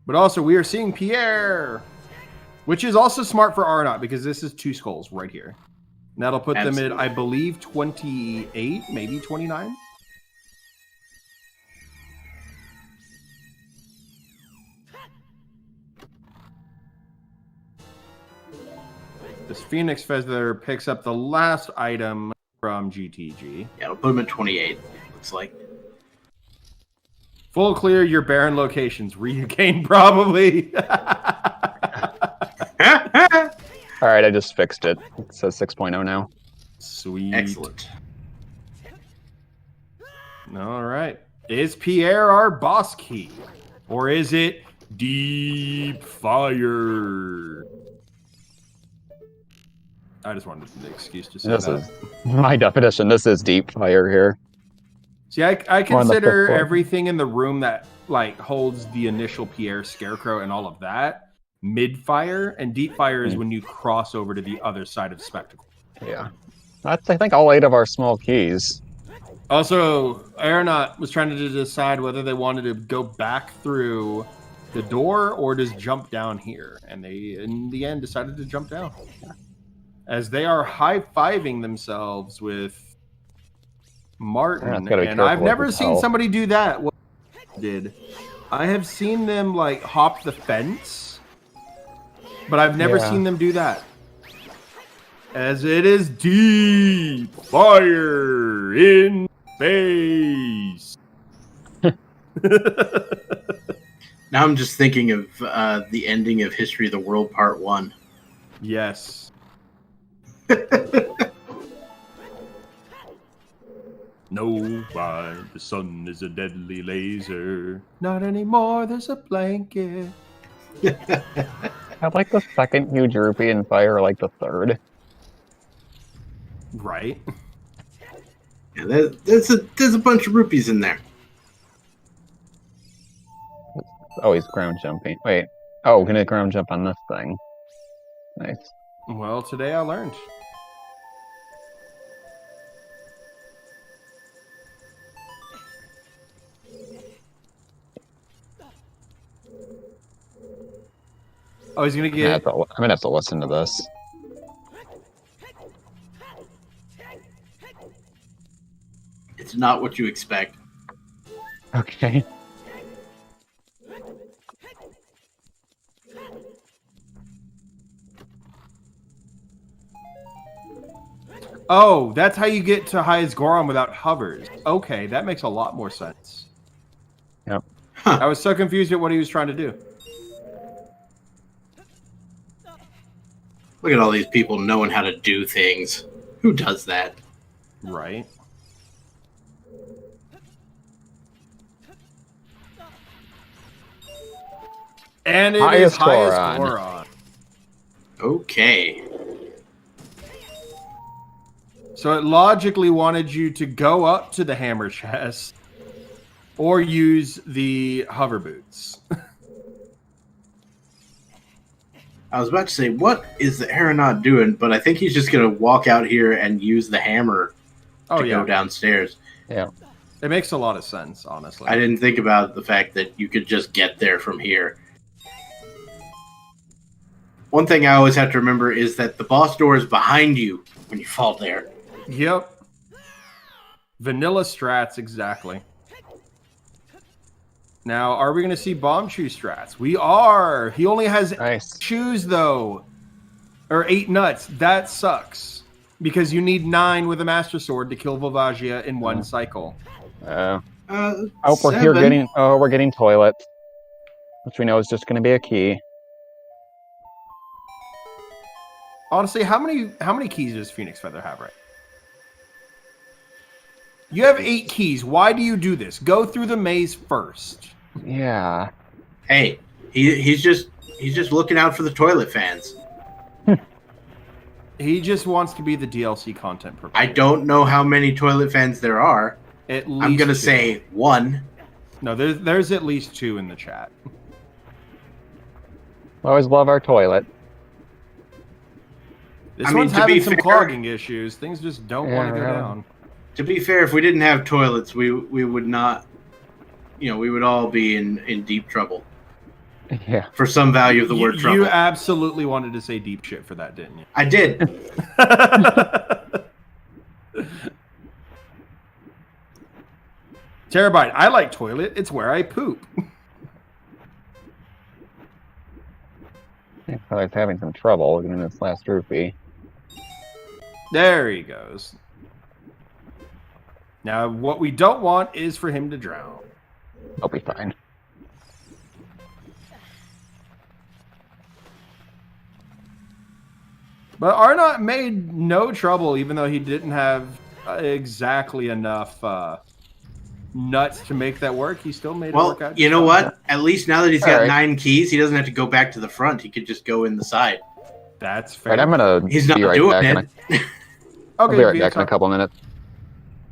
B: But also, we are seeing Pierre. Which is also smart for Arnott, because this is 2 skulls right here. And that'll put them at, I believe, 28, maybe 29. This Phoenix Feather picks up the last item from GTG.
C: Yeah, it'll put them at 28, looks like.
B: Full clear your barren locations. Regain probably.
D: All right, I just fixed it. It says 6.0 now.
B: Sweet.
C: Excellent.
B: All right. Is Pierre our boss key? Or is it Deep Fire? I just wanted the excuse to say
D: This
B: that.
D: is my definition. This is deep fire here.
B: See, I
D: We're on the
B: consider
D: fifth floor.
B: everything in the room that like holds the initial Pierre Scarecrow and all of that mid fire, and deep fire is when you cross over to the other side of Spectacle.
D: Yeah. That's, I think, all 8 of our small keys.
B: Also, Aeronaut was trying to decide whether they wanted to go back through the door or just jump down here, and they, in the end, decided to jump down. As they are high-fiving themselves with Martin,
D: Aeronaut's gotta be
B: and
D: careful
B: I've
D: with
B: never
D: his
B: seen
D: health.
B: somebody do that. What did I have seen them like hop the fence, but I've never
D: Yeah.
B: seen them do that. As it is deep fire in space.
C: Now I'm just thinking of the ending of History of the World Part 1.
B: Yes. No, why the sun is a deadly laser. Not anymore, there's a blanket.
D: I like the second huge rupee and fire like the third.
B: Right.
C: Yeah, there's a bunch of rupees in there.
D: Oh, he's ground jumping. Wait. Oh, gonna ground jump on this thing. Nice.
B: Well, today I learned. Oh, he's gonna get.
D: I'm gonna have to listen to this.
C: It's not what you expect.
D: Okay.
B: Oh, that's how you get to highest Goron without hovers. Okay, that makes a lot more sense.
D: Yep.
B: I was so confused at what he was trying to do.
C: Look at all these people knowing how to do things. Who does that?
B: Right. And it is
D: Highest
B: highest
D: Goron.
B: Goron.
C: Okay.
B: So it logically wanted you to go up to the hammer chest Or use the hover boots.
C: I was about to say, what is the aeronaut doing? But I think he's just going to walk out here and use the hammer to go downstairs.
D: Yeah.
B: It makes a lot of sense, honestly.
C: I didn't think about the fact that you could just get there from here. One thing I always have to remember is that the boss door is behind you when you fall there.
B: Yep. Vanilla strats, exactly. Now, are we going to see bomb shoe strats? We are. He only has shoes, though. Or 8 nuts. That sucks. Because you need 9 with a Master Sword to kill Volvagia in one cycle.
D: We're
C: 7.
D: We're getting toilets, which we know is just going to be a key.
B: Honestly, how many keys does Phoenix Feather have right? You have 8 keys. Why do you do this? Go through the maze first.
D: Yeah.
C: Hey, he's just looking out for the toilet fans.
B: He just wants to be the DLC content provider.
C: I don't know how many toilet fans there are.
B: At least
C: I'm gonna
B: 2.
C: say 1.
B: No, there's at least 2 in the chat.
D: We always love our toilet.
B: This one's having some clogging issues. Things just don't want to go down.
C: To be fair, if we didn't have toilets, we would not. We would all be in deep trouble.
D: Yeah.
C: For some value of the word trouble.
B: You absolutely wanted to say deep shit for that, didn't you?
C: I did.
B: Terabyte, I like toilet. It's where I poop.
D: I was having some trouble in this last rupee.
B: There he goes. Now, what we don't want is for him to drown.
D: I'll be fine.
B: But Arnott made no trouble, even though he didn't have exactly enough nuts to make that work. He still made it work out.
C: You know what? At least now that he's got 9 keys, he doesn't have to go back to the front. He could just go in the side.
B: That's fair.
D: Right, I'm gonna.
C: He's not
D: be right
C: doing
D: back
C: it.
D: I'll be right back in a couple minutes.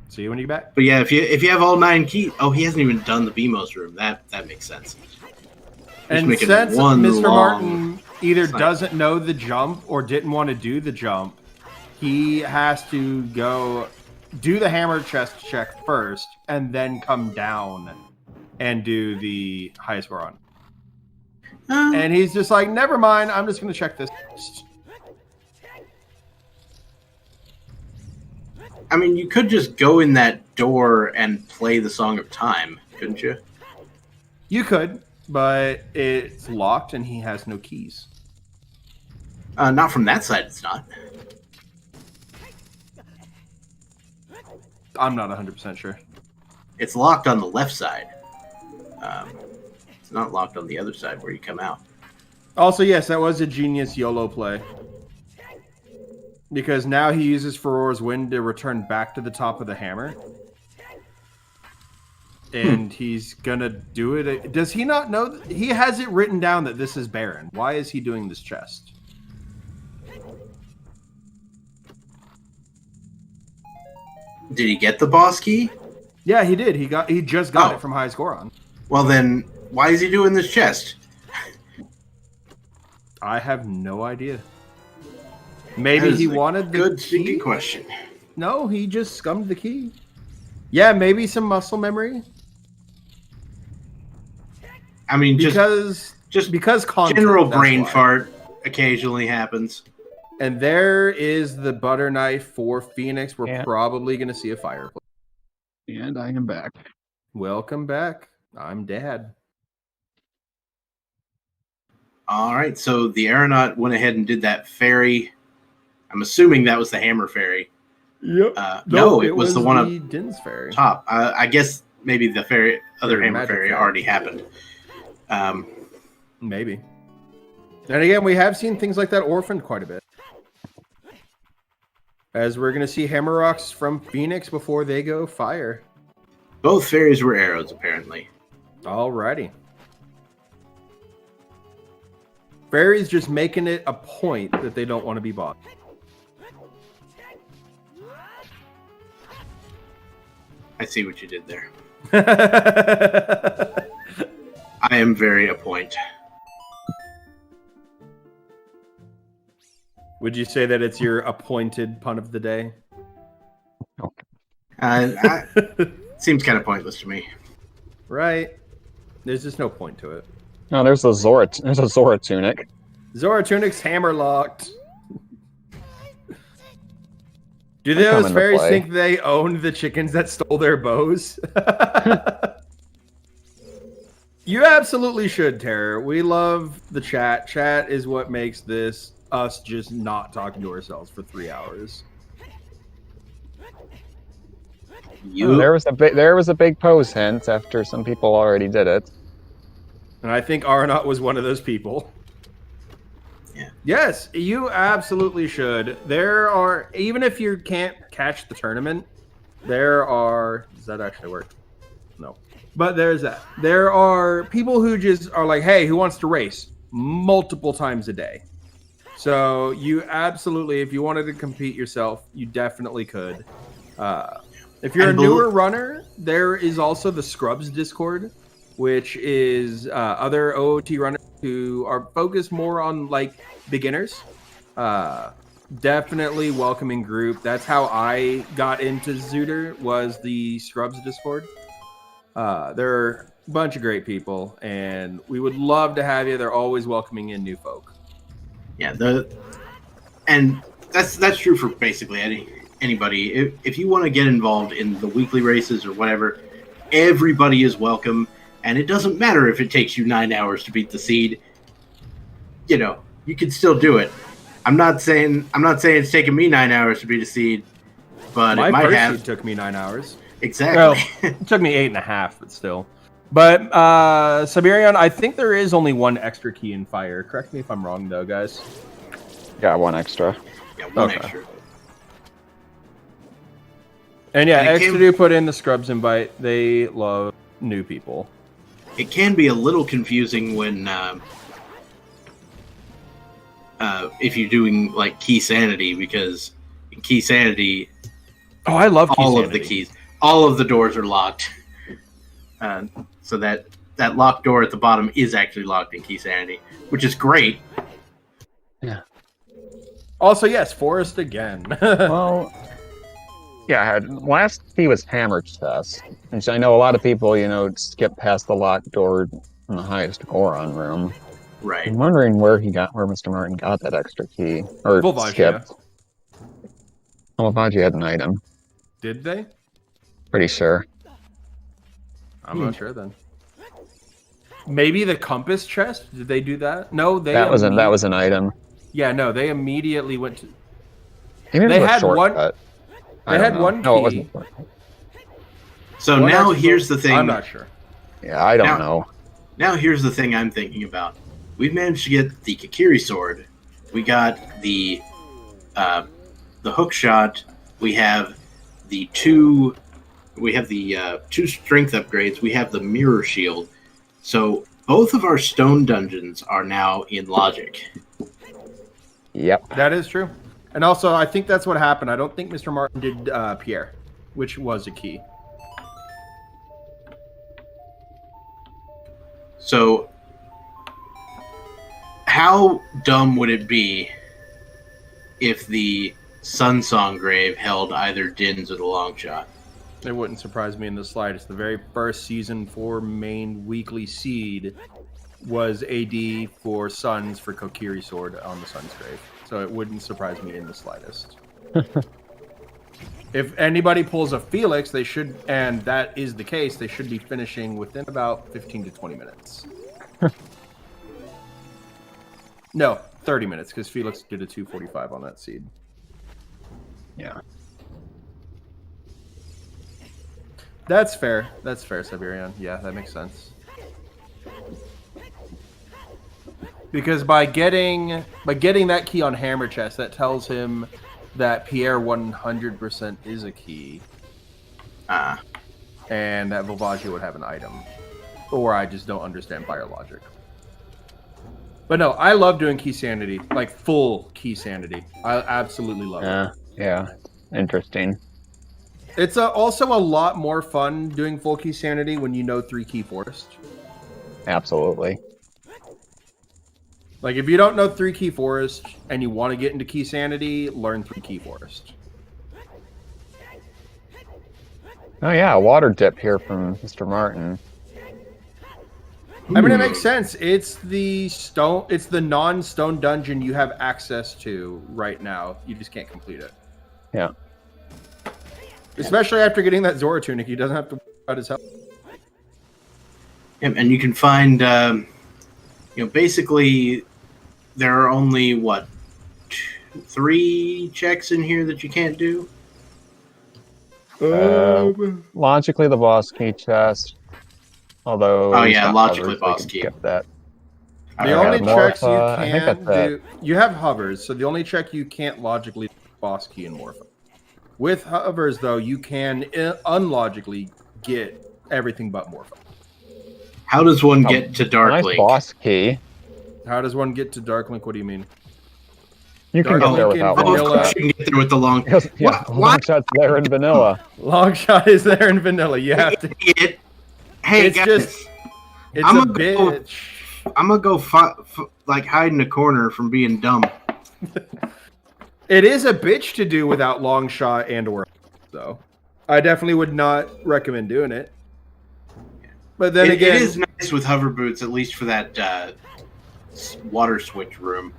B: See you when you get back.
C: But yeah, if you have all 9 keys, he hasn't even done the BMOS room. That makes sense.
B: And since Mr. Martin either doesn't know the jump or didn't want to do the jump, he has to go do the hammer chest check first and then come down and do the highest score on. And he's just like, never mind, I'm just going to check this first.
C: I mean, you could just go in that door and play the Song of Time, couldn't you?
B: You could, but it's locked and he has no keys.
C: Not from that side, it's not.
B: I'm not 100% sure.
C: It's locked on the left side. It's not locked on the other side where you come out.
B: Also, yes, that was a genius YOLO play. Because now he uses Furore's Wind to return back to the top of the hammer. And he's gonna do it. Does he not know? He has it written down that this is Baron. Why is he doing this chest?
C: Did he get the boss key?
B: Yeah, he did. He just got it from highest Goron.
C: Well then, why is he doing this chest?
B: I have no idea. Maybe he wanted the
C: good
B: key?
C: sneaky question.
B: No, he just scummed the key. Yeah, maybe some muscle memory.
C: I mean,
B: because content,
C: general brain fart occasionally happens.
B: And there is the butter knife for Phoenix. We're probably going to see a fireplace.
D: And I am back.
B: Welcome back. I'm Dad.
C: All right, so the aeronaut went ahead and did that fairy. I'm assuming that was the hammer fairy.
B: Yep.
C: No, it was the one
B: the
C: up
B: Din's fairy.
C: top. I guess maybe the other hammer fairy already happened.
B: Maybe. And again, we have seen things like that orphaned quite a bit. As we're going to see hammer rocks from Phoenix before they go fire.
C: Both fairies were arrows, apparently.
B: Alrighty. Fairies just making it a point that they don't want to be bought.
C: I see what you did there. I am very appoint.
B: Would you say that it's your appointed pun of the day?
C: Seems kind of pointless to me.
B: Right. There's just no point to it.
D: Oh, there's a Zora Tunic.
B: Zora Tunic's hammer locked. Do
D: They come
B: those
D: into
B: fairies
D: play.
B: think they owned the chickens that stole their bows? You absolutely should, Terror. We love the chat. Chat is what makes this us just not talking to ourselves for 3 hours.
D: There was a big pose hint after some people already did it.
B: And I think Arnott was one of those people.
C: Yeah.
B: Yes, you absolutely should. There are, even if you can't catch the tournament, there are, does that actually work? No. But there's that. There are people who just are like, hey, who wants to race? Multiple times a day. So you absolutely, if you wanted to compete yourself, you definitely could. If you're a newer runner, there is also the Scrubs Discord, which is other OOT runners who are focused more on like beginners. Definitely welcoming group. That's how I got into Zooter, was the Scrubs Discord. There are a bunch of great people, and we would love to have you. They're always welcoming in new folk.
C: Yeah, and that's true for basically anybody. If you want to get involved in the weekly races or whatever, everybody is welcome, and it doesn't matter if it takes you 9 hours to beat the seed. You know, you can still do it. I'm not saying it's taking me 9 hours to beat a seed, but
B: My
C: it might
B: first
C: have.
B: seed took me 9 hours.
C: Exactly.
B: Well, it took me 8.5, but still. But Siberian, I think there is only one extra key in fire. Correct me if I'm wrong, though, guys.
D: Got one extra.
C: Yeah, one
B: Okay.
C: extra.
B: And yeah,
C: And it
B: X2 put in the Scrubs invite. They love new people.
C: It can be a little confusing when if you're doing like key sanity, because in key sanity,
B: Oh, I love
C: all of the keys, all of the doors are locked. So that locked door at the bottom is actually locked in key sanity, which is great.
D: Yeah.
B: Also, yes, Forest again.
D: Well, yeah, last key was Hammer Chest. And so I know a lot of people, skip past the locked door in the highest Goron room.
C: Right.
D: I'm wondering where Mr. Martin got that extra key. Or
B: Volvagia.
D: skipped. Oh, Volvagia had an item.
B: Did they?
D: Pretty sure.
B: I'm not sure then. Maybe the compass chest? Did they do that? No,
D: That was an item.
B: Yeah, no, they immediately went to.
D: Maybe
B: They
D: it was a
B: had one-
D: shortcut.
B: They
D: I don't
B: had
D: know.
B: one
D: No, it
B: key.
D: wasn't. a shortcut.
C: So
B: One
C: now
B: extra-
C: here's the thing.
B: I'm not sure.
D: Yeah, I don't
C: Now-
D: know.
C: Now here's the thing I'm thinking about. We've managed to get the Kakiri sword. We got the hook shot. We have the two strength upgrades. We have the mirror shield. So both of our stone dungeons are now in logic.
D: Yep.
B: That is true. And also, I think that's what happened. I don't think Mr. Martin did Pierre, which was a key.
C: So how dumb would it be if the Sunsong grave held either Dins or the long shot?
B: It wouldn't surprise me in the slightest. The very first season 4 main weekly seed was AD for Suns for Kokiri Sword on the Sun's grave. So it wouldn't surprise me in the slightest. If anybody pulls a Felix, they should, and that is the case, they should be finishing within about 15 to 20 minutes. No, 30 minutes, because Felix did a 245 on that seed.
D: Yeah.
B: That's fair. That's fair, Siberian. Yeah, that makes sense. Because by getting that key on Hammer Chest, that tells him that Pierre 100% is a key, and that Volvagia would have an item. Or I just don't understand fire logic. But no, I love doing key sanity, like full key sanity. I absolutely love it.
D: Yeah. Interesting.
B: It's also a lot more fun doing full key sanity when you know 3 key forest.
D: Absolutely.
B: Like, if you don't know 3 key forest and you want to get into key sanity, learn 3 key forest.
D: Oh yeah, a water dip here from Mr. Martin.
B: I mean, it makes sense. It's the non-stone dungeon you have access to right now. You just can't complete it.
D: Yeah.
B: Especially after getting that Zora tunic, he doesn't have to worry about his health.
C: And you can find, basically, there are only, 3 checks in here that you can't do?
D: Logically, the boss key chest. Although,
C: logically boss key.
D: Skip that.
B: The only checks you
D: I think
B: can't
D: that's
B: do, you have hovers, so the only check you can't logically do is boss key and Morpha. With hovers, though, you can unlogically get everything but Morpha.
C: How does one get to Dark
D: nice
C: Link?
D: Boss key.
B: How does one get to Dark Link? What do you mean?
D: You can
B: Dark
D: get there
B: Link in
D: without one.
C: Of
B: vanilla.
C: course you can get there with the long...
D: Because, yeah, long shot's there in vanilla.
B: Long shot is there in vanilla. You have to.
C: Hey,
B: It's
C: guys,
B: just. It's
C: I'm
B: a
C: gonna go-
B: bitch.
C: I'm going to go hide in a corner from being dumb.
B: It is a bitch to do without long shot and or so. I definitely would not recommend doing it. But then again,
C: it is nice with hover boots, at least for that water switch room.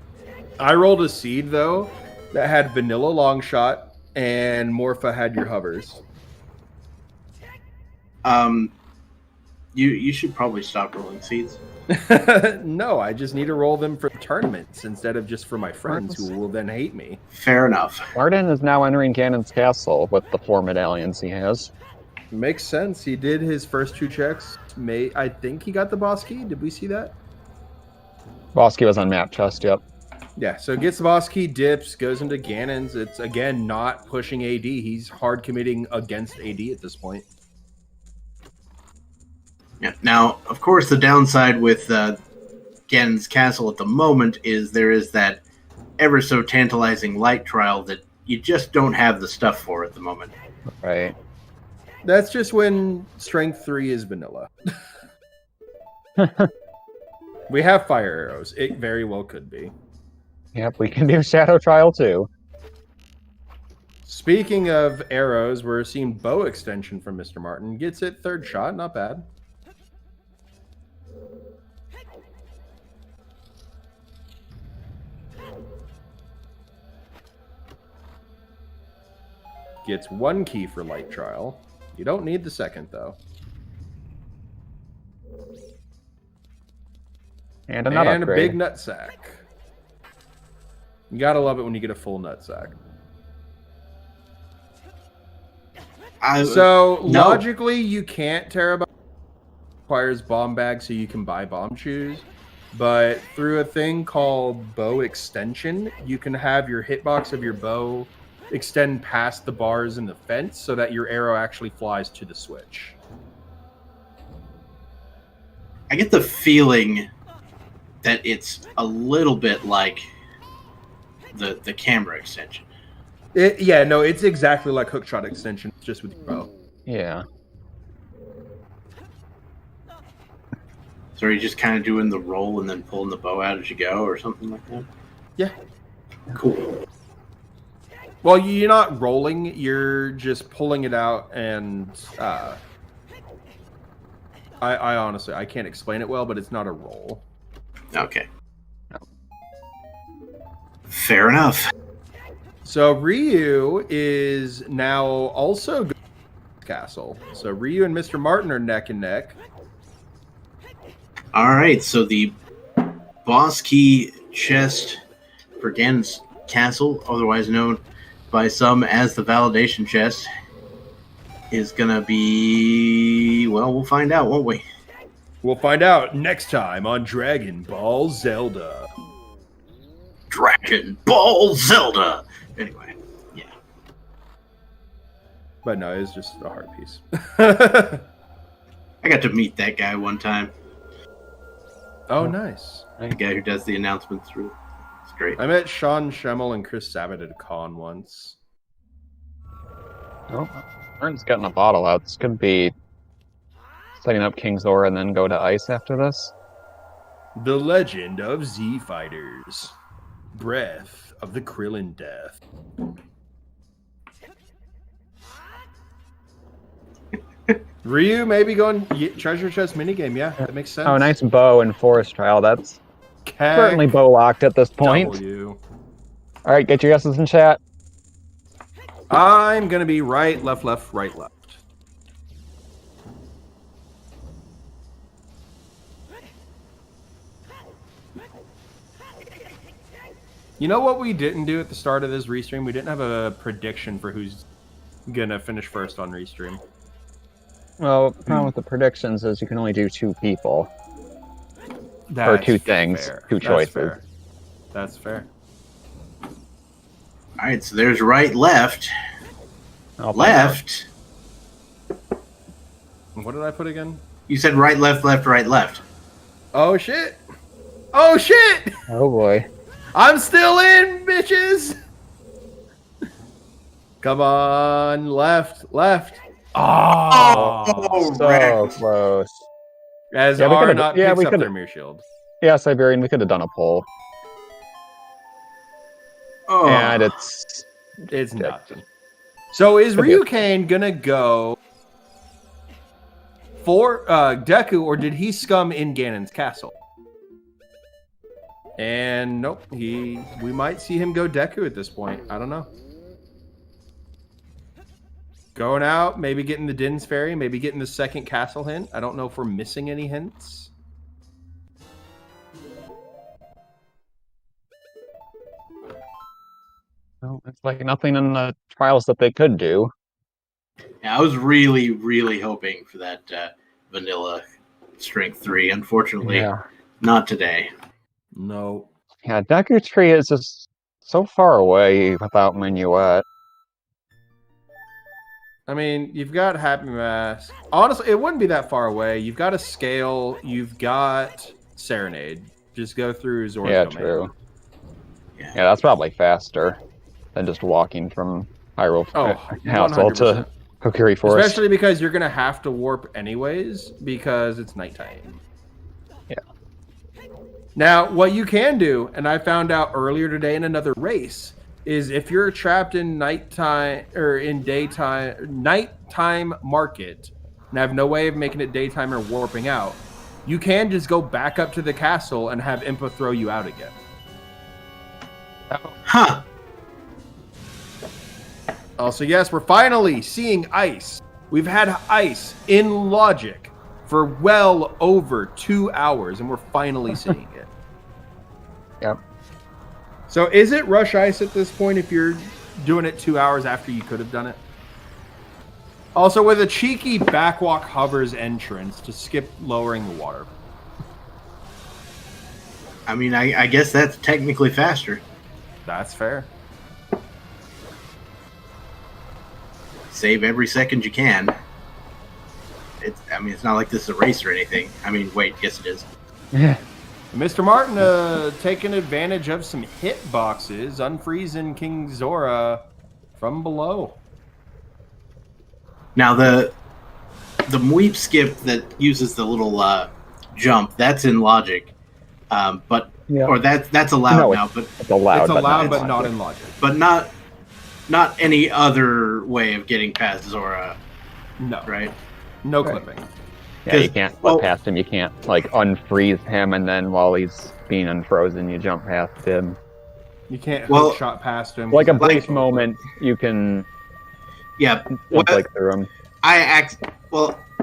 B: I rolled a seed though that had vanilla long shot and Morpha had your hovers.
C: You should probably stop rolling seeds.
B: No, I just need to roll them for tournaments instead of just for my friends who will then hate me.
C: Fair enough.
D: Martin is now entering Ganon's castle with the 4 medallions he has.
B: Makes sense. He did his first 2 checks. I think he got the boss key. Did we see that?
D: Boss key was on map chest, yep.
B: Yeah, so gets the boss key, dips, goes into Ganon's. It's, again, not pushing AD. He's hard committing against AD at this point.
C: Yeah. Now, of course, the downside with Ganon's castle at the moment is there is that ever so tantalizing light trial that you just don't have the stuff for at the moment.
D: Right.
B: That's just when Strength 3 is vanilla. We have fire arrows. It very well could be.
D: Yep, we can do Shadow Trial too.
B: Speaking of arrows, we're seeing bow extension from Mr. Martin. Gets it 3rd shot. Not bad. Gets 1 key for light trial. You don't need the 2nd, though.
D: And another
B: And a big nutsack. You gotta love it when you get a full nutsack. Logically, you can't tear about. Requires bomb bag so you can buy bomb shoes. But through a thing called bow extension, you can have your hitbox of your bow extend past the bars in the fence so that your arrow actually flies to the switch.
C: I get the feeling that it's a little bit like the camera extension.
B: It's exactly like hookshot extension, just with your bow.
D: Yeah.
C: So are you just kind of doing the roll and then pulling the bow out as you go or something like that?
B: Yeah.
C: Cool.
B: Well, you're not rolling, you're just pulling it out, and I honestly, I can't explain it well, but it's not a roll.
C: Okay. Fair enough.
B: So Ryu is now also going to castle. So Ryu and Mr. Martin are neck and neck.
C: All right, so the boss key chest for Ganon's castle, otherwise known by some as the validation chest, is gonna be, well, we'll find out, won't we?
B: We'll find out next time on Dragon Ball Zelda.
C: Dragon Ball Zelda! Anyway, yeah.
B: But no, it's just a hard piece.
C: I got to meet that guy one time.
B: Oh, nice.
C: The guy who does the announcements. It's great.
B: I met Sean Schemmel and Chris Sabat at a con once.
D: Oh, Martin's getting a bottle out. This could be setting up King Zora and then go to ice after this.
B: The Legend of Z Fighters. Breath of the Krillin Death. Ryu maybe going treasure chest minigame. Yeah, that makes sense.
D: Oh, nice bow and forest trial. That's certainly bow locked at this point.
B: W.
D: All right, get your guesses in chat.
B: I'm going to be right, left, left, right, left. You know what we didn't do at the start of this restream? We didn't have a prediction for who's going to finish first on restream.
D: Well, the problem with the predictions is you can only do 2 people.
B: That's
D: or 2 things,
B: fair.
D: 2
B: That's
D: choices.
B: fair. That's fair.
C: All right, so there's right, left. Left.
B: What did I put again?
C: You said right, left, left, right, left.
B: Oh, shit. Oh, shit.
D: Oh, boy.
B: I'm still in, bitches. Come on, left, left. Oh,
D: So
C: wrecked.
D: close.
B: As
D: Yeah, we
B: R
D: could've-
B: not
D: yeah,
B: picks
D: we
B: up
D: could've-
B: their mirror shield.
D: Yeah, Siberian, we could have done a poll.
C: Oh.
D: And it's...
B: It's nothing. So is
D: Okay.
B: Ryukane gonna go for Deku, or did he scum in Ganon's castle? And nope, we might see him go Deku at this point. I don't know. Going out, maybe getting the Din's Fairy, maybe getting the second castle hint. I don't know if we're missing any hints.
D: Well, it's like nothing in the trials that they could do.
C: Yeah, I was really, really hoping for that vanilla strength 3. Unfortunately, not today.
B: No.
D: Yeah, Deku Tree is just so far away without Minuet.
B: I mean, you've got Happy Mask. Honestly, it wouldn't be that far away. You've got a Scale. You've got Serenade. Just go through Zora's
D: Yeah,
B: domain.
D: true.
C: Yeah.
D: Yeah, that's probably faster than just walking from Hyrule Castle
B: 100%.
D: to Kokiri Forest.
B: Especially because you're going to have to warp anyways because it's nighttime.
D: Yeah.
B: Now, what you can do, and I found out earlier today in another race, is if you're trapped in nighttime or in nighttime market and have no way of making it daytime or warping out, you can just go back up to the castle and have Impa throw you out again.
C: Huh.
B: Also, yes, we're finally seeing ice. We've had ice in Logic for well over 2 hours, and we're finally seeing it.
D: Yep.
B: So is it rush ice at this point if you're doing it 2 hours after you could have done it? Also, with a cheeky backwalk hovers entrance to skip lowering the water.
C: I mean, I guess that's technically faster.
B: That's fair.
C: Save every second you can. I mean, it's not like this is a race or anything. I mean, wait, yes it is.
D: Yeah.
B: Mr. Martin taking advantage of some hit boxes, unfreezing King Zora from below.
C: Now the Mweep skip that uses the little jump, that's in Logic, but
D: Yeah.
C: or that's allowed
D: No,
C: now, but
D: It's allowed,
B: It's allowed,
D: but
B: but not in Logic.
C: but not any other way of getting past Zora,
B: No.
C: right?
B: No
D: Right.
B: clipping.
D: Yeah, you
C: 'Cause-
D: can't
C: well-
D: flip past him. You can't like unfreeze him, and then while he's being unfrozen, you jump past him.
B: You can't
C: Well,
B: hook shot past him.
D: Like a
C: Like-
D: brief moment, you can
C: Yeah.
D: jump
C: What,
D: like through him.
C: I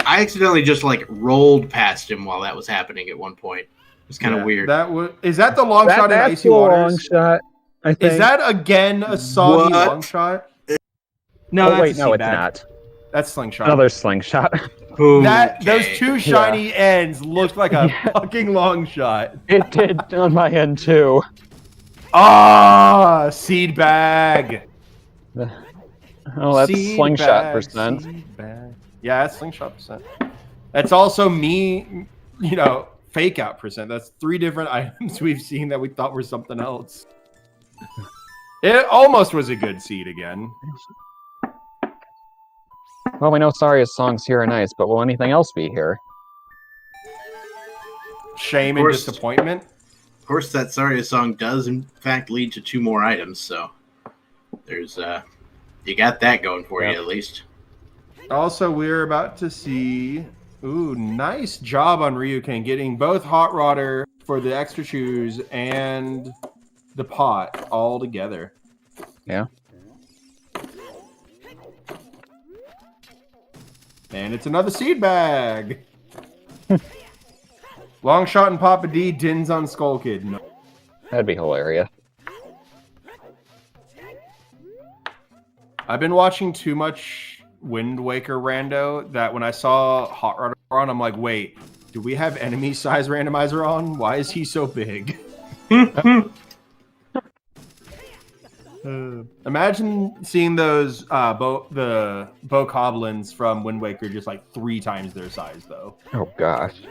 C: accidentally just like rolled past him while that was happening at one point. It was kind of
B: Yeah,
C: weird.
B: Is that the long shot in
D: That's
B: Icy
D: the long
B: Waters?
D: shot. I think.
B: Is that again a soggy
C: What?
B: long shot?
C: No,
D: Oh
C: that's
D: wait,
C: a
D: no, it's
C: Seabag.
D: not.
B: That's slingshot.
D: Another slingshot.
C: Okay.
B: Those two shiny ends looked like a
D: Yeah.
B: fucking long shot.
D: It did on my end too.
B: Ah, seed bag.
D: Oh, that's
B: Seed
D: slingshot
B: bag,
D: percent.
B: seed bag. Yeah, that's slingshot percent. That's also me, fake out percent. That's 3 different items we've seen that we thought were something else. It almost was a good seed again.
D: Well, we know Saria's songs here are nice, but will anything else be here?
B: Shame and disappointment.
C: Of course, that Saria song does in fact lead to 2 more items, so there's you got that going for you at least.
B: Also, we're about to see. Ooh, nice job on Ryuken getting both Hot Rodder for the extra shoes and the pot all together.
D: Yeah.
B: And it's another seed bag. Long shot and Papa D dins on Skull Kid. No.
D: That'd be hilarious.
B: I've been watching too much Wind Waker rando that when I saw Hot Rodder on, I'm like, wait, do we have enemy size randomizer on? Why is he so big? Imagine seeing those the Bokoblins from Wind Waker just like 3 times their size, though.
D: Oh gosh.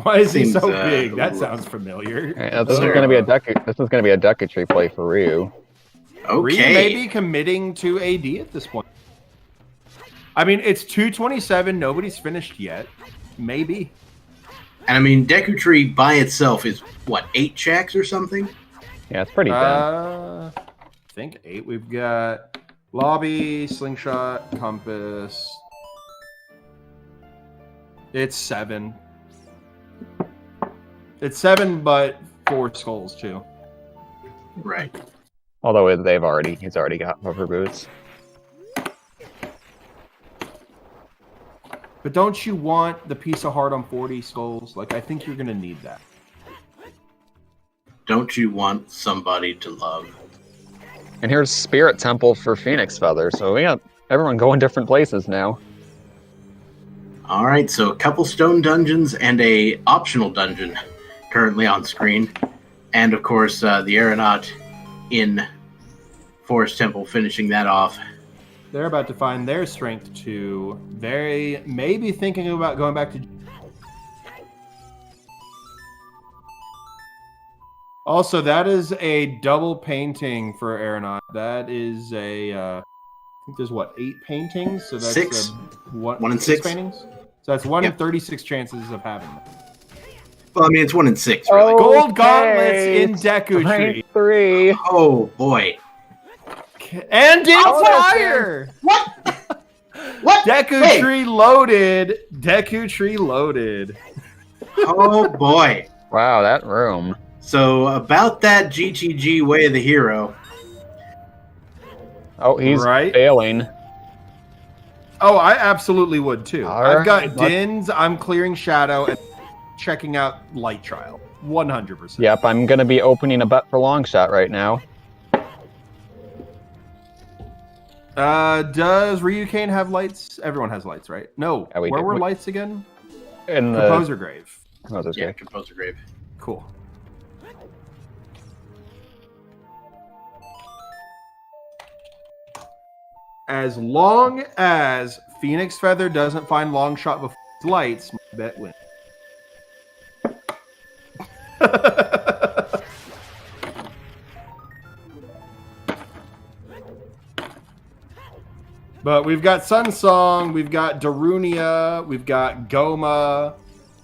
B: Why is he so big? That sounds familiar.
D: Yeah, this is going to be a Deku play for Ryu.
C: Okay.
B: Ryu may be committing to AD at this point. I mean, it's 227. Nobody's finished yet. Maybe.
C: And I mean, Deku Tree by itself is, what, 8 checks or something?
D: Yeah, it's pretty dense.
B: I think 8. We've got Lobby, Slingshot, Compass. It's 7. It's 7, but 4 skulls, too.
C: Right.
D: Although he's already got hover boots.
B: But don't you want the piece of heart on 40 skulls? Like, I think you're going to need that.
C: Don't you want somebody to love?
D: And here's Spirit Temple for Phoenix Feather, so we got everyone going different places now.
C: All right, so a couple stone dungeons and a optional dungeon currently on screen. And, of course, the aeronaut in Forest Temple finishing that off.
B: They're about to find their strength, too. They may be thinking about going back to... Also, that is a double painting for Aeronaut. That is a... I think there's, what, 8 paintings? So that's
C: 6. 1 in 6
B: paintings? So that's 1 in 36 chances of having them.
C: Well, I mean, it's 1 in 6, really.
B: Gold gauntlets in Deku Tree.
D: 3.
C: Oh, boy.
B: And it's fire!
C: What? What?
B: Deku Tree loaded. Deku Tree loaded.
C: Oh, boy.
D: Wow, that room.
C: So, about that GTG way of the hero.
D: Oh, he's
B: Right.
D: failing.
B: Oh, I absolutely would, too.
D: All
B: I've got
D: right.
B: Dins, I'm clearing Shadow, and checking out Light Trial. 100%.
D: Yep, I'm going to be opening a bet for long shot right now.
B: Does Ryuken have lights? Everyone has lights, right? No.
D: Yeah,
B: Where were lights again?
D: In the
B: Composer Grave.
D: Composer's
C: Yeah,
D: Grave.
C: Composer Grave.
B: Cool. As long as Phoenix Feather doesn't find long shot before its lights, my bet wins. But we've got Sun Song, we've got Darunia, we've got Goma,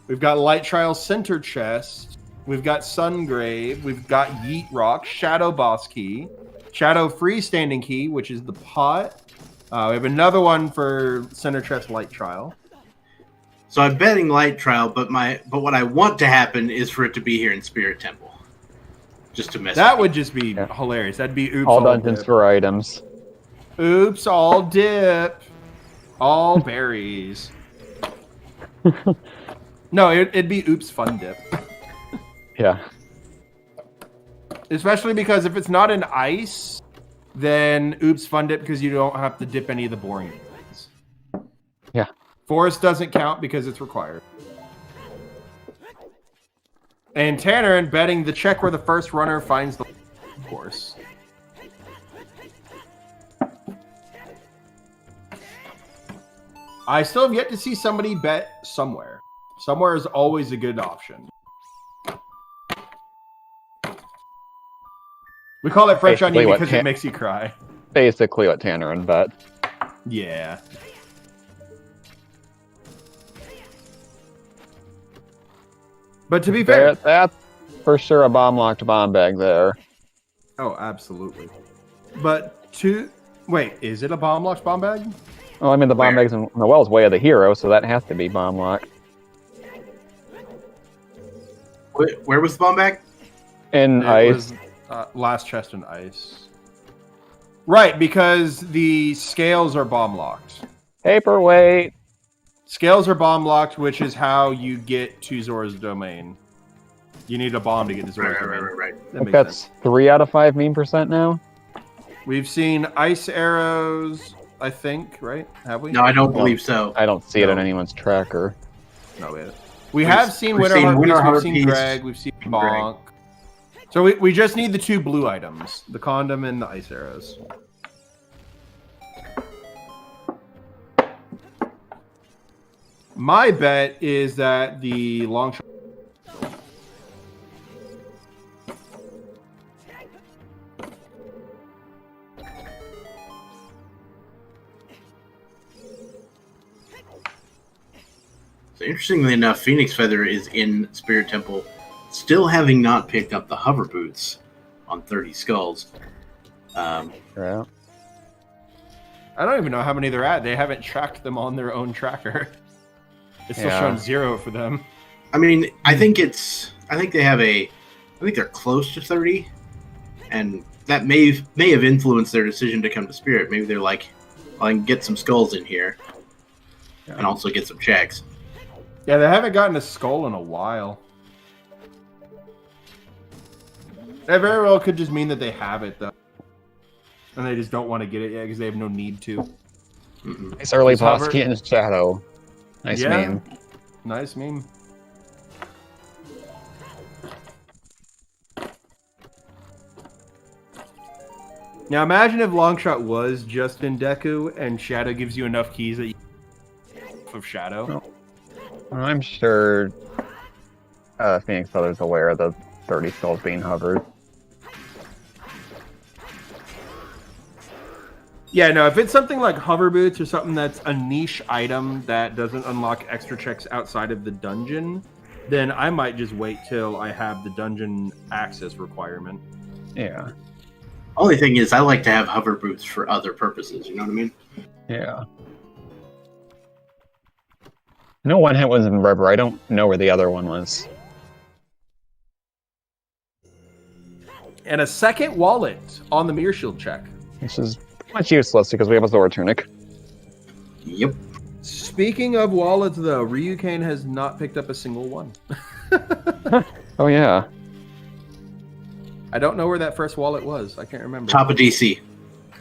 B: we've got Light Trial Center Chest, we've got Sungrave, we've got Yeet Rock, Shadow Boss Key, Shadow Freestanding Key, which is the pot. We have another one for Center Chest Light Trial.
C: So I'm betting Light Trial, but what I want to happen is for it to be here in Spirit Temple. Just to mess
B: That
C: with
B: would just be hilarious. That'd be oops
D: All dungeons
B: dip.
D: for items.
B: Oops, all dip. All berries. No, it'd be oops fun dip.
D: Yeah.
B: Especially because if it's not an ice, then oops fun dip because you don't have to dip any of the boring things.
D: Yeah.
B: Forest doesn't count because it's required. And Tannerin betting the check where the first runner finds the course. I still have yet to see somebody bet somewhere. Somewhere is always a good option. We call it French
D: Basically
B: onion
D: what
B: because it makes you cry.
D: basically what Tannerin bet.
B: Yeah. But to be fair,
D: That's for sure a bomb-locked bomb bag there.
B: oh, absolutely. But wait, is it a bomb-locked bomb bag?
D: Well, I mean, the bomb bag's in the well's way of the hero, so that has to be bomb-locked.
C: Where was the bomb bag?
D: In
B: It
D: ice.
B: was last chest in ice. Right, because the scales are bomb-locked.
D: Paperweight.
B: Scales are bomb-locked, which is how you get to Zora's Domain. You need a bomb to get to Zora's Domain.
C: Right.
B: That
D: I think
B: makes
D: that's
B: sense.
D: 3 out of 5 meme percent now.
B: We've seen ice arrows, I think, right? Have we?
C: No, I don't believe so.
D: I don't see it on
B: No.
D: anyone's tracker.
B: No, we haven't. We have seen
C: we've
B: Winter
C: seen
B: Heart
C: Winter
B: Piece,
C: Heart
B: we've seen
C: Piece,
B: Greg, we've seen
C: and Greg.
B: Bonk. So we just need the 2 blue items, the condom and the ice arrows. My bet is that the long shot.
C: So interestingly enough, Phoenix Feather is in Spirit Temple, still having not picked up the hover boots on 30 skulls.
D: Yeah.
B: I don't even know how many they're at. They haven't tracked them on their own tracker. It's still
D: Yeah.
B: showing 0 for them.
C: I mean, I think they're close to 30, and that may have influenced their decision to come to Spirit. Maybe they're like, I can get some skulls in here, and also get some checks.
B: Yeah, they haven't gotten a skull in a while. That very well could just mean that they have it, though. And they just don't want to get it yet because they have no need to.
C: Mm-mm.
D: Nice early
B: Just hover.
D: Posky and Shadow. Nice
B: Yeah.
D: meme.
B: Nice meme. Now imagine if Longshot was just in Deku and Shadow gives you enough keys that you of Shadow.
D: I'm sure Phoenix Feather's aware of the 30 skulls being hovered.
B: Yeah, no, if it's something like hover boots or something that's a niche item that doesn't unlock extra checks outside of the dungeon, then I might just wait till I have the dungeon access requirement.
D: Yeah.
C: Only thing is, I like to have hover boots for other purposes. You know what I mean?
D: Yeah. I know one hit was in River. I don't know where the other one was.
B: And a second wallet on the Mirror Shield check.
D: Which is pretty much useless because we have a Zora Tunic.
C: Yep.
B: Speaking of wallets, though, Ryukane has not picked up a single one.
D: Oh, yeah.
B: I don't know where that first wallet was. I can't remember.
C: Top of DC.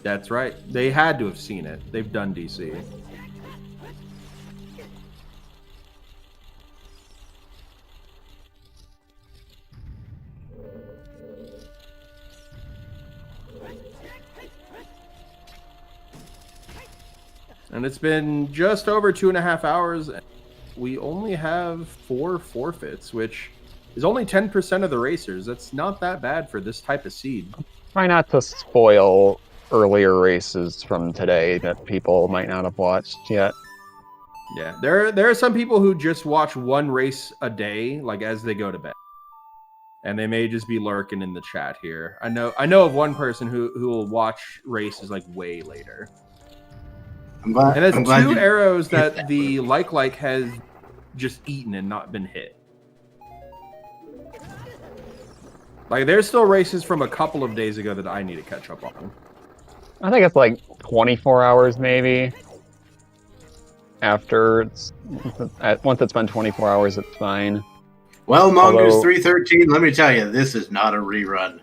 B: That's right. They had to have seen it. They've done DC. And it's been just over 2.5 hours. We only have 4 forfeits, which is only 10% of the racers. That's not that bad for this type of seed.
D: Try not to spoil earlier races from today that people might not have watched yet.
B: Yeah, there are some people who just watch one race a day, like as they go to bed, and they may just be lurking in the chat here. I know of one person who will watch races like way later.
C: I'm glad.
B: And there's
C: I'm glad
B: 2
C: you-
B: arrows that the like has just eaten and not been hit. Like there's still races from a couple of days ago that I need to catch up on.
D: I think it's like 24 hours maybe. After once it's been 24 hours, it's fine.
C: Well, Mongoose
D: Although-
C: 313, let me tell you, this is not a rerun.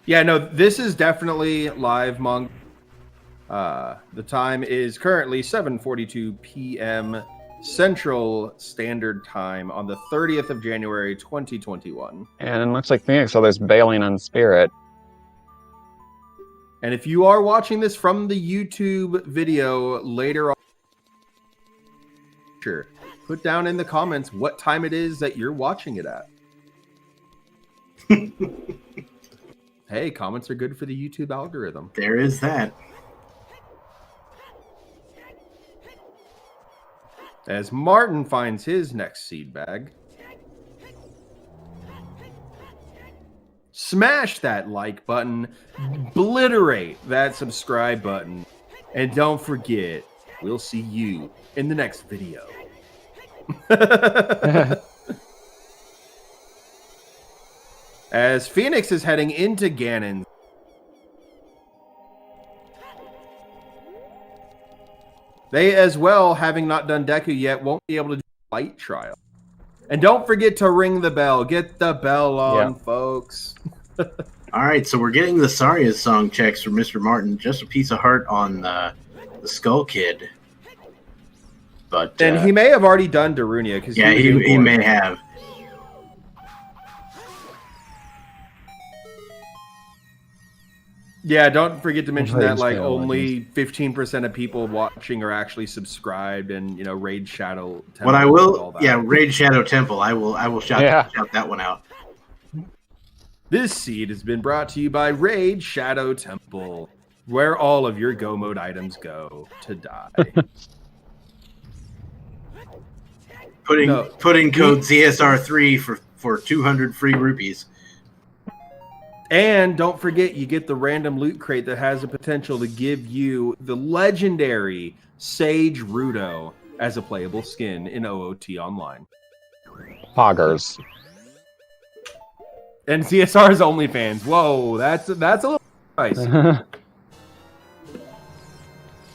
B: Yeah, no, this is definitely live, Monk. The time is currently 7:42 p.m. Central Standard Time on the 30th of January, 2021.
D: And it looks like Phoenix Feather's bailing on Spirit.
B: And if you are watching this from the YouTube video later on, sure, put down in the comments what time it is that you're watching it at. Hey, comments are good for the YouTube algorithm.
C: There is that.
B: As Martin finds his next seed bag. Smash that like button, obliterate that subscribe button, and don't forget, we'll see you in the next video. As Phoenix is heading into Ganon. They as well, having not done Deku yet, won't be able to do Light Trial. And don't forget to ring the bell. Get the bell on, folks.
C: All right, so we're getting the Saria song checks from Mr. Martin. Just a piece of heart on the Skull Kid. But
B: and he may have already done Darunia.
C: Yeah, he may have.
B: Yeah, don't forget to mention that like
D: Shadow
B: only 15% of people watching are actually subscribed, and Raid Shadow Temple.
C: What I
B: and all
C: will,
B: that.
C: Raid Shadow Temple. I will shout that one out.
B: This seed has been brought to you by Raid Shadow Temple, where all of your Go Mode items go to die.
C: Putting code ZSR3 for 200 free rupees.
B: And don't forget, you get the random loot crate that has the potential to give you the legendary Sage Rudo as a playable skin in OOT Online.
D: Poggers.
B: And CSR's OnlyFans. Whoa, that's a little pricey.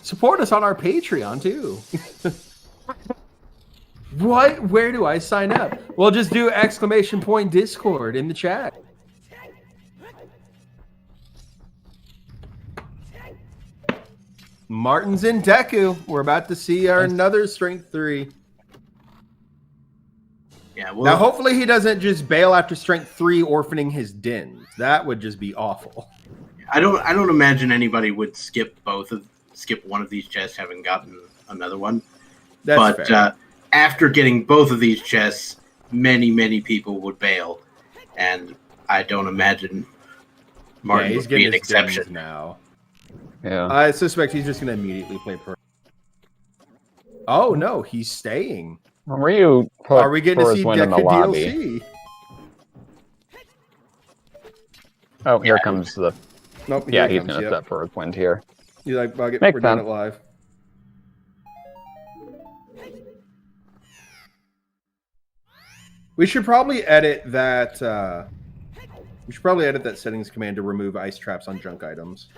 B: Support us on our Patreon, too. What? Where do I sign up? Well, just do !Discord in the chat. Martin's in Deku. We're about to see our another Strength 3.
C: Yeah. Well,
B: now, hopefully, he doesn't just bail after Strength 3, orphaning his dens. That would just be awful.
C: I don't imagine anybody would skip one of these chests having gotten another one.
B: That's fair.
C: After getting both of these chests, many people would bail, and I don't imagine Martin would be an exception
B: now.
D: Yeah.
B: I suspect he's just going to immediately play pro. Oh no, he's staying.
D: Ryu put
B: Are we getting to see
D: Deku in the lobby.
B: DLC?
D: Oh, here comes the.
B: Nope.
D: Yeah, he's going to set for his win here.
B: You like bug it?
D: Makes
B: We're doing
D: sense.
B: it live. We should probably edit that. Settings command to remove ice traps on junk items.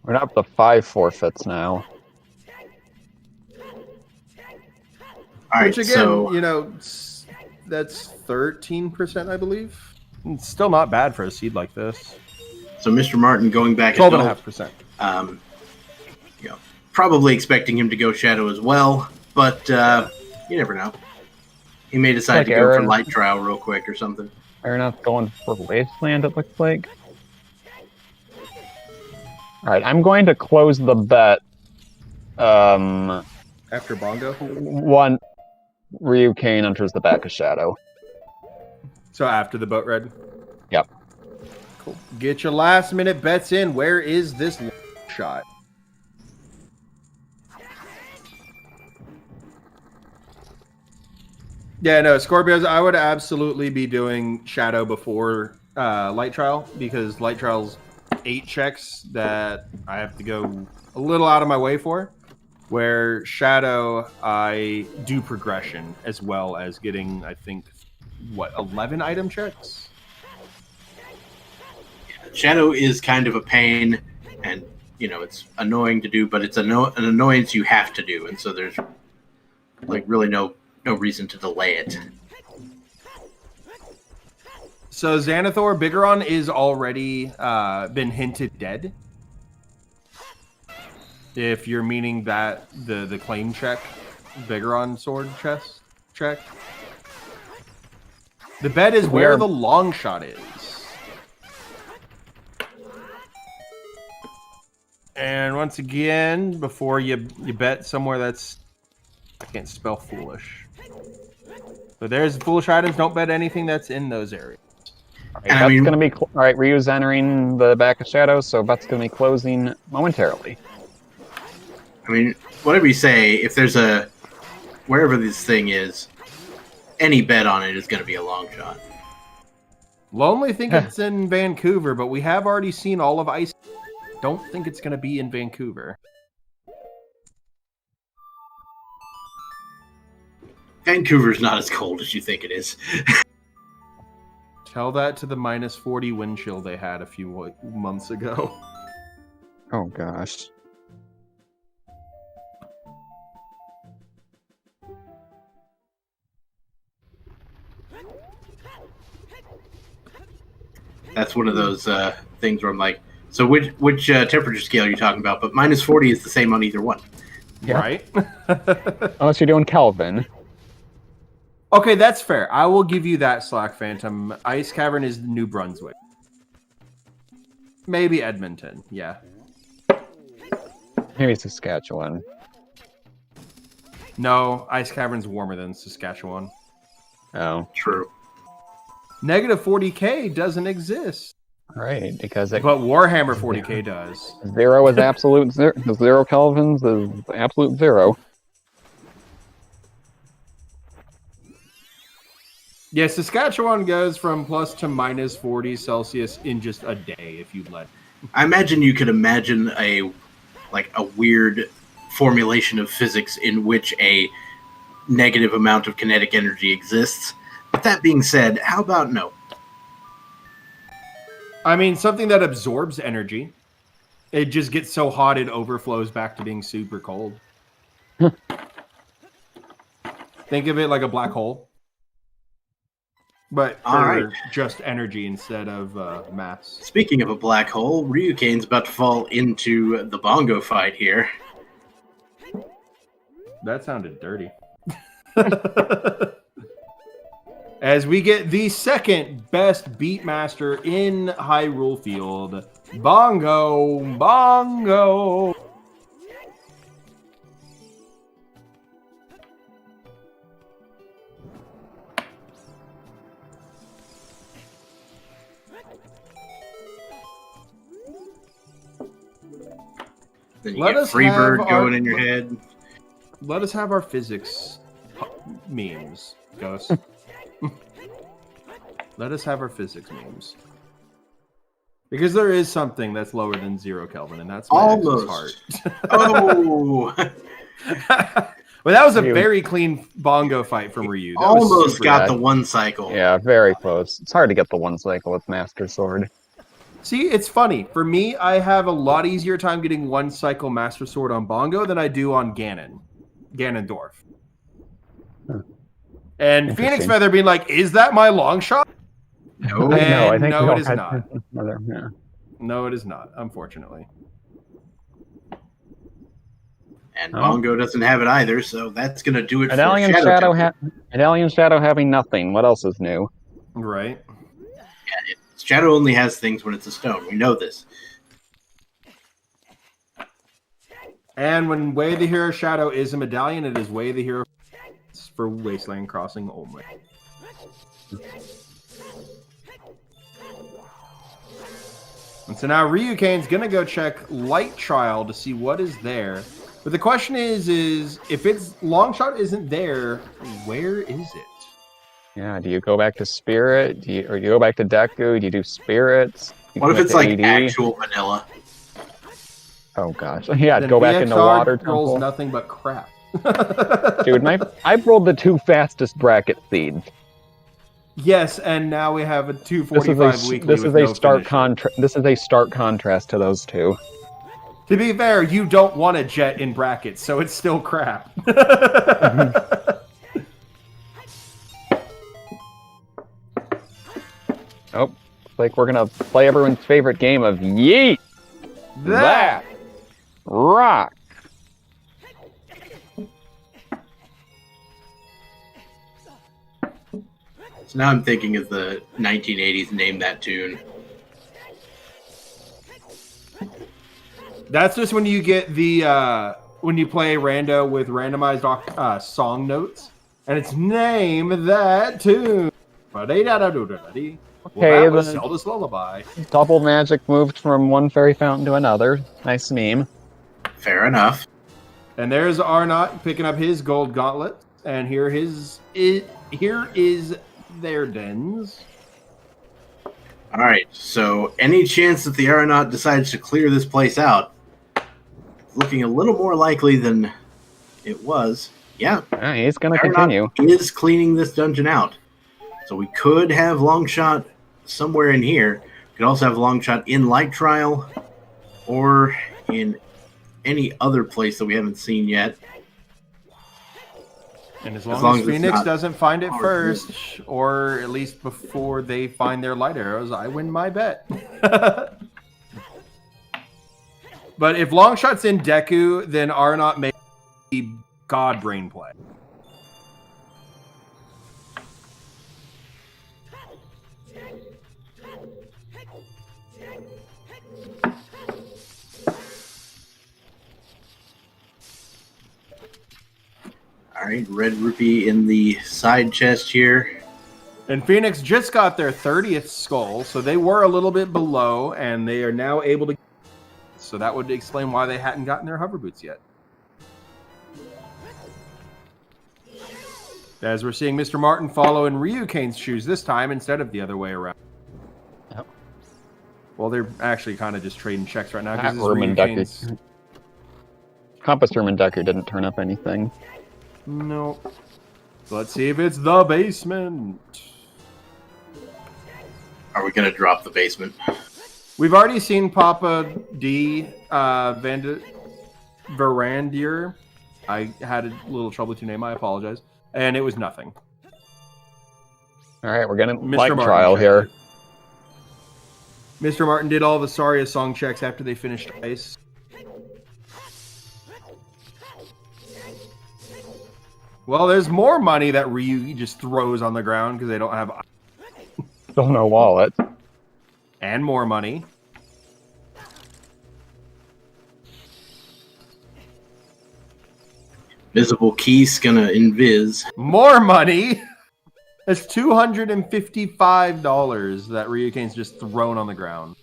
D: We're up to 5 forfeits now.
C: All right,
B: Which again,
C: so
B: that's 13%, I believe. It's still not bad for a seed like this.
C: So Mr. Martin going back
B: 12.5%.
C: Probably expecting him to go Shadow as well, but you never know. He may decide to go for Light Trial real quick or something.
D: Aeronauts going for Wasteland, it looks like. Alright, I'm going to close the bet.
B: After Bongo?
D: One, Ryu Kane enters the back of Shadow.
B: So after the boat red?
D: Yep.
B: Cool. Get your last minute bets in. Where is this shot? Yeah, no, Scorpios, I would absolutely be doing Shadow before Light Trial, because Light Trial's 8 checks that I have to go a little out of my way for, where Shadow, I do progression as well as getting, I think, 11 item checks?
C: Shadow is kind of a pain, and, it's annoying to do, but it's an annoyance you have to do, and so there's, really no reason to delay it.
B: So Xanathor Bigoron is already been hinted dead. If you're meaning that the claim check, Bigoron sword chest check. The bet is where the long shot is. And once again, before you bet somewhere that's, I can't spell foolish. So there's foolish items. Don't bet anything that's in those areas.
D: All right, Ryu's entering the back of shadows, so Butt's gonna be closing momentarily.
C: I mean, whatever you say, if there's wherever this thing is, any bet on it is going to be a long shot.
B: Lonely think it's in Vancouver, but we have already seen all of Ice. Don't think it's going to be in Vancouver.
C: Vancouver's not as cold as you think it is.
B: Tell that to the -40 wind chill they had a few months ago.
D: Oh gosh.
C: That's one of those things where I'm like, so which temperature scale are you talking about? But -40 is the same on either one.
D: Yeah.
B: Right?
D: Unless you're doing Kelvin.
B: Okay, that's fair. I will give you that, Slack Phantom. Ice Cavern is New Brunswick. Maybe Edmonton, yeah.
D: Maybe Saskatchewan.
B: No, Ice Cavern's warmer than Saskatchewan.
D: Oh.
C: True.
B: -40K doesn't exist.
D: Right, because
B: But Warhammer 40K does.
D: 0 is absolute zero. 0 Kelvins is absolute 0.
B: Yeah, Saskatchewan goes from plus to -40 Celsius in just a day if you let.
C: I imagine you could imagine a weird formulation of physics in which a negative amount of kinetic energy exists. But that being said, how about no?
B: I mean, something that absorbs energy. It just gets so hot it overflows back to being super cold. Think of it like a black hole. But
C: All right.
B: just energy instead of mass.
C: Speaking of a black hole, Ryukane's about to fall into the bongo fight here.
B: That sounded dirty. As we get the second best beatmaster in Hyrule Field, Bongo, Bongo.
C: Then you get Freebird going in your head.
B: Let us have our physics memes, Ghost. Let us have our physics memes. Because there is something that's lower than 0 Kelvin, and that's my ex's heart.
C: Oh!
B: Well, that was a very clean bongo fight from Ryu. That
C: almost got the one cycle.
D: Yeah, very close. It's hard to get the one cycle with Master Sword.
B: See, it's funny. For me, I have a lot easier time getting one cycle Master Sword on bongo than I do on Ganon. Ganondorf.
D: Huh.
B: And Phoenix Feather being like, is that my long shot?
C: No,
D: I think
B: no, it is not.
D: Yeah.
B: No, it is not, unfortunately.
C: And Bongo doesn't have it either, so that's going to do it
D: Medallion
C: for Shadow.
D: Medallion Shadow having nothing. What else is new?
B: Right.
C: Yeah, Shadow only has things when it's a stone. We know this.
B: And when Way the Hero Shadow is a medallion, it is Way the Hero for Wasteland Crossing only. And so now Ryukane's going to go check Light Trial to see what is there. But the question is if it's Longshot isn't there, where is it?
D: Yeah, do you go back to Spirit? Or do you go back to Deku? Do you do Spirits?
C: What if it's like actual vanilla?
D: Oh gosh. Yeah,
B: Then
D: go back in the water
B: rolls
D: temple.
B: nothing but crap.
D: Dude, I've rolled the 2 fastest bracket seeds.
B: Yes, and now we have a 245 weekly.
D: This is a stark contrast to those two.
B: To be fair, you don't want a jet in brackets, so it's still crap.
D: Oh, like we're gonna play everyone's favorite game of Yeet That Rock.
C: So now I'm thinking of the 1980s Name That Tune.
B: That's just when you get the when you play rando with randomized song notes, and it's Name That Tune. Well, that was
D: the
B: Zelda's Lullaby.
D: double magic moved from one fairy fountain to another. Nice meme.
C: Fair enough.
B: And there's Arnott picking up his gold gauntlet. And here is their dens.
C: All right. So, any chance that the aeronaut decides to clear this place out? Looking a little more likely than it was. Yeah.
D: He's going to
C: Aeronaut
D: continue.
C: is cleaning this dungeon out. So we could have Longshot somewhere in here. We could also have Longshot in Light Trial or in any other place that we haven't seen yet.
B: And as long as Phoenix doesn't find it first, or at least before they find their light arrows, I win my bet. But if Longshot's in Deku, then Arnott may be God Brain play.
C: All right, red rupee in the side chest here.
B: And Phoenix just got their 30th skull, so they were a little bit below, and they are now able to. So that would explain why they hadn't gotten their hover boots yet. As we're seeing Mr. Martin follow in Ryukane's shoes this time instead of the other way around.
D: Yep.
B: Well, they're actually kind of just trading checks right now.
D: That Compass Room and Decker didn't turn up anything.
B: No. So let's see if it's the basement.
C: Are we going to drop the basement?
B: We've already seen Papa D. Verandier. I had a little trouble with your name. I apologize. And it was nothing.
D: All right, we're going to
B: Mr.
D: light
B: Martin
D: trial here.
B: it. Mr. Martin did all the Saria song checks after they finished ice. Well, there's more money that Ryu just throws on the ground because they don't have...
D: Still no wallet.
B: And more money.
C: Visible Keys gonna invis.
B: More money! That's $255 that Ryukane's just thrown on the ground.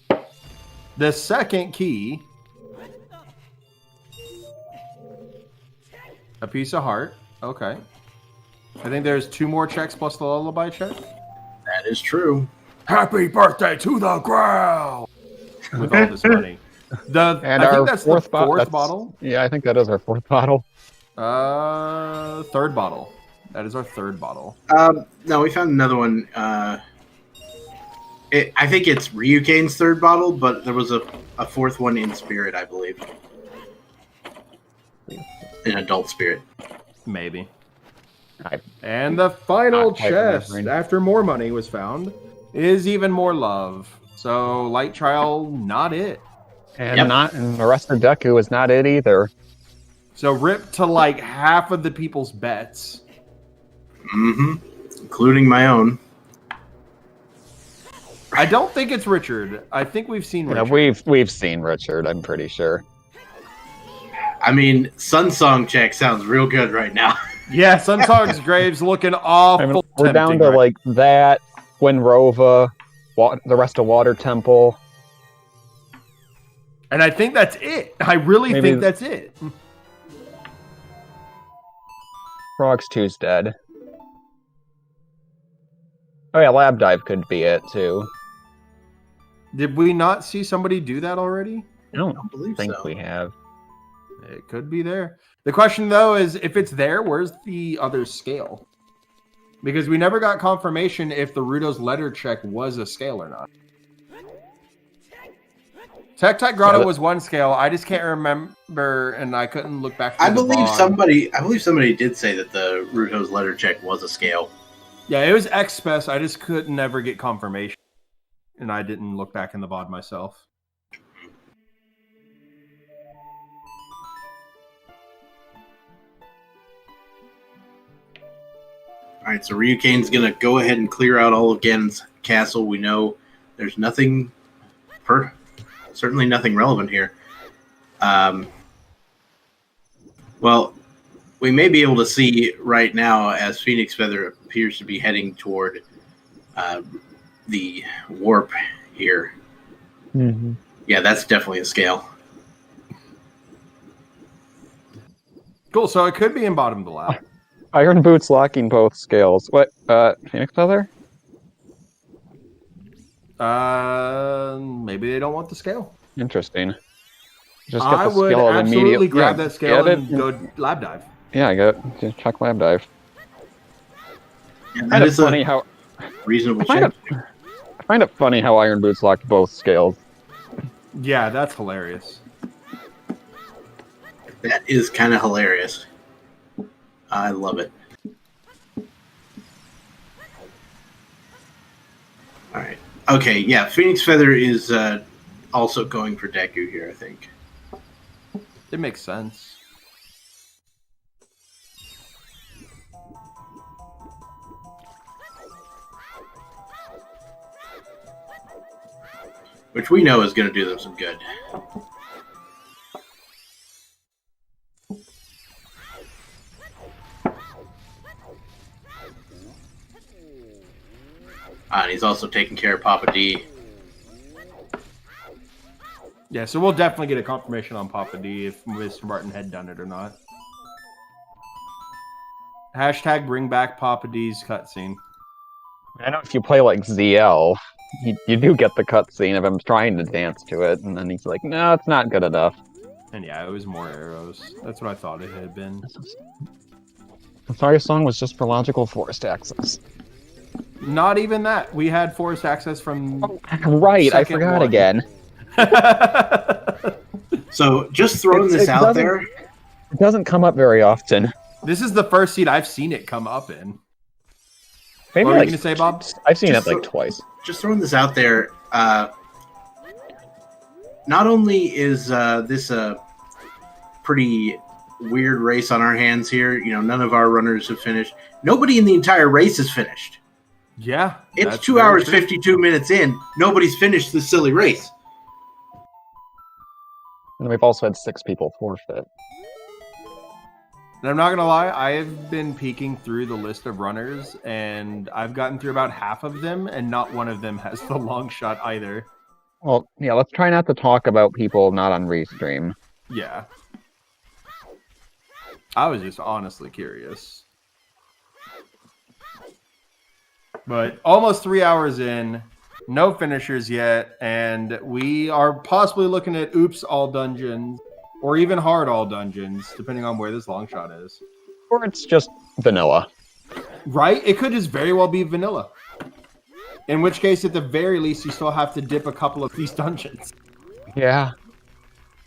B: The second key... A piece of heart. Okay. I think there's 2 more checks plus the lullaby check.
C: That is true.
B: Happy birthday to the ground! With all this money. I think that's the fourth bottle.
D: Yeah, I think that is our 4th bottle.
B: Third bottle. That is our 3rd bottle.
C: No, we found another one. I think it's Ryukane's 3rd bottle, but there was a 4th one in spirit, I believe. In adult spirit.
B: Maybe. And the final chest, after more money was found, is even more love. So, light trial, not it.
D: And and the rest of Deku is not it either.
B: So, rip to like half of the people's bets.
C: Mm-hmm. Including my own.
B: I don't think it's Richard. I think we've seen Richard.
D: Yeah, we've seen Richard, I'm pretty sure.
C: I mean, Sun Song check sounds real good right now.
B: Yeah, Sunsong's grave's looking awful.
D: I mean, we're down to like that, Winrova, the rest of Water Temple.
B: And I think that's it. I really think that's it.
D: Frogs 2's dead. Oh yeah, Lab Dive could be it too.
B: Did we not see somebody do that already?
D: I don't
C: believe
D: think
C: so.
D: we have.
B: It could be there. The question, though, is if it's there, where's the other scale? Because we never got confirmation if the Rudo's letter check was a scale or not. Tech Grotto was one scale. I just can't remember, and I couldn't look back.
C: I believe somebody did say that the Rudo's letter check was a scale.
B: Yeah, it was XSpec. I just could never get confirmation, and I didn't look back in the VOD myself.
C: All right, so Ryukane's going to go ahead and clear out all of Ganon's castle. We know there's nothing, certainly nothing relevant here. Well, we may be able to see right now as Phoenix Feather appears to be heading toward the warp here.
D: Mm-hmm.
C: Yeah, that's definitely a scale.
B: Cool. So it could be in bottom of the lap.
D: Iron Boots locking both scales. What? Phoenix Feather?
B: Maybe they don't want the scale.
D: Interesting. Just get
B: I
D: the
B: would
D: scale
B: absolutely
D: immediately.
B: grab that scale
D: get
B: and
D: it.
B: go lab dive.
D: Yeah, just chuck lab dive.
C: Yeah,
D: I
C: that
D: find it
C: is
D: funny
C: a
D: how
C: reasonable
D: I find
C: check.
D: I find it funny how Iron Boots locked both scales.
B: Yeah, that's hilarious.
C: That is kind of hilarious. I love it. All right. Okay, yeah, Phoenix Feather is also going for Deku here, I think.
B: It makes sense.
C: Which we know is going to do them some good. And he's also taking care of Papa D.
B: Yeah, so we'll definitely get a confirmation on Papa D if Mr. Martin had done it or not. Hashtag bring back Papa D's cutscene.
D: I know if you play like ZL, you do get the cutscene of him trying to dance to it, and then he's like, no, it's not good enough.
B: And yeah, it was more arrows. That's what I thought it had been.
D: The Fire Song was just for logical forest access.
B: Not even that. We had forest access from...
D: Right, I
B: Second
D: forgot
B: one.
D: again.
C: So just throwing
D: It
C: this out
D: doesn't-
C: there.
D: It doesn't come up very often.
B: This is the first seed I've seen it come up in.
D: Maybe
B: What were you
D: like
B: going to say, Bob?
D: I've seen
C: Just
D: it like
C: so-
D: twice.
C: Just throwing this out there. Not only is this a pretty weird race on our hands here, you know, none of our runners have finished. Nobody in the entire race has finished.
B: Yeah.
C: It's
B: that's
C: 2
B: very
C: hours,
B: true.
C: 52 minutes in. Nobody's finished this silly race.
D: And we've also had 6 people forfeit.
B: And I'm not going to lie, I've been peeking through the list of runners, and I've gotten through about half of them, and not one of them has the long shot either.
D: Well, yeah, let's try not to talk about people not on Restream.
B: Yeah. I was just honestly curious. But almost 3 hours in, no finishers yet, and we are possibly looking at oops all dungeons, or even hard all dungeons, depending on where this long shot is.
D: Or it's just vanilla.
B: Right? It could just very well be vanilla. In which case, at the very least, you still have to dip a couple of these dungeons.
D: Yeah.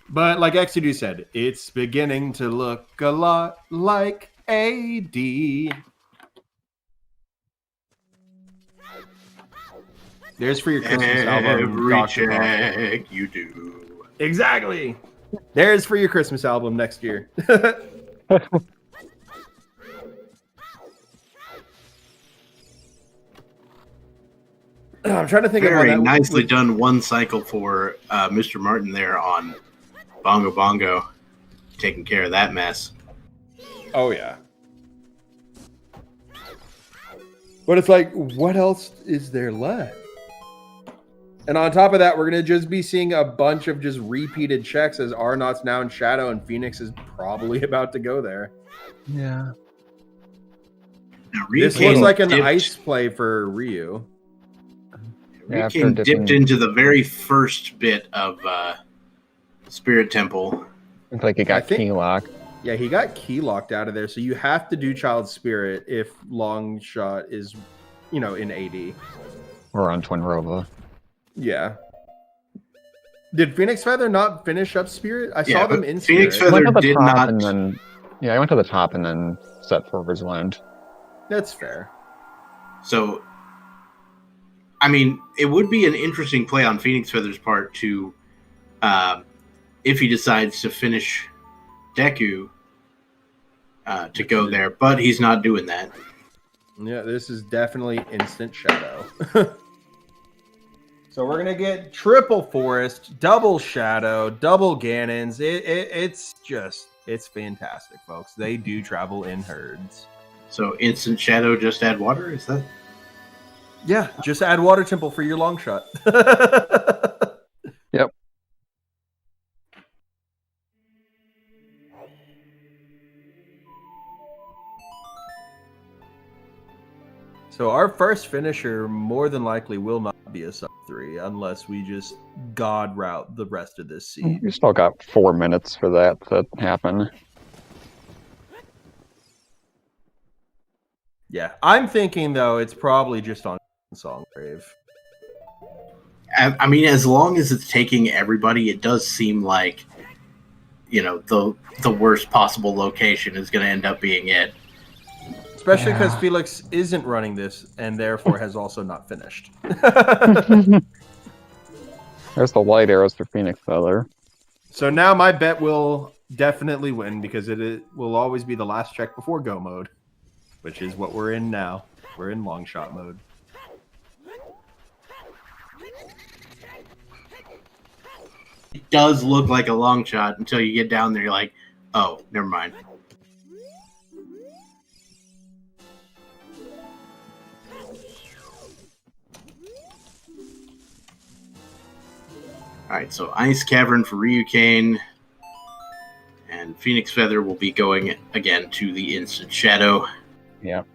B: But like Exedu said, it's beginning to look a lot like AD. There's for your Christmas album,
C: Every
B: Dr. Bob.
C: check you do.
B: Exactly. There's for your Christmas album next year. I'm trying to think of
C: Very
B: how that
C: nicely
B: would-
C: done one cycle for Mr. Martin there on Bongo Bongo, taking care of that mess.
B: Oh, yeah. But it's like, what else is there left? And on top of that, we're going to just be seeing a bunch of just repeated checks as Arnott's now in Shadow and Phoenix is probably about to go there.
D: Yeah.
C: Now,
B: This looks like an ice play for Ryu.
D: Yeah, after
C: Riken
D: dipping-
C: dipped into the very first bit of Spirit Temple.
D: Looks like he
B: I
D: got
B: think-
D: key lock.
B: Yeah, he got key locked out of there, so you have to do Child Spirit if Long Shot is, in AD.
D: Or on Twin Rova.
B: Yeah. Did Phoenix Feather not finish up Spirit? I
C: Yeah,
B: saw them
C: but
B: in
C: Phoenix
B: Spirit.
C: Feather-
D: Went to the
C: did
D: top
C: not-
D: and then... Yeah, I went to the top and then set Forward's Land.
B: That's fair.
C: So, I mean, it would be an interesting play on Phoenix Feather's part to, if he decides to finish Deku, to go there, but he's not doing that.
B: Yeah, this is definitely instant Shadow. So we're gonna get triple Forest, double Shadow, double Ganons. It's fantastic, folks. They do travel in herds.
C: So, instant Shadow, just add water? Is that?
B: Yeah, just add Water Temple for your long shot.
D: Yep.
B: So our first finisher more than likely will not be a sub 3 unless we just god route the rest of this seed.
D: We still got 4 minutes for that to happen.
B: Yeah, I'm thinking though it's probably just on Songgrave.
C: I mean, as long as it's taking everybody, it does seem like, you know, the worst possible location is going to end up being it.
B: Especially because Felix isn't running this and therefore has also not finished.
D: There's the light arrows for Phoenix Feather.
B: So now my bet will definitely win because it will always be the last check before go mode, which is what we're in now. We're in long shot mode.
C: It does look like a long shot until you get down there. You're like, oh, never mind. Alright, so Ice Cavern for Ryukane. And Phoenix Feather will be going again to the Instant Shadow.
D: Yep.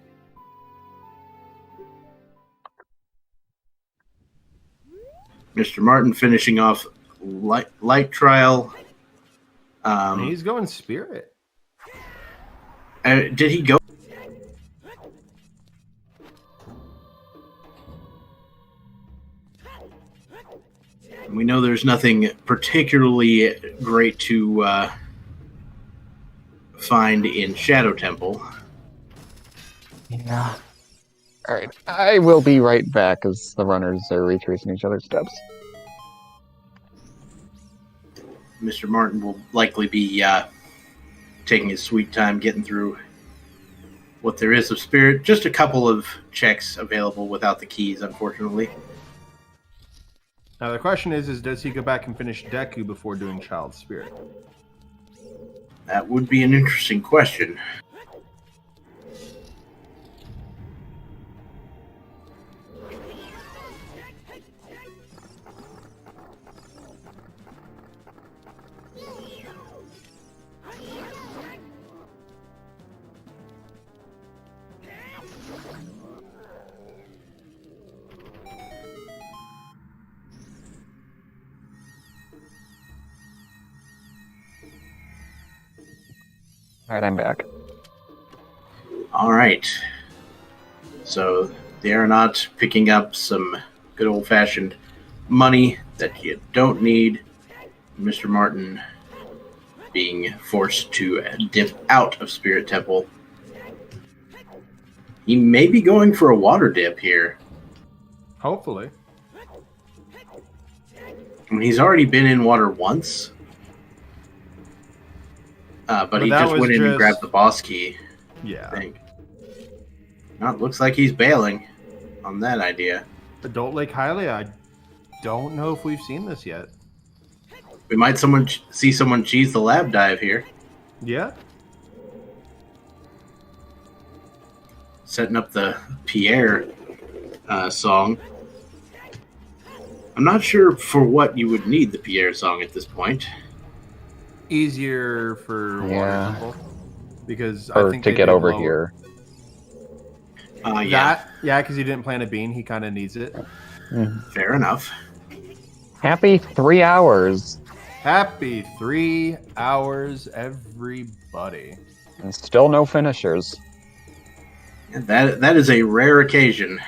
C: Mr. Martin finishing off Light Trial.
B: He's going Spirit.
C: Did he go? We know there's nothing particularly great to find in Shadow Temple.
D: Yeah. Alright, I will be right back as the runners are retracing each other's steps.
C: Mr. Martin will likely be taking his sweet time getting through what there is of Spirit. Just a couple of checks available without the keys, unfortunately.
B: Now the question is does he go back and finish Deku before doing Child Spirit?
C: That would be an interesting question.
D: Alright, I'm back.
C: All right. So the aeronaut picking up some good old-fashioned money that you don't need. Mr. Martin being forced to dip out of Spirit Temple. He may be going for a water dip here.
B: Hopefully.
C: I mean, he's already been in water once. But he just went in and grabbed the boss key.
B: Yeah.
C: I think. Now it looks like he's bailing on that idea.
B: Adult Lake Hylia, I don't know if we've seen this yet.
C: We might see someone cheese the lab dive here.
B: Yeah.
C: Setting up the Pierre song. I'm not sure for what you would need the Pierre song at this point.
B: Easier for water temple because I
D: Or
B: think
D: to
B: they
D: get
B: did
D: over
B: lower.
D: here.
C: Yeah,
B: because he didn't plant a bean, he kind of needs it.
C: fair enough.
D: Happy 3 hours.
B: Happy 3 hours, everybody.
D: And still no finishers.
C: And that is a rare occasion.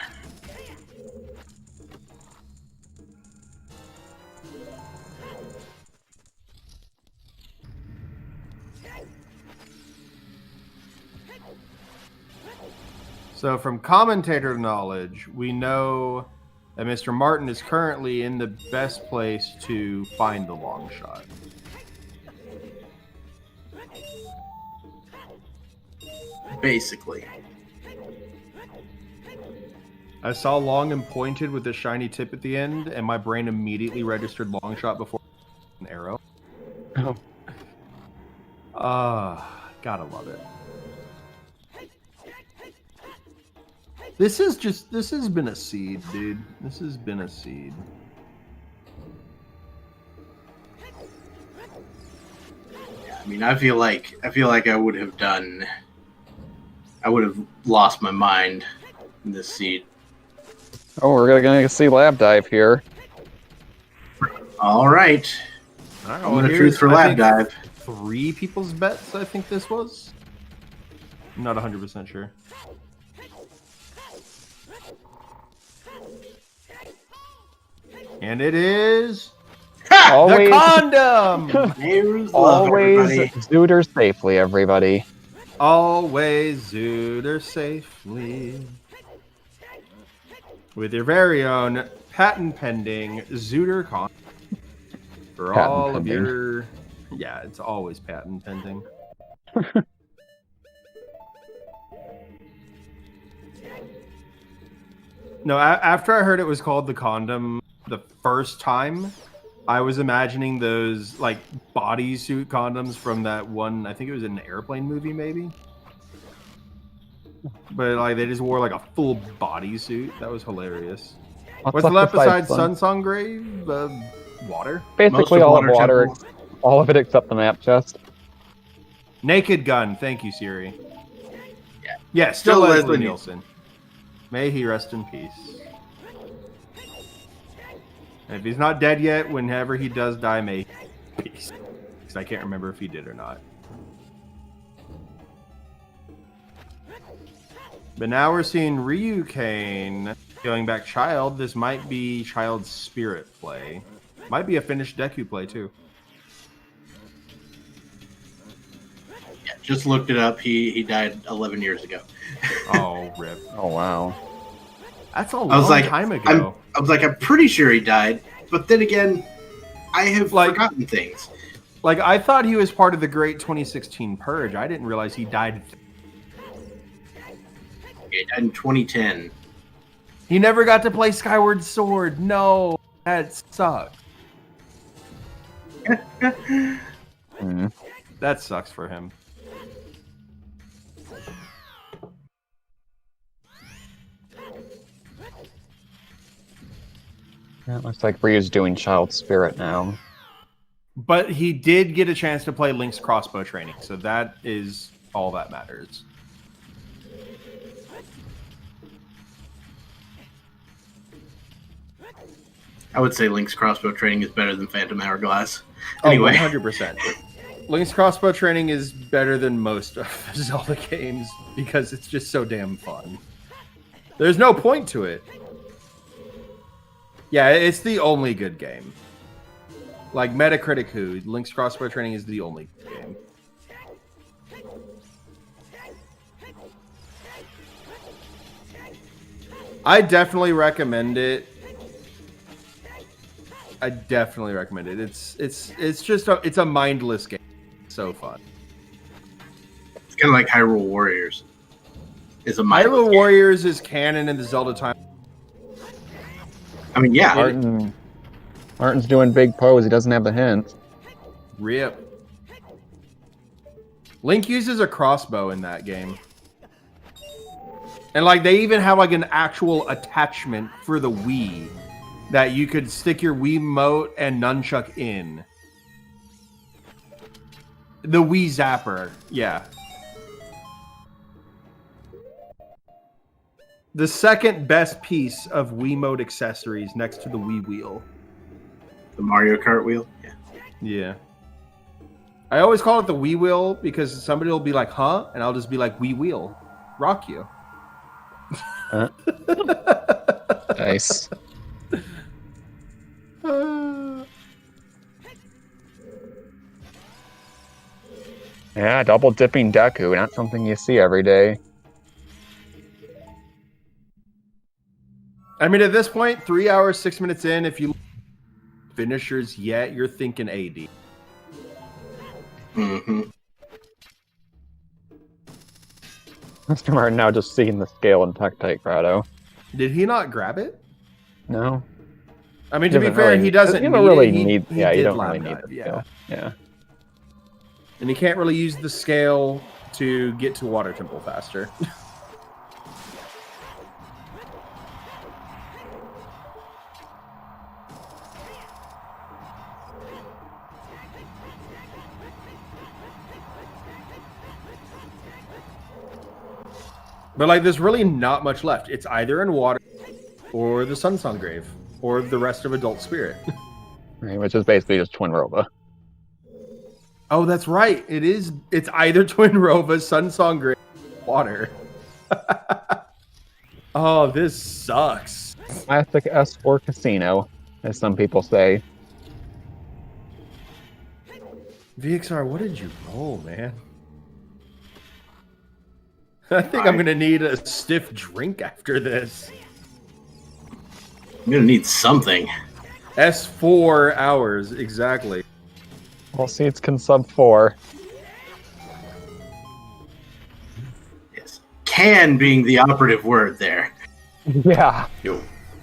B: So from commentator knowledge, we know that Mr. Martin is currently in the best place to find the long shot.
C: Basically.
B: I saw long and pointed with a shiny tip at the end, and my brain immediately registered long shot before an arrow.
D: Oh.
B: Gotta love it. This has been a seed, dude. This has been a seed.
C: I mean, I feel like I would have lost my mind in this seed.
D: Oh, we're gonna see lab dive here.
C: All right.
B: All right,
C: Moment of truth for lab dive.
B: 3 people's bets, I think this was. I'm not 100% sure. And it is
D: Always,
B: the condom.
C: Neighbors love
D: always
C: everybody.
D: Zooter safely, everybody.
B: Always Zooter safely. With your very own patent pending Zooter condom. For
D: Patent
B: all
D: pending.
B: of your... Yeah, it's always patent pending. No, after I heard it was called the condom the first time, I was imagining those like bodysuit condoms from that one, I think it was an airplane movie maybe. But like they just wore like a full bodysuit. That was hilarious. What's
D: up
B: left
D: besides
B: besides Sunsong Grave? Water?
D: Basically
C: Most of
D: all of water,
C: Temple.
D: all of it except the map chest.
B: Naked Gun. Thank you, Siri.
C: Yeah.
B: Yeah, still
C: Still
B: Leslie
C: Leslie
B: Nielsen. May he rest in peace. And if he's not dead yet, whenever he does die, may he rest in peace. Because I can't remember if he did or not. But now we're seeing Ryu Kane going back Child. This might be Child's Spirit play. Might be a finished Deku play too.
C: Yeah, just looked it up. He died 11 years ago.
B: Oh, rip.
D: Oh wow.
B: That's a
C: I was
B: long
C: like,
B: time ago.
C: I'm pretty sure he died, but then again, I have forgotten things.
B: Like, I thought he was part of the great 2016 Purge. I didn't realize he died.
C: He died in 2010.
B: He never got to play Skyward Sword. No, that sucks.
D: Hmm.
B: That sucks for him.
D: Yeah, it looks like Ryu's doing Child Spirit now.
B: But he did get a chance to play Link's crossbow training, so that is all that matters.
C: I would say Link's crossbow training is better than Phantom Hourglass.
B: Oh,
C: Anyway,
B: 100%. Link's crossbow training is better than most of the Zelda games because it's just so damn fun. There's no point to it. Yeah, it's the only good game. Like Metacritic Who, Link's crossbow training is the only good game. I definitely recommend it. I definitely recommend it. It's just it's a mindless game. It's so fun.
C: it's kind of like Hyrule Warriors. It's a
B: Hyrule Warriors is canon in the Zelda time.
C: I mean, yeah.
D: Martin's doing big pose. He doesn't have the hint.
B: Rip. Link uses a crossbow in that game. And like they even have like an actual attachment for the Wii that you could stick your Wiimote and nunchuck in. The Wii Zapper, yeah. The second best piece of Wiimote accessories next to the Wii Wheel.
C: The Mario Kart wheel. Yeah.
B: Yeah. I always call it the Wii Wheel because somebody will be like, huh? And I'll just be like, Wii Wheel. Rock you.
D: Nice. Yeah, double dipping Deku, not something you see every day.
B: I mean, at this point, 3 hours, 6 minutes in, if you finishers yet, you're thinking AD.
C: Mm-hmm.
D: Mr. Martin now just seeing the scale in Tectite Grotto.
B: Did he not grab it?
D: No.
B: I mean, to be
D: Doesn't
B: fair,
D: really-
B: he doesn't
D: you
B: need
D: don't really
B: it.
D: need.
B: He
D: Yeah, you
B: did
D: don't
B: lab
D: really need
B: dive,
D: the
B: yeah.
D: scale. Yeah.
B: And he can't really use the scale to get to Water Temple faster. But like, there's really not much left. It's either in water, or the Sunsong Grave, or the rest of Adult Spirit.
D: Right, which is basically just Twin Rova.
B: Oh, that's right. It is. It's either Twin Rova, Sunsong Grave, water. Oh, this sucks.
D: Classic S4 casino, as some people say.
B: VXR, what did you roll, man? I think I'm going to need a stiff drink after this.
C: I'm gonna need something.
B: S4 hours, exactly.
D: Well, seeds can sub 4.
C: Yes. Can being the operative word there.
D: Yeah.
E: Yo.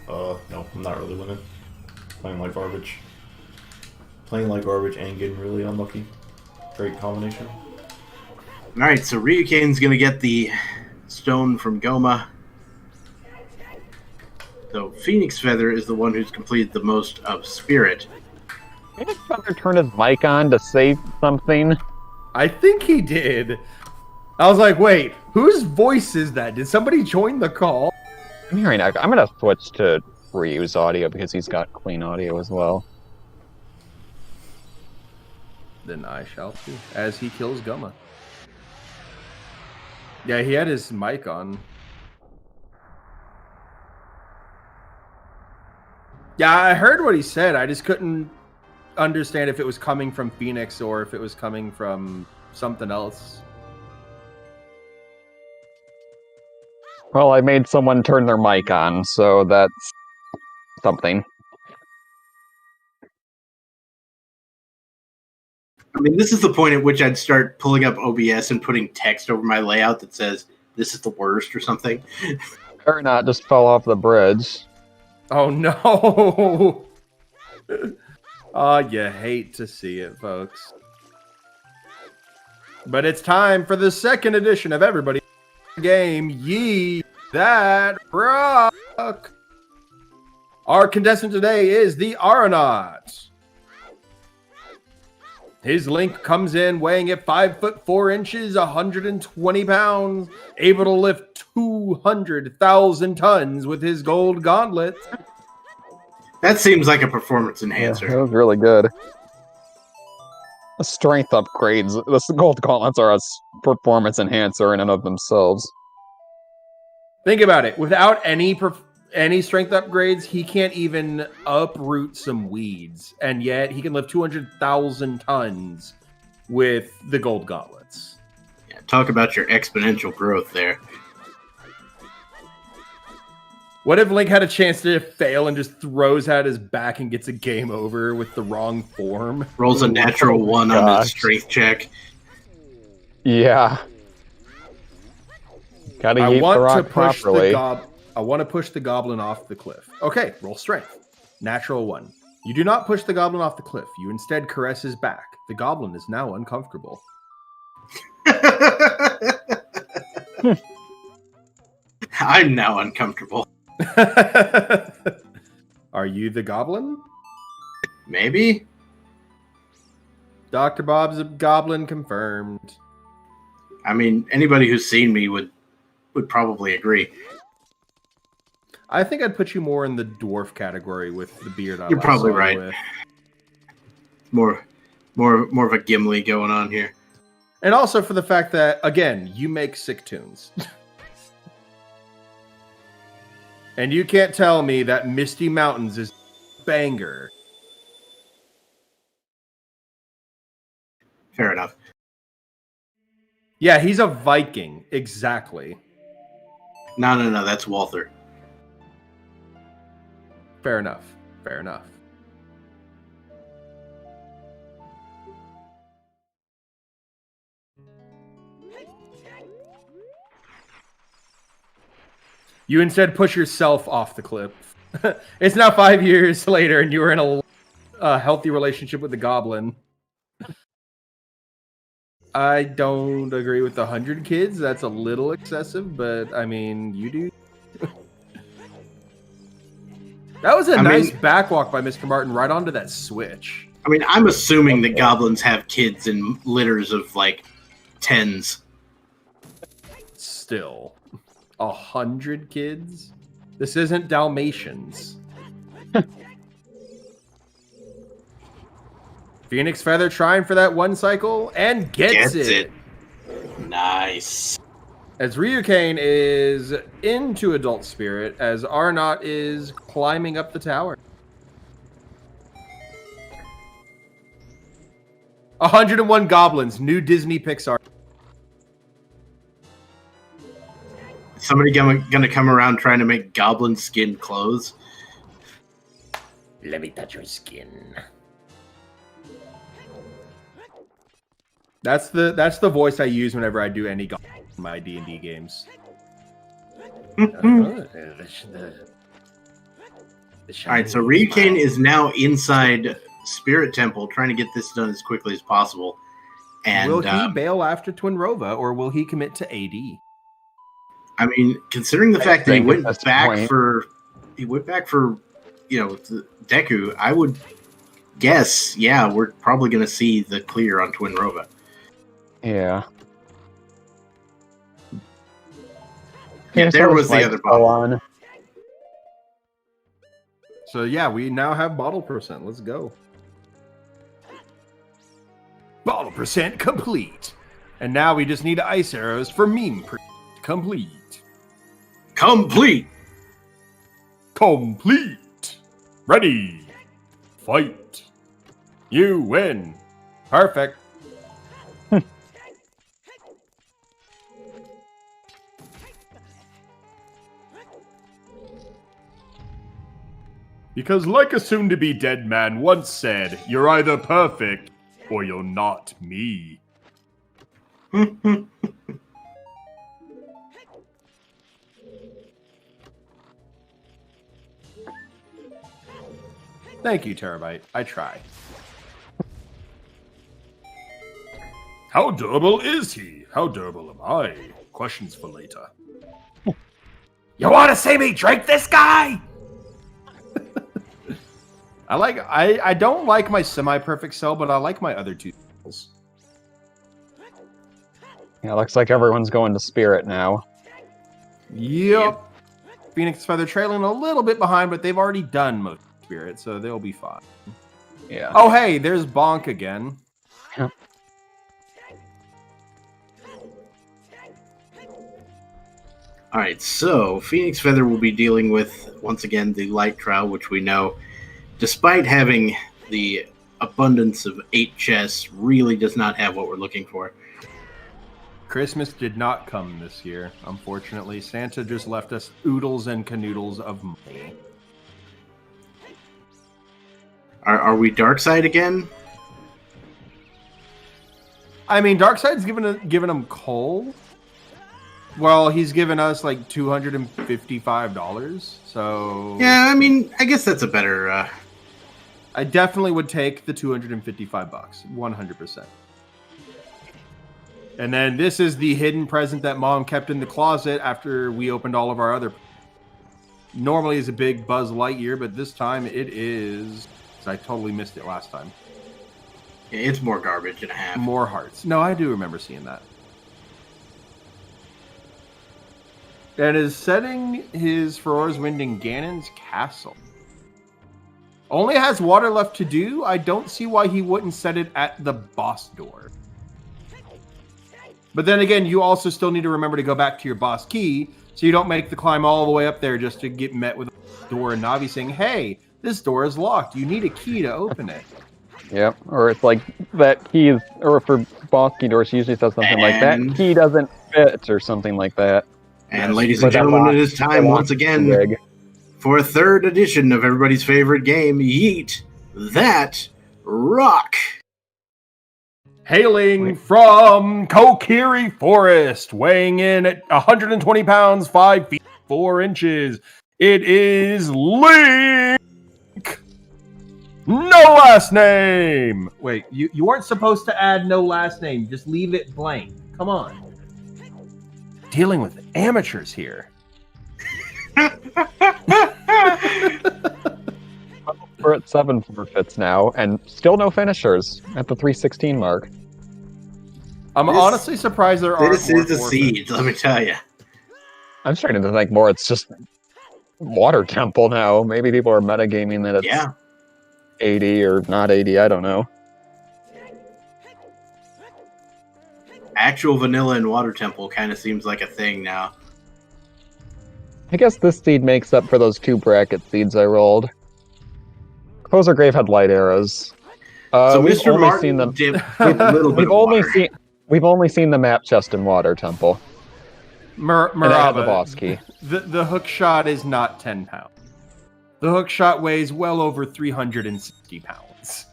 E: No, I'm not really winning. Playing like garbage. Playing like garbage and getting really unlucky. Great combination.
C: Alright, so Ryukane's gonna get the stone from Goma. So Phoenix Feather is the one who's completed the most of Spirit.
D: Phoenix Feather turned his mic on to say something.
B: I think he did. I was like, wait, whose voice is that? Did somebody join the call?
D: I'm hearing. I'm gonna switch to Ryu's audio because he's got clean audio as well.
B: Then I shall too, as he kills Goma. Yeah, he had his mic on. Yeah, I heard what he said. I just couldn't understand if it was coming from Phoenix or if it was coming from something else.
D: Well, I made someone turn their mic on, so that's something.
C: I mean, this is the point at which I'd start pulling up OBS and putting text over my layout that says, this is the worst or something.
D: Or not, just fell off the bridge.
B: Oh no! Oh, you hate to see it, folks. But it's time for the second edition of Everybody Game Ye That Rock. Our contestant today is the Aeronaut. His Link comes in weighing at 5 foot 4 inches, 120 pounds, able to lift 200,000 tons with his gold gauntlet.
C: That seems like a performance enhancer.
D: Yeah, that was really good. The strength upgrades. The gold gauntlets are a performance enhancer in and of themselves.
B: Think about it. Without any strength upgrades, he can't even uproot some weeds, and yet he can lift 200,000 tons with the gold gauntlets.
C: Yeah, talk about your exponential growth there.
B: What if Link had a chance to fail and just throws out his back and gets a game over with the wrong form?
C: Rolls a natural 1 on his strength check.
D: Yeah. Gotta yeet the rock properly.
B: I want to push the goblin off the cliff. Okay, roll strength. Natural 1. You do not push the goblin off the cliff. You instead caress his back. The goblin is now uncomfortable.
C: I'm now uncomfortable.
B: Are you the goblin?
C: Maybe?
B: Dr. Bob's a goblin confirmed.
C: I mean, anybody who's seen me would probably agree.
B: I think I'd put you more in the dwarf category with the beard.
C: You're probably right. More of a Gimli going on here.
B: And also for the fact that, again, you make sick tunes. And you can't tell me that Misty Mountains is banger.
C: Fair enough.
B: Yeah, he's a Viking. Exactly.
C: No, that's Walther.
B: Fair enough. Fair enough. You instead push yourself off the cliff. It's now 5 years later, and you were in a healthy relationship with the goblin. I don't agree with the 100 kids. That's a little excessive, but I mean, you do. That was a nice backwalk by Mr. Martin right onto that switch.
C: I mean, I'm assuming that goblins have kids in litters of, like, tens.
B: Still. 100 kids? This isn't Dalmatians. Phoenix Feather trying for that one cycle and gets it.
C: Nice.
B: As Ryukane is into Adult Spirit, as Arnott is climbing up the tower. 101 Goblins, new Disney Pixar.
C: Somebody gonna come around trying to make goblin skin clothes.
B: Let me touch your skin. That's the voice I use whenever I do any goblin in my D&D games.
C: All right, so Ryukane is now inside Spirit Temple, trying to get this done as quickly as possible. And
B: will he bail after Twinrova, or will he commit to AD?
C: I mean, considering the fact that he went back
D: point.
C: for Deku, I would guess, yeah, we're probably going to see the clear on Twinrova.
D: Yeah.
C: Yeah, there was the other bottle.
B: So yeah, we now have bottle percent. Let's go. Bottle percent complete. And now we just need ice arrows for meme complete.
C: Complete!
B: Complete. Ready. Fight. You win. Perfect. Because like a soon-to-be dead man once said, you're either perfect or you're not me. Thank you, Terabyte. I try. How durable is he? How durable am I? Questions for later. You want to see me drink this guy? I don't like my semi-perfect cell, but I like my other two cells.
D: Yeah, looks like everyone's going to Spirit now.
B: Yep. Phoenix Feather trailing a little bit behind, but they've already done most Spirit, so they'll be fine.
D: Yeah.
B: Oh, hey, there's Bonk again.
D: Yep.
C: All right, so Phoenix Feather will be dealing with, once again, the Light Trial, which we know, despite having the abundance of 8 chests, really does not have what we're looking for.
B: Christmas did not come this year, unfortunately. Santa just left us oodles and canoodles of money.
C: Are we Dark Side again?
B: I mean, Darkseid's given him coal. Well, he's given us like $255, so...
C: Yeah, I mean, I guess that's a better...
B: I definitely would take the $255, 100%. And then this is the hidden present that Mom kept in the closet after we opened all of our other... Normally it's a big Buzz Lightyear, but this time it is... I totally missed it last time.
C: It's more garbage and a half.
B: More hearts. No, I do remember seeing that. And is setting his Ferora's Wind in Ganon's castle. Only has water left to do. I don't see why he wouldn't set it at the boss door. But then again, you also still need to remember to go back to your boss key, so you don't make the climb all the way up there just to get met with a door and Navi saying, hey, this door is locked. You need a key to open it.
D: Yep, or it's like that key is, or for boss key doors, she usually says something like that key doesn't fit or something like that.
C: And ladies and gentlemen, it is time once again for a third edition of everybody's favorite game, Yeet That Rock.
B: Hailing from Kokiri Forest, weighing in at 120 pounds, 5 feet, 4 inches. It is Link! No last name! Wait, you weren't supposed to add no last name. Just leave it blank. Come on. Dealing with amateurs here.
D: We're at 7 forfeits now, and still no finishers at the 316 mark.
B: I'm honestly surprised there aren't
C: This
B: more
C: is a
B: forfeits.
C: siege, let me tell you.
D: I'm starting to think more it's just Water Temple now. Maybe people are metagaming that it's
C: Yeah.
D: 80 or not 80, I don't know.
C: Actual vanilla and Water Temple kind of seems like a thing now.
D: I guess this seed makes up for those 2 bracket seeds I rolled. Closer Grave had light arrows.
C: So
D: we've
C: Mr.
D: only
C: Martin
D: seen them.
C: dipped a little bit
D: We've
C: of
D: only
C: water.
D: we've only seen the map chest and Water Temple. And I had the
B: Maraba,
D: boss key.
B: the hook shot is not 10 pounds. The hook shot weighs well over 360 pounds.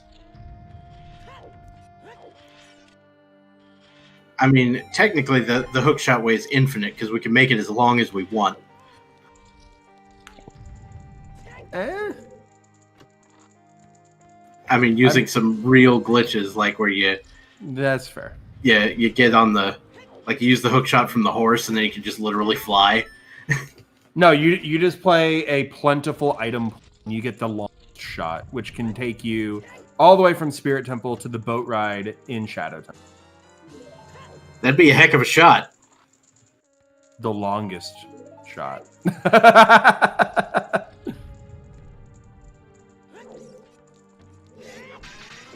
C: I mean, technically, the hook shot weighs infinite because we can make it as long as we want. I mean, using some real glitches, like where you
B: That's fair.
C: get on the, like you use the hook shot from the horse, and then you can just literally fly.
B: No, you just play a plentiful item and you get the long shot, which can take you all the way from Spirit Temple to the boat ride in Shadow Temple.
C: That'd be a heck of a shot.
B: The longest shot.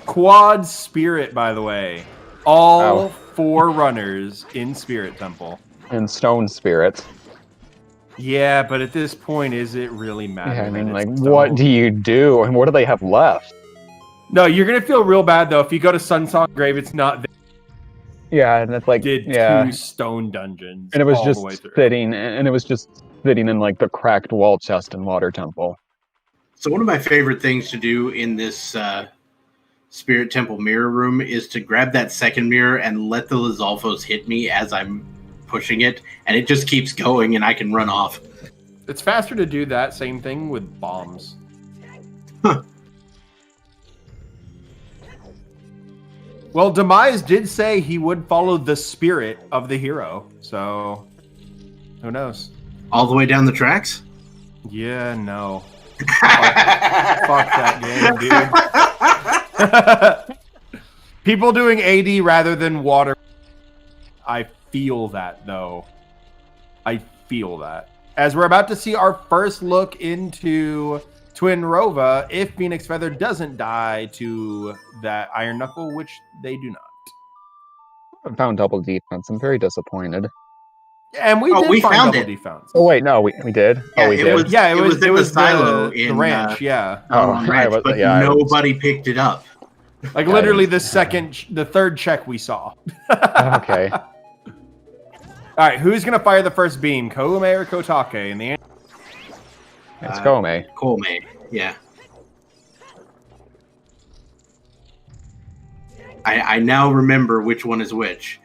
B: Quad Spirit, by the way. All 4 runners in Spirit Temple.
D: And Stone Spirit.
B: Yeah, but at this point, is it really matter?
D: Yeah, I mean,
B: that
D: like,
B: it's
D: what
B: stone?
D: do you do? And what do they have left?
B: No, you're gonna feel real bad though if you go to Sunsong Grave. It's not. They
D: Yeah, and it's like,
B: did
D: yeah.
B: 2 stone dungeons,
D: And it was
B: all
D: just
B: the way through.
D: sitting, and it was just sitting in like the cracked wall chest and Water Temple.
C: So one of my favorite things to do in this Spirit Temple mirror room is to grab that second mirror and let the Lizalfos hit me as I'm pushing it, and it just keeps going, and I can run off.
B: It's faster to do that same thing with bombs.
C: Huh.
B: Well, Demise did say he would follow the spirit of the hero, so who knows?
C: All the way down the tracks?
B: Yeah, no. Fuck that game, dude. People doing AD rather than water. I feel that, though. I feel that. As we're about to see our first look into Twin Rova, if Phoenix Feather doesn't die to that Iron Knuckle, which they do not.
D: I found double defense. I'm very disappointed.
B: And we did
C: we
B: find
C: found
B: double
C: it.
B: defense.
D: Oh wait, no, we did.
C: Yeah,
D: Oh, we
C: it
D: did.
C: was-
B: Yeah, it
C: It
B: was
C: was in
B: it
C: the
B: was
C: silo
B: the
C: in,
B: ranch, yeah.
D: Oh,
C: Ranch,
D: I was,
C: but
D: yeah, I was-
C: nobody picked it up.
B: Like
D: Yeah,
B: literally
D: it was-
B: the third check we saw.
D: Okay.
B: All right, who's gonna fire the first beam, Koume or Kotake? And the answer,
D: It's Gome.
C: Colmay, yeah. I now remember which one is which.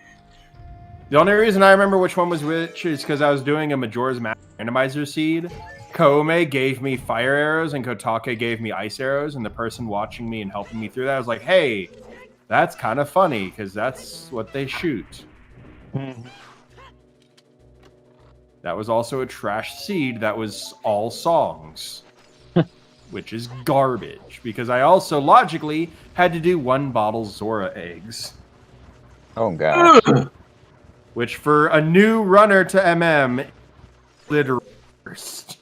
B: the only reason I remember which one was which is because I was doing a Majora's Mask randomizer seed. Koume gave me fire arrows and Kotake gave me ice arrows, and the person watching me and helping me through that was like, "Hey, that's kind of funny because that's what they shoot." That was also a trash seed that was all songs, which is garbage because I also logically had to do 1 bottle Zora eggs,
D: Oh god.
B: which for a new runner to MM, literally worst.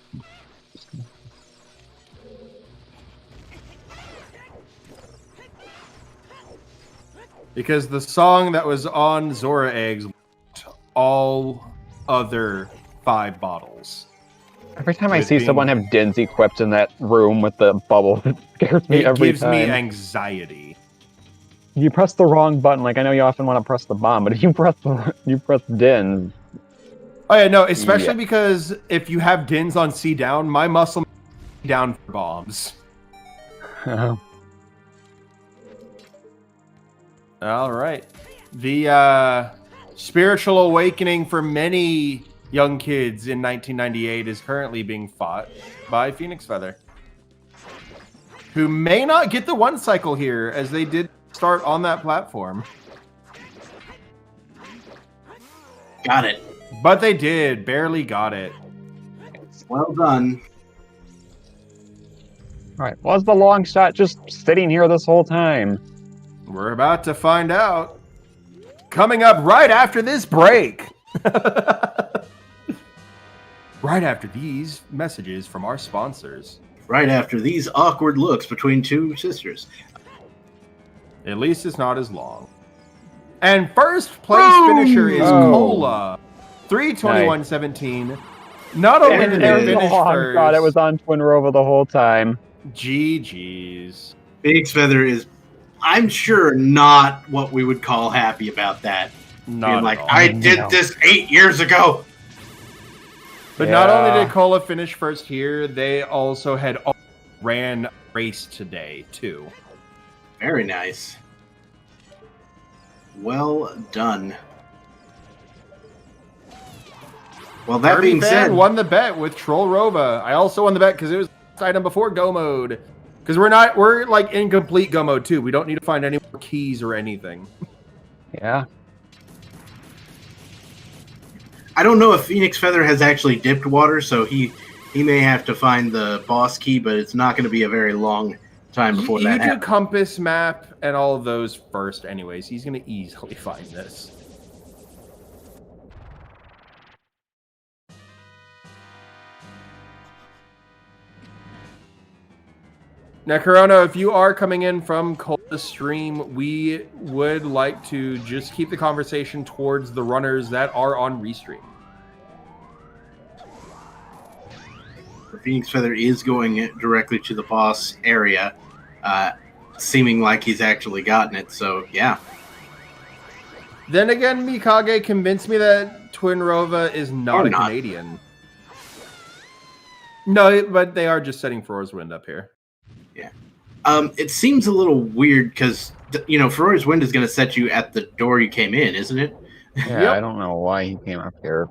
B: Because the song that was on Zora eggs, all other 5 bottles.
D: Every time I
B: With
D: see
B: being-
D: someone have Dins equipped in that room with the bubble, it scares me
B: It
D: every
B: gives
D: time.
B: me anxiety.
D: You press the wrong button. Like I know you often want to press the bomb, but if you press Dins,
B: Oh yeah, no, especially
D: Yeah.
B: because if you have Dins on C down, my muscle down for bombs. All right. The spiritual awakening for many young kids in 1998 is currently being fought by Phoenix Feather, who may not get the 1 cycle here as they did start on that platform.
C: Got it.
B: But they did, barely got it.
C: Well done.
D: all right, was the long shot just sitting here this whole time?
B: We're about to find out. Coming up right after this break. Right after these messages from our sponsors.
C: Right after these awkward looks between two sisters.
B: At least it's not as long. And first place finisher is Cola. 3:21.17. Not only did they finish first.
D: God, it was on Twin Rova the whole time.
B: GG's.
C: Phoenix Feather is, I'm sure, not what we would call happy about that.
B: Not
C: Being like,
B: at all.
C: I did this 8 years ago.
B: But not only did Cola finish first here, they also had ran a race today, too.
C: Very nice. Well done. Well, that being said,
B: won the bet with Troll Rova. I also won the bet because it was the item before Go mode. Because we're like in complete Go mode too. We don't need to find any more keys or anything.
D: Yeah.
C: I don't know if Phoenix Feather has actually dipped water, so he may have to find the boss key, but it's not going to be a very long time before that happens.
B: You do compass map and all of those first anyways. He's going to easily find this. Now, Corona, if you are coming in from Cola stream, we would like to just keep the conversation towards the runners that are on Restream.
C: Phoenix Feather is going directly to the boss area, seeming like he's actually gotten it, so yeah.
B: Then again, Mikage convinced me that Twin Rova is not a Canadian. No, but they are just setting Ferora's Wind up here.
C: Yeah. It seems a little weird because, Ferora's Wind is going to set you at the door you came in, isn't it?
D: Yeah, yep. I don't know why he came up here.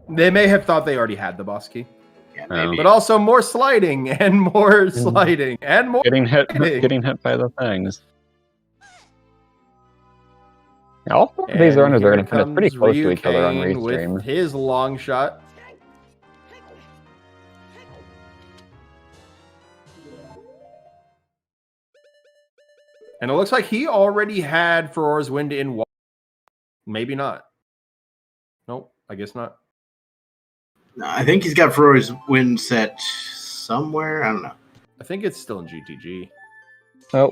B: They may have thought they already had the boss key.
C: Yeah, maybe.
B: But also more sliding and more sliding and more
D: getting hit by the things. Yeah, all four of these runners are going to finish pretty close to each other on Restream.
B: With his long shot. And it looks like he already had Ferora's Wind in water. Maybe not. Nope, I guess not.
C: No, I think he's got Ferora's Wind set somewhere. I don't know.
B: I think it's still in GTG.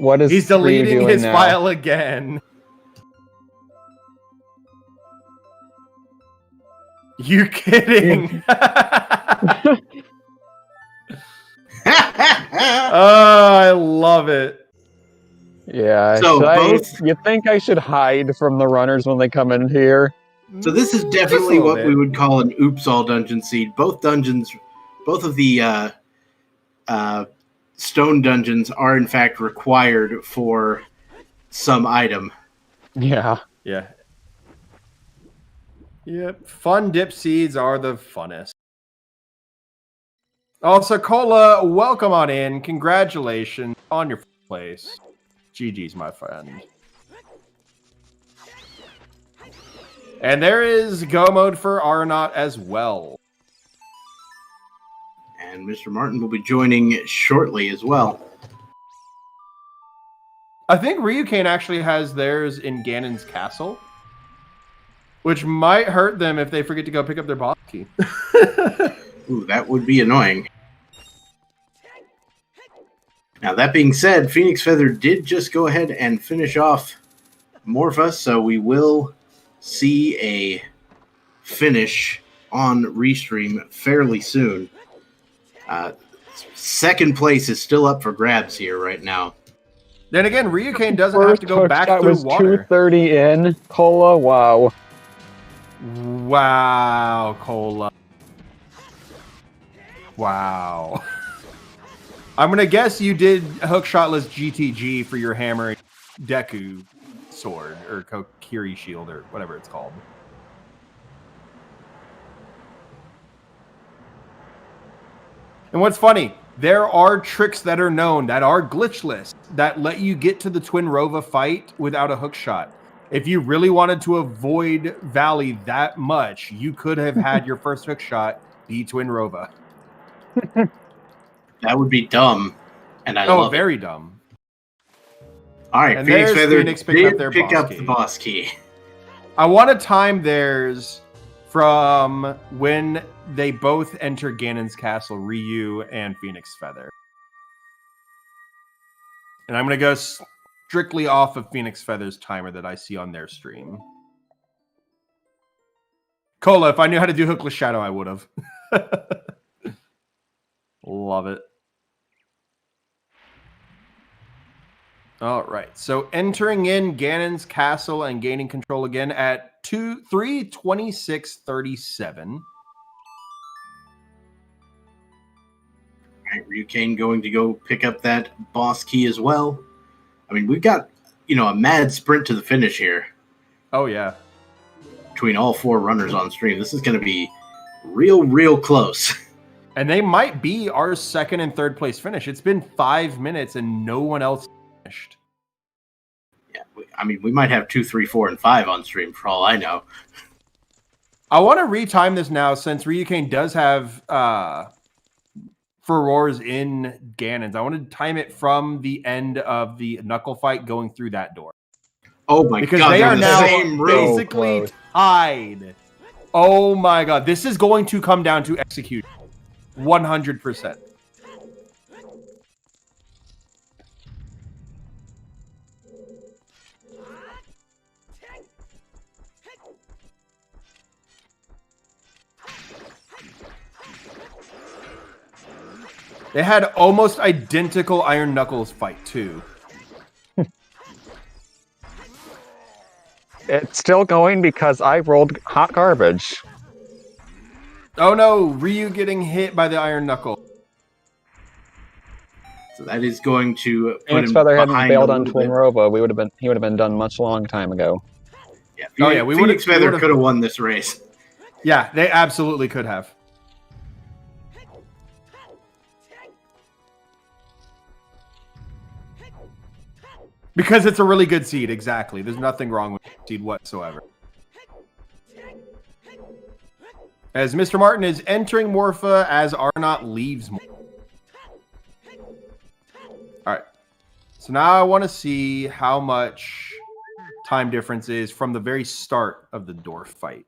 D: What is
B: He's deleting his
D: now?
B: file again. You kidding? Oh, I love it.
D: Yeah,
C: so
D: you think I should hide from the runners when they come in here?
C: So this is definitely what we would call an oops all dungeon seed. Both of the stone dungeons are in fact required for some item.
D: Yeah.
B: Yeah. Yep. Fun dip seeds are the funnest. Also, Cola, welcome on in. Congratulations on your place. GG's, my friend. And there is Go mode for Arnott as well.
C: And Mr. Martin will be joining shortly as well.
B: I think Ryukane actually has theirs in Ganon's castle, which might hurt them if they forget to go pick up their boss key.
C: Ooh, that would be annoying. Now, that being said, Phoenix Feather did just go ahead and finish off Morpha, so we will see a finish on Restream fairly soon. Second place is still up for grabs here right now.
B: Then again, Ryukane doesn't have to go back through
D: was
B: water.
D: 230 in. Cola, wow.
B: Wow, Cola. Wow. I'm going to guess you did hookshotless GTG for your hammer Deku sword, or Kokiri shield, or whatever it's called. And what's funny, there are tricks that are known that are glitchless that let you get to the Twin Rova fight without a hookshot. If you really wanted to avoid Valley that much, you could have had your first hookshot be Twin Rova.
C: That would be dumb, and I love
B: very
C: it.
B: dumb.
C: All right,
B: And
C: Phoenix Feather
B: Phoenix picked up their
C: pick
B: boss
C: up
B: key.
C: the boss key.
B: I want to time theirs from when they both enter Ganon's castle, Ryu and Phoenix Feather. And I'm going to go strictly off of Phoenix Feather's timer that I see on their stream. Cola, if I knew how to do Hookless Shadow, I would have. Love it. All right. So entering in Ganon's castle and gaining control again at 3:26:37.
C: Right, Ryukane going to go pick up that boss key as well. I mean, we've got, a mad sprint to the finish here.
B: Oh, yeah.
C: Between all 4 runners on stream. This is going to be real close.
B: And they might be our second and third place finish. It's been 5 minutes and no one else finished.
C: Yeah, we might have 2, 3, 4, and 5 on stream for all I know.
B: I want to retime this now since Ryukane does have Furores in Ganon's. I want to time it from the end of the knuckle fight going through that door.
C: Oh my
B: because
C: god,
B: they are
C: the
B: now
C: same row.
B: basically tied. Oh my god, this is going to come down to execution. 100%. They had almost identical Iron Knuckles fight too.
D: It's still going because I rolled hot garbage.
B: Oh no, Ryu getting hit by the Iron Knuckle.
C: So that is going to put
D: Phoenix
C: him
D: Feather hadn't
C: behind
D: bailed
C: a
D: on
C: little
D: Twin
C: bit.
D: Rova, he would have been done much long time ago.
C: Yeah,
B: Oh, yeah, we
C: Phoenix
B: would've-
C: Feather could have won this race.
B: Yeah, they absolutely could have. Because it's a really good seed, exactly. There's nothing wrong with the seed whatsoever. As Mr. Martin is entering Morpha as Arnott leaves Morpha. Alright. So now I want to see how much time difference is from the very start of the door fight.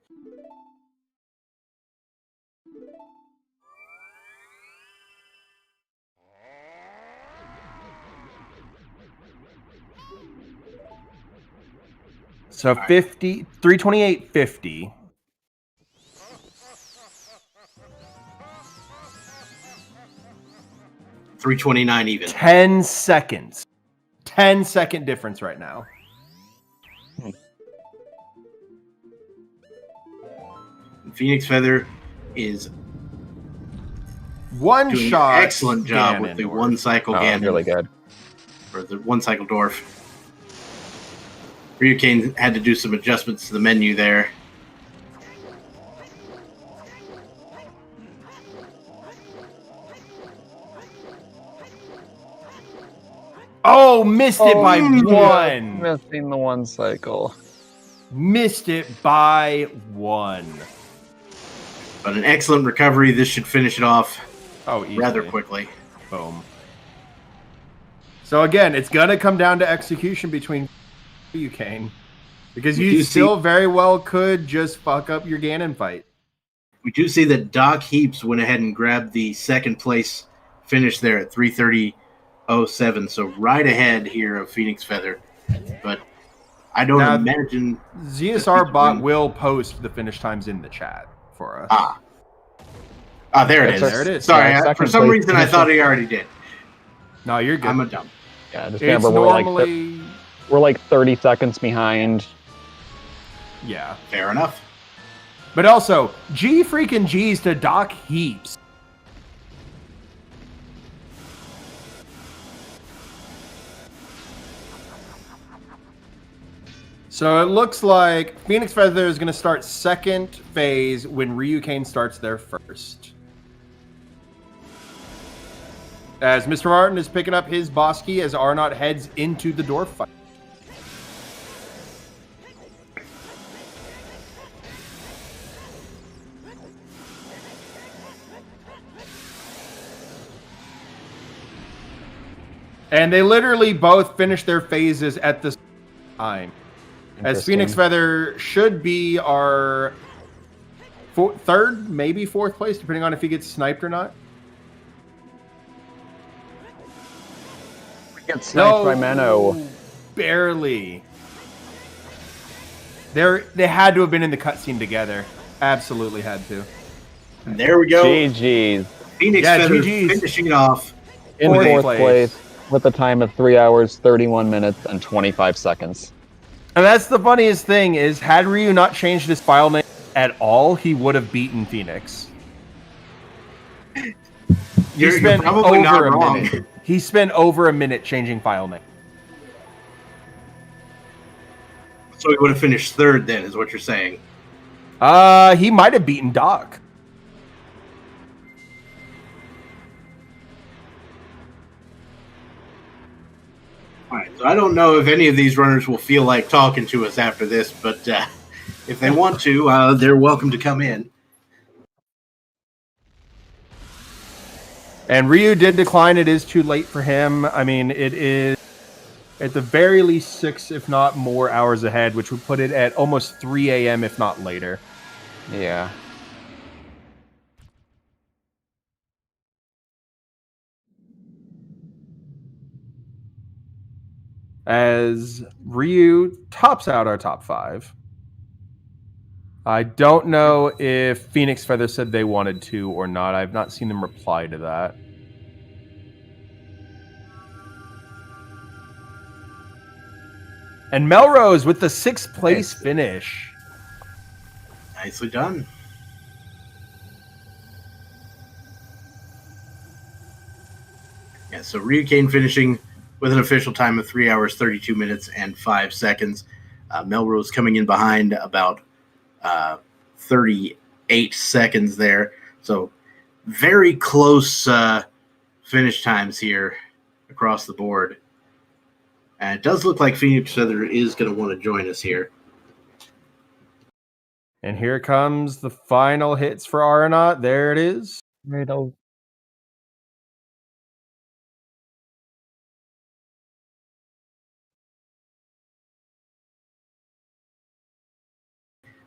B: So 50, 328.50.
C: 3:29 even.
B: 10 seconds. 10-second difference right now.
C: Phoenix Feather is
B: One
C: doing
B: shot.
C: an excellent job with the
B: Ganon.
C: one cycle
D: Oh,
C: Ganon.
D: really good.
C: Or the one cycle dwarf. Ryukane had to do some adjustments to the menu there.
B: Oh, missed it by one.
D: Missing the one cycle.
B: Missed it by one.
C: But an excellent recovery. This should finish it off
B: Oh, easily.
C: rather quickly.
B: Boom. So again, it's gonna come down to execution between you, Kane, because
C: We
B: you
C: do
B: still
C: see-
B: very well could just fuck up your Ganon fight.
C: We do see that Doc Heaps went ahead and grabbed the second place finish there at 3:30:07. So right ahead here of Phoenix Feather. But I don't
B: Now-
C: imagine.
B: ZSR bot
C: win.
B: will post the finish times in the chat for us.
C: There it is.
B: There it is.
C: Sorry,
D: Yeah,
C: for
D: second
C: some
D: place
C: reason I thought he already did.
B: No, you're good.
C: I'm a dumb.
D: Yeah, just
B: It's
D: remember
B: normally
D: we're like 30 seconds behind.
B: yeah.
C: Fair enough.
B: But also, G freaking G's to Doc Heaps. So it looks like Phoenix Feather is going to start second phase when Ryukane starts their first. As Mr. Martin is picking up his boss key as Arnott heads into the door fight. And they literally both finish their phases at the same time. As Phoenix
D: Interesting.
B: Feather should be our third, maybe fourth place, depending on if he gets sniped or not.
D: We get sniped by Mano.
B: Barely. They had to have been in the cutscene together. Absolutely had to.
C: There we go.
D: GG's.
C: Phoenix Feathers finishing it off.
D: In fourth place with a time of 3 hours, 31 minutes, and 25 seconds.
B: And that's the funniest thing is, had Ryu not changed his file name at all, he would have beaten Phoenix.
C: You're probably not wrong.
B: He spent over a minute changing file name.
C: So he would have finished third then, is what you're saying.
B: He might have beaten Doc.
C: All right, so I don't know if any of these runners will feel like talking to us after this, but if they want to, they're welcome to come in.
B: And Ryu did decline. It is too late for him. I mean, it is at the very least 6, if not more, hours ahead, which would put it at almost 3 a.m., if not later.
D: Yeah.
B: As Ryu tops out our top 5. I don't know if Phoenix Feather said they wanted to or not. I've not seen them reply to that. And Melrose with the 6th place finish.
C: Nicely done. Yeah, so Ryukane finishing with an official time of 3 hours, 32 minutes, and 5 seconds. Melrose coming in behind about 38 seconds there. So very close finish times here across the board. And it does look like Phoenix Feather is going to want to join us here.
B: And here comes the final hits for Aeronaut. There it is.
D: Right.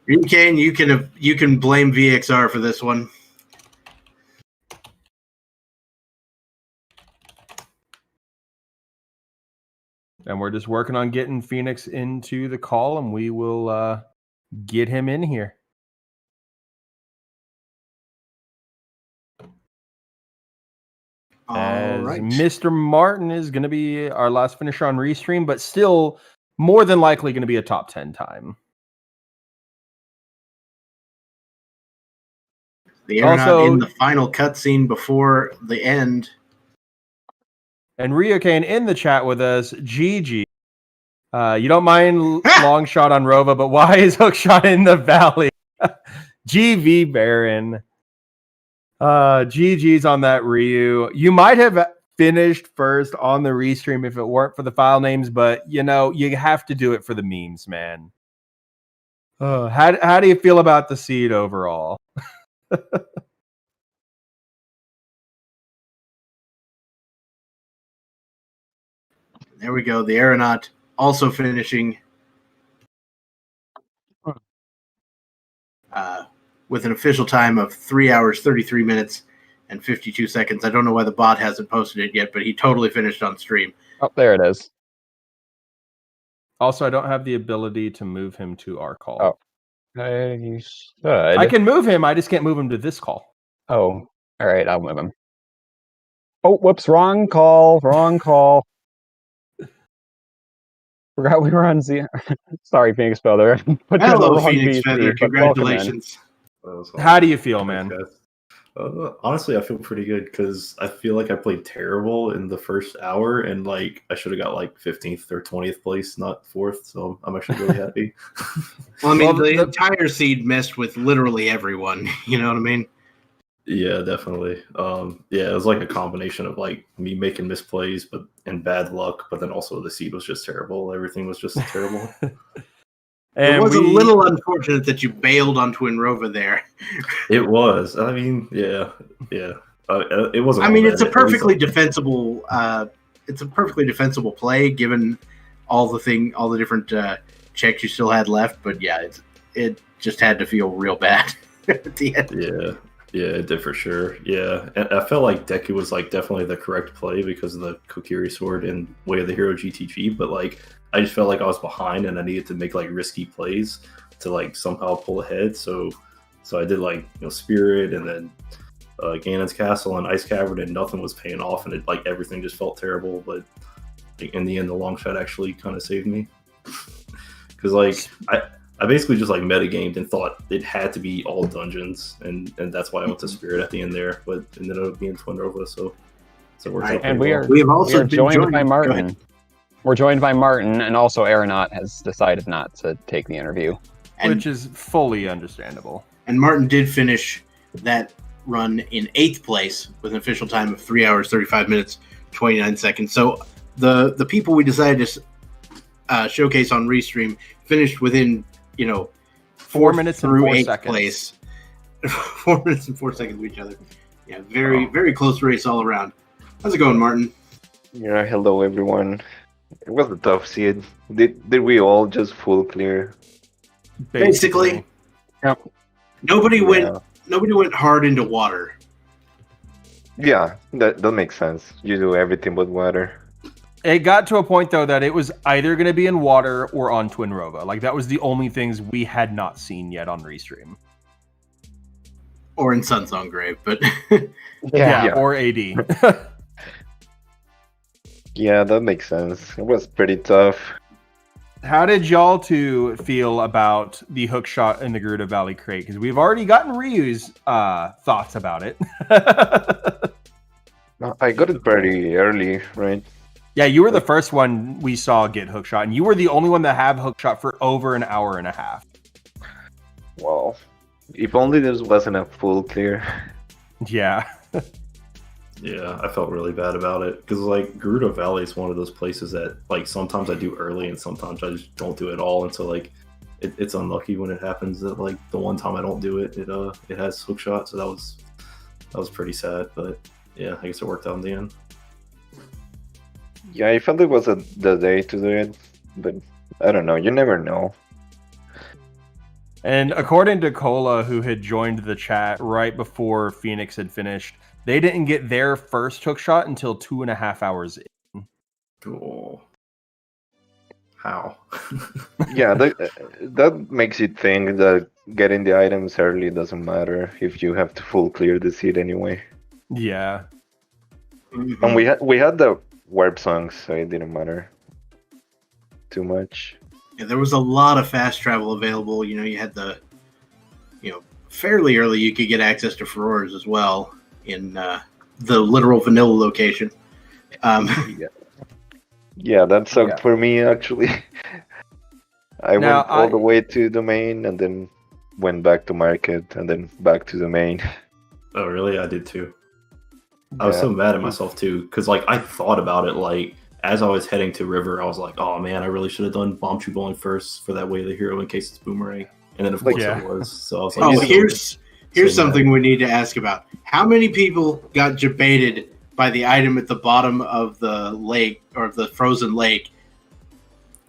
C: Ryukane, you can blame VXR for this one.
B: And we're just working on getting Phoenix into the call, and we will get him in here. As
C: right.
B: Mr. Martin is going to be our last finisher on Restream, but still more than likely going to be a top 10 time.
C: The Aeronaut in the final cutscene before the end.
B: And Ryukane in the chat with us. GG. You don't mind long shot on Rova, but why is hook shot in the valley? GV Baron. GG's on that Ryu. You might have finished first on the Restream if it weren't for the file names, but you know, you have to do it for the memes, man. How do you feel about the seed overall?
C: There we go. The Aeronaut also finishing with an official time of 3 hours, 33 minutes, and 52 seconds. I don't know why the bot hasn't posted it yet, but he totally finished on stream.
D: Oh, there it is.
B: Also, I don't have the ability to move him to our call.
D: Oh. You should.
B: I can move him. I just can't move him to this call.
D: Oh, all right. I'll move him. Oh, whoops. Wrong call. Wrong call. Forgot we were on Z. Sorry, Phoenix Feather.
C: Hello, Phoenix Feather. Congratulations.
B: How do you feel, man?
E: Honestly, I feel pretty good because I feel like I played terrible in the first hour, and like I should have got like 15th or 20th place, not 4th. So I'm actually really happy.
C: Well, I mean, the entire seed messed with literally everyone. You know what I mean?
E: Yeah, definitely. Yeah, it was like a combination of like me making misplays, and bad luck, but then also the seed was just terrible. Everything was just terrible.
C: It was a little unfortunate that you bailed on Twin Rova there.
E: It was. I mean, yeah. It wasn't.
C: I mean, it's a perfectly defensible. It's a perfectly defensible play given all the different checks you still had left. But yeah, it just had to feel real bad. at the end.
E: Yeah, it did for sure. Yeah, and I felt like Deku was like definitely the correct play because of the Kokiri sword and Way of the Hero GTG. But like, I just felt like I was behind and I needed to make like risky plays to like somehow pull ahead. So I did like Spirit and then Ganon's Castle and Ice Cavern, and nothing was paying off, and it like everything just felt terrible. But in the end, the long shot actually kind of saved me because like I basically just like metagamed and thought it had to be all dungeons, and that's why I went to Spirit at the end there. But it ended up being Twin Nova, so it works out.
D: And
E: pretty well.
C: We have also been
D: joined by Martin. We're joined by Martin, and also Aeronaut has decided not to take the interview,
B: which is fully understandable.
C: And Martin did finish that run in 8th place with an official time of 3 hours, 35 minutes, 29 seconds. So the people we decided to showcase on Restream finished within
B: 4 minutes and 4
C: 8th
B: seconds.
C: Place. 4 minutes and 4 seconds of each other. Yeah, very close race all around. How's it going, Martin?
F: Yeah, hello everyone. It was a tough seed. Did we all just full clear?
C: Basically.
D: Yep.
C: Nobody went hard into water.
F: Yeah, that makes sense. You do everything but water.
B: It got to a point though that it was either going to be in water or on Twin Rova. Like that was the only things we had not seen yet on Restream.
C: Or in Sunsong Grave, but
B: yeah, or AD.
F: Yeah, that makes sense. It was pretty tough.
B: How did y'all two feel about the hook shot in the Gerudo Valley crate? Because we've already gotten Ryu's thoughts about it.
F: I got it pretty early, right?
B: Yeah, you were the first one we saw get hook shot, and you were the only one that have hook shot for over an hour and a half.
F: Well, if only this wasn't a full clear.
B: Yeah.
E: Yeah, I felt really bad about it because like Gerudo Valley is one of those places that like sometimes I do early and sometimes I just don't do it at all, and so like it's unlucky when it happens that like the one time I don't do it, it has hook shot, so that was pretty sad. But yeah, I guess it worked out in the end.
F: Yeah, I felt it was the day to do it, but I don't know. You never know.
B: And according to Cola, who had joined the chat right before Phoenix had finished, they didn't get their first hook shot until 2.5 hours in.
E: Oh. How?
F: Yeah, that makes you think that getting the items early doesn't matter if you have to full clear the seed anyway.
B: Yeah.
C: Mhm.
F: And we had the warp songs, so it didn't matter too much.
C: Yeah, there was a lot of fast travel available. You had the, fairly early you could get access to Furores as well in the literal vanilla location.
F: Yeah, that sucked for me actually. I
B: Now,
F: went all the way to the main and then went back to market and then back to the main.
E: Oh, really? I did too. I was so mad at myself too because like I thought about it like as I was heading to River, I was like, oh man, I really should have done Bomb Tree Bowling first for that Way of the Hero in case it's Boomerang. And then of course it was. So I was like,
C: Oh, here's something we need to ask about. How many people got debated by the item at the bottom of the lake or the frozen lake?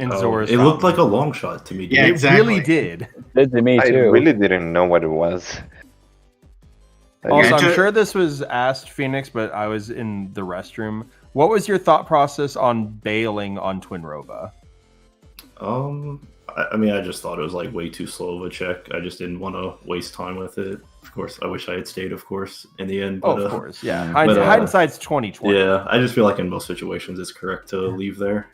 B: In
E: Oh,
B: Zora's
E: it looked
B: Fountain.
E: like a long shot to me.
C: Yeah,
B: It
C: exactly.
B: really did.
D: Did to me
F: I
D: too.
F: really didn't know what it was.
B: Also,
C: Yeah,
B: I'm sure this was asked Phoenix, but I was in the restroom. What was your thought process on bailing on Twin Rova?
E: I mean, I just thought it was like way too slow of a check. I just didn't want to waste time with it. Of course, I wish I had stayed. Of course, in the end. But,
B: Of course, yeah.
F: but,
B: Hindsight's 2020.
E: Yeah, I just feel like in most situations it's correct to leave there.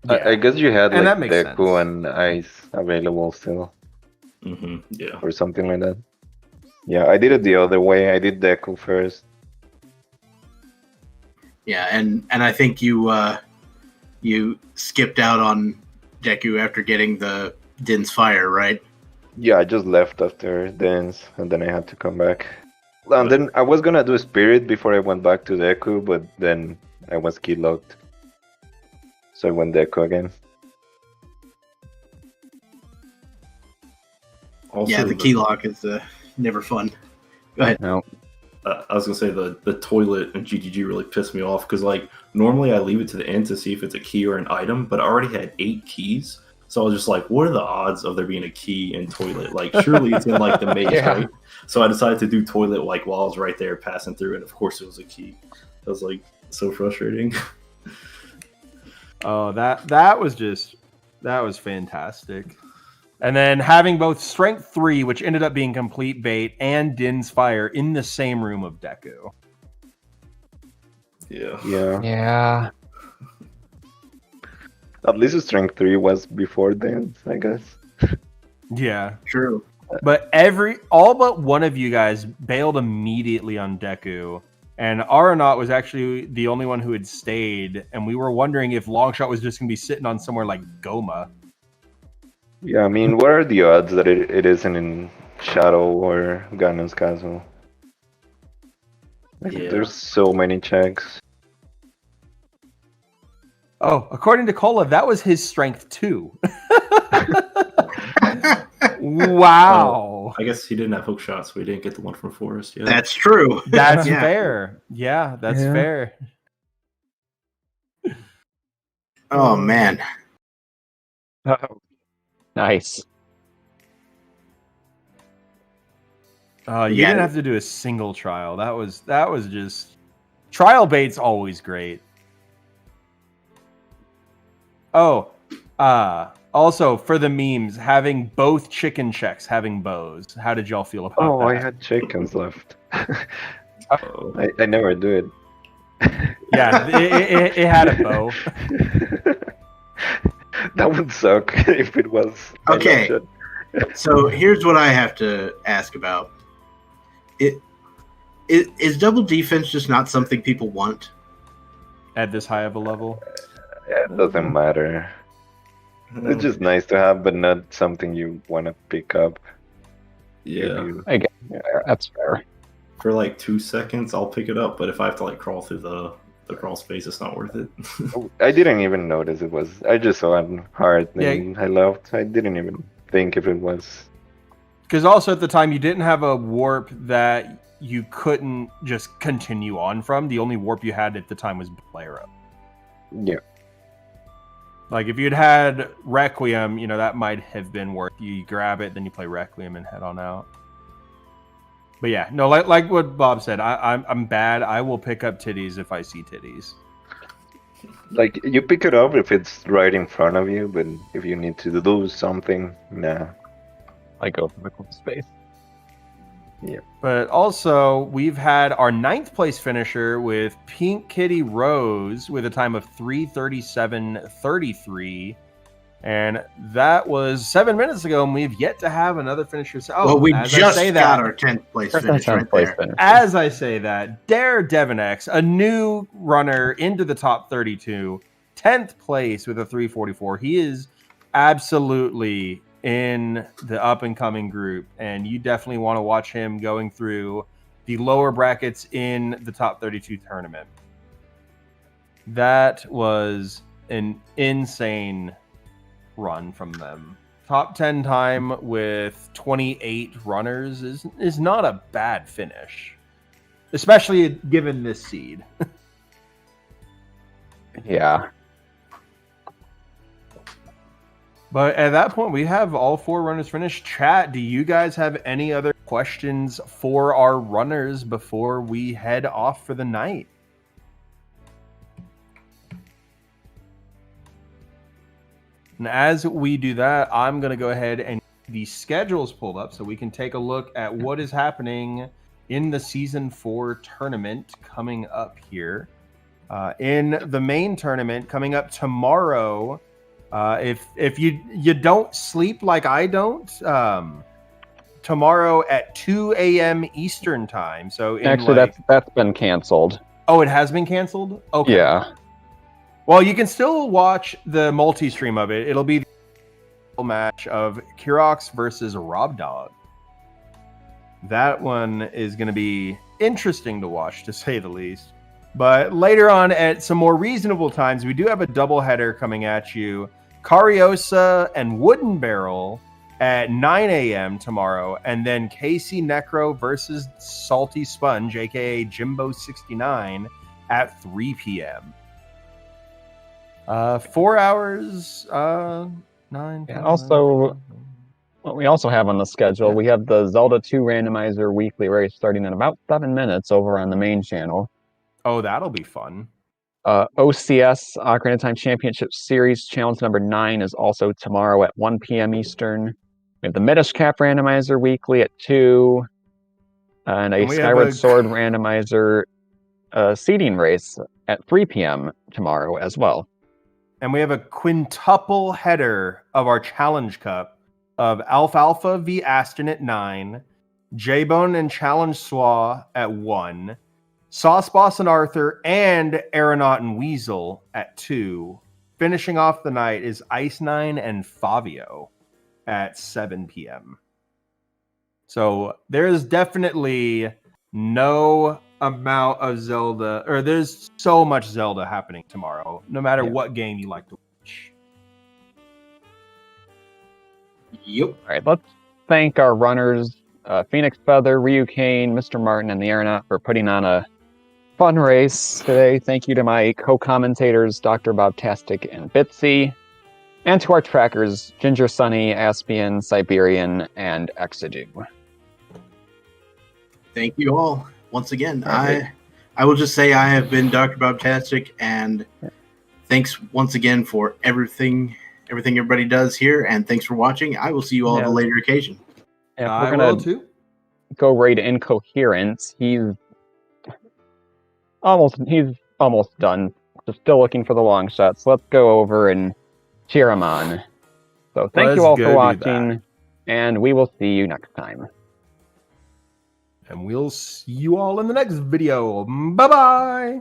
F: I guess you had
B: And
F: like
B: that makes
F: Deku
B: sense.
F: and Ice available still,
E: Yeah.
F: or something like that. Yeah, I did it the other way. I did Deku first.
C: Yeah, and I think you skipped out on Deku after getting the Din's Fire, right?
F: Yeah, I just left after dance, and then I had to come back. And then I was gonna do Spirit before I went back to Deku, but then I was key locked, so I went Deku again.
E: Also,
C: Yeah, the key lock is never fun. Go ahead.
D: No.
E: I was gonna say the toilet and GGG really pissed me off because like normally I leave it to the end to see if it's a key or an item, but I already had 8 keys, So I was just like, what are the odds of there being a key in toilet? Like, surely it's in like the maze,
D: Yeah.
E: right? So I decided to do toilet like while I was right there passing through, and of course it was a key. That was like so frustrating.
B: Oh, that was fantastic. And then having both Strength 3, which ended up being complete bait, and Din's Fire in the same room of Deku.
E: Yeah.
F: Yeah.
D: Yeah.
F: At least Strength 3 was before Dance, I guess.
B: Yeah.
C: True.
B: But all but one of you guys bailed immediately on Deku. And Aeronaut was actually the only one who had stayed. And we were wondering if Longshot was just going to be sitting on somewhere like Goma.
F: Yeah, I mean, what are the odds that it isn't in Shadow or Ganon's Castle? Like,
E: Yeah.
F: there's so many checks.
B: Oh, according to Kola, that was his Strength 2. Wow.
E: I guess he didn't have hook shots, so he didn't get the one from Forest. Yeah.
C: That's true.
B: That's
C: Yeah.
B: fair. Yeah, that's
D: Yeah.
B: fair.
C: Oh man.
D: Oh, nice.
B: You
C: Yeah.
B: didn't have to do a single trial. That was just trial bait's always great. Oh, also for the memes, having both chicken checks having bows. How did y'all feel about
F: Oh,
B: that?
F: I had chickens left.
E: Oh.
F: I never do it.
B: Yeah, it had a bow.
F: That would suck if it was. an
C: Okay.
F: option.
C: So here's what I have to ask about. Is double defense just not something people want?
B: At this high of a level.
F: Yeah, it doesn't matter. It's just nice to have, but not something you want to pick up. if
E: Yeah.
F: you-
D: That's fair.
E: For like 2 seconds, I'll pick it up, but if I have to like crawl through the crawl space, it's not worth it.
F: I didn't even notice it was. I just saw it hard
B: Yeah.
F: and I left. I didn't even think if it was.
B: Because also at the time you didn't have a warp that you couldn't just continue on from. The only warp you had at the time was player up.
F: Yeah.
B: Like if you'd had Requiem, that might have been worth. You grab it, then you play Requiem and head on out. But yeah, no, like what Bob said, I'm bad. I will pick up titties if I see titties.
F: Like, you pick it up if it's right in front of you, but if you need to do something, nah.
D: I go for the cool space.
B: But also, we've had our 9th place finisher with Pink Kitty Rose with a time of 3:37:33. And that was 7 minutes ago, and we've yet to have another finisher.
C: Well, we
B: as I
C: just
B: say
C: got
B: that,
C: our 10th place
D: That's
C: finish
D: our
C: right
D: place
C: there.
D: finish.
B: As I say that, Dare Devon X, a new runner into the top 32, 10th place with a 3:44. He is absolutely in the up-and-coming group, and you definitely want to watch him going through the lower brackets in the top 32 tournament. That was an insane run from them. Top 10 time with 28 runners is not a bad finish, especially given this seed.
D: Yeah.
B: But at that point, we have all 4 runners finished. Chat, do you guys have any other questions for our runners before we head off for the night? And as we do that, I'm going to go ahead and get the schedules pulled up so we can take a look at what is happening in the Season 4 tournament coming up here. In the main tournament coming up tomorrow, if you don't sleep like I don't, tomorrow at 2 a.m. Eastern time. So
D: Actually, that's been canceled.
B: Oh, it has been canceled? Okay.
D: Yeah.
B: Well, you can still watch the multi-stream of it. It'll be the match of Kurox versus Rob Dog. That one is going to be interesting to watch, to say the least. But later on, at some more reasonable times, we do have a doubleheader coming at you. Cariosa and Wooden Barrel at 9 a.m. tomorrow. And then Casey Necro versus Salty Sponge, a.k.a. Jimbo69, at 3 p.m. 4 hours 9, 10,
D: And also,
B: 11.
D: what we also have on the schedule, we have the Zelda 2 Randomizer weekly race starting in about 7 minutes over on the main channel.
B: Oh, that'll be fun.
D: OCS, Ocarina of Time Championship Series, challenge number 9 is also tomorrow at 1 p.m. Eastern. We have the Minish Cap Randomizer weekly at 2, and a
B: And we have
D: Skyward
B: a-
D: Sword Randomizer seeding race at 3 p.m. tomorrow as well.
B: And we have a quintuple header of our Challenge Cup of Alfalfa v Aston at 9, J-Bone and Challenge Swa at 1, Sauce Boss and Arthur and Aeronaut and Weasel at 2. Finishing off the night is Ice 9 and Favio at 7 p.m. So there is definitely no amount of Zelda, or there's so much Zelda happening tomorrow, no matter what game you like to watch.
C: Yep.
D: All right, let's thank our runners, Phoenix Feather, Ryu Kane, Mr. Martin, and the Aeronaut for putting on a fun race today. Thank you to my co-commentators, Dr. Bobtastic and Bitsy, and to our trackers, Ginger Sunny, Aspian, Siberian, and Exedu.
C: Thank you all once again.
D: Right.
C: I will just say I have been Dr. Bobtastic, and thanks once again for everything everybody does here, and thanks for watching. I will see you all at a later occasion.
D: Yeah,
B: I
D: we're
B: will
D: gonna
B: too.
D: go right Incoherence. He's almost done. Just still looking for the long shot. So let's go over and cheer him on. So thank you
B: Let's
D: all
B: go
D: for
B: do
D: watching, and we will see you next time.
B: And we'll see you all in the next video. Bye-bye.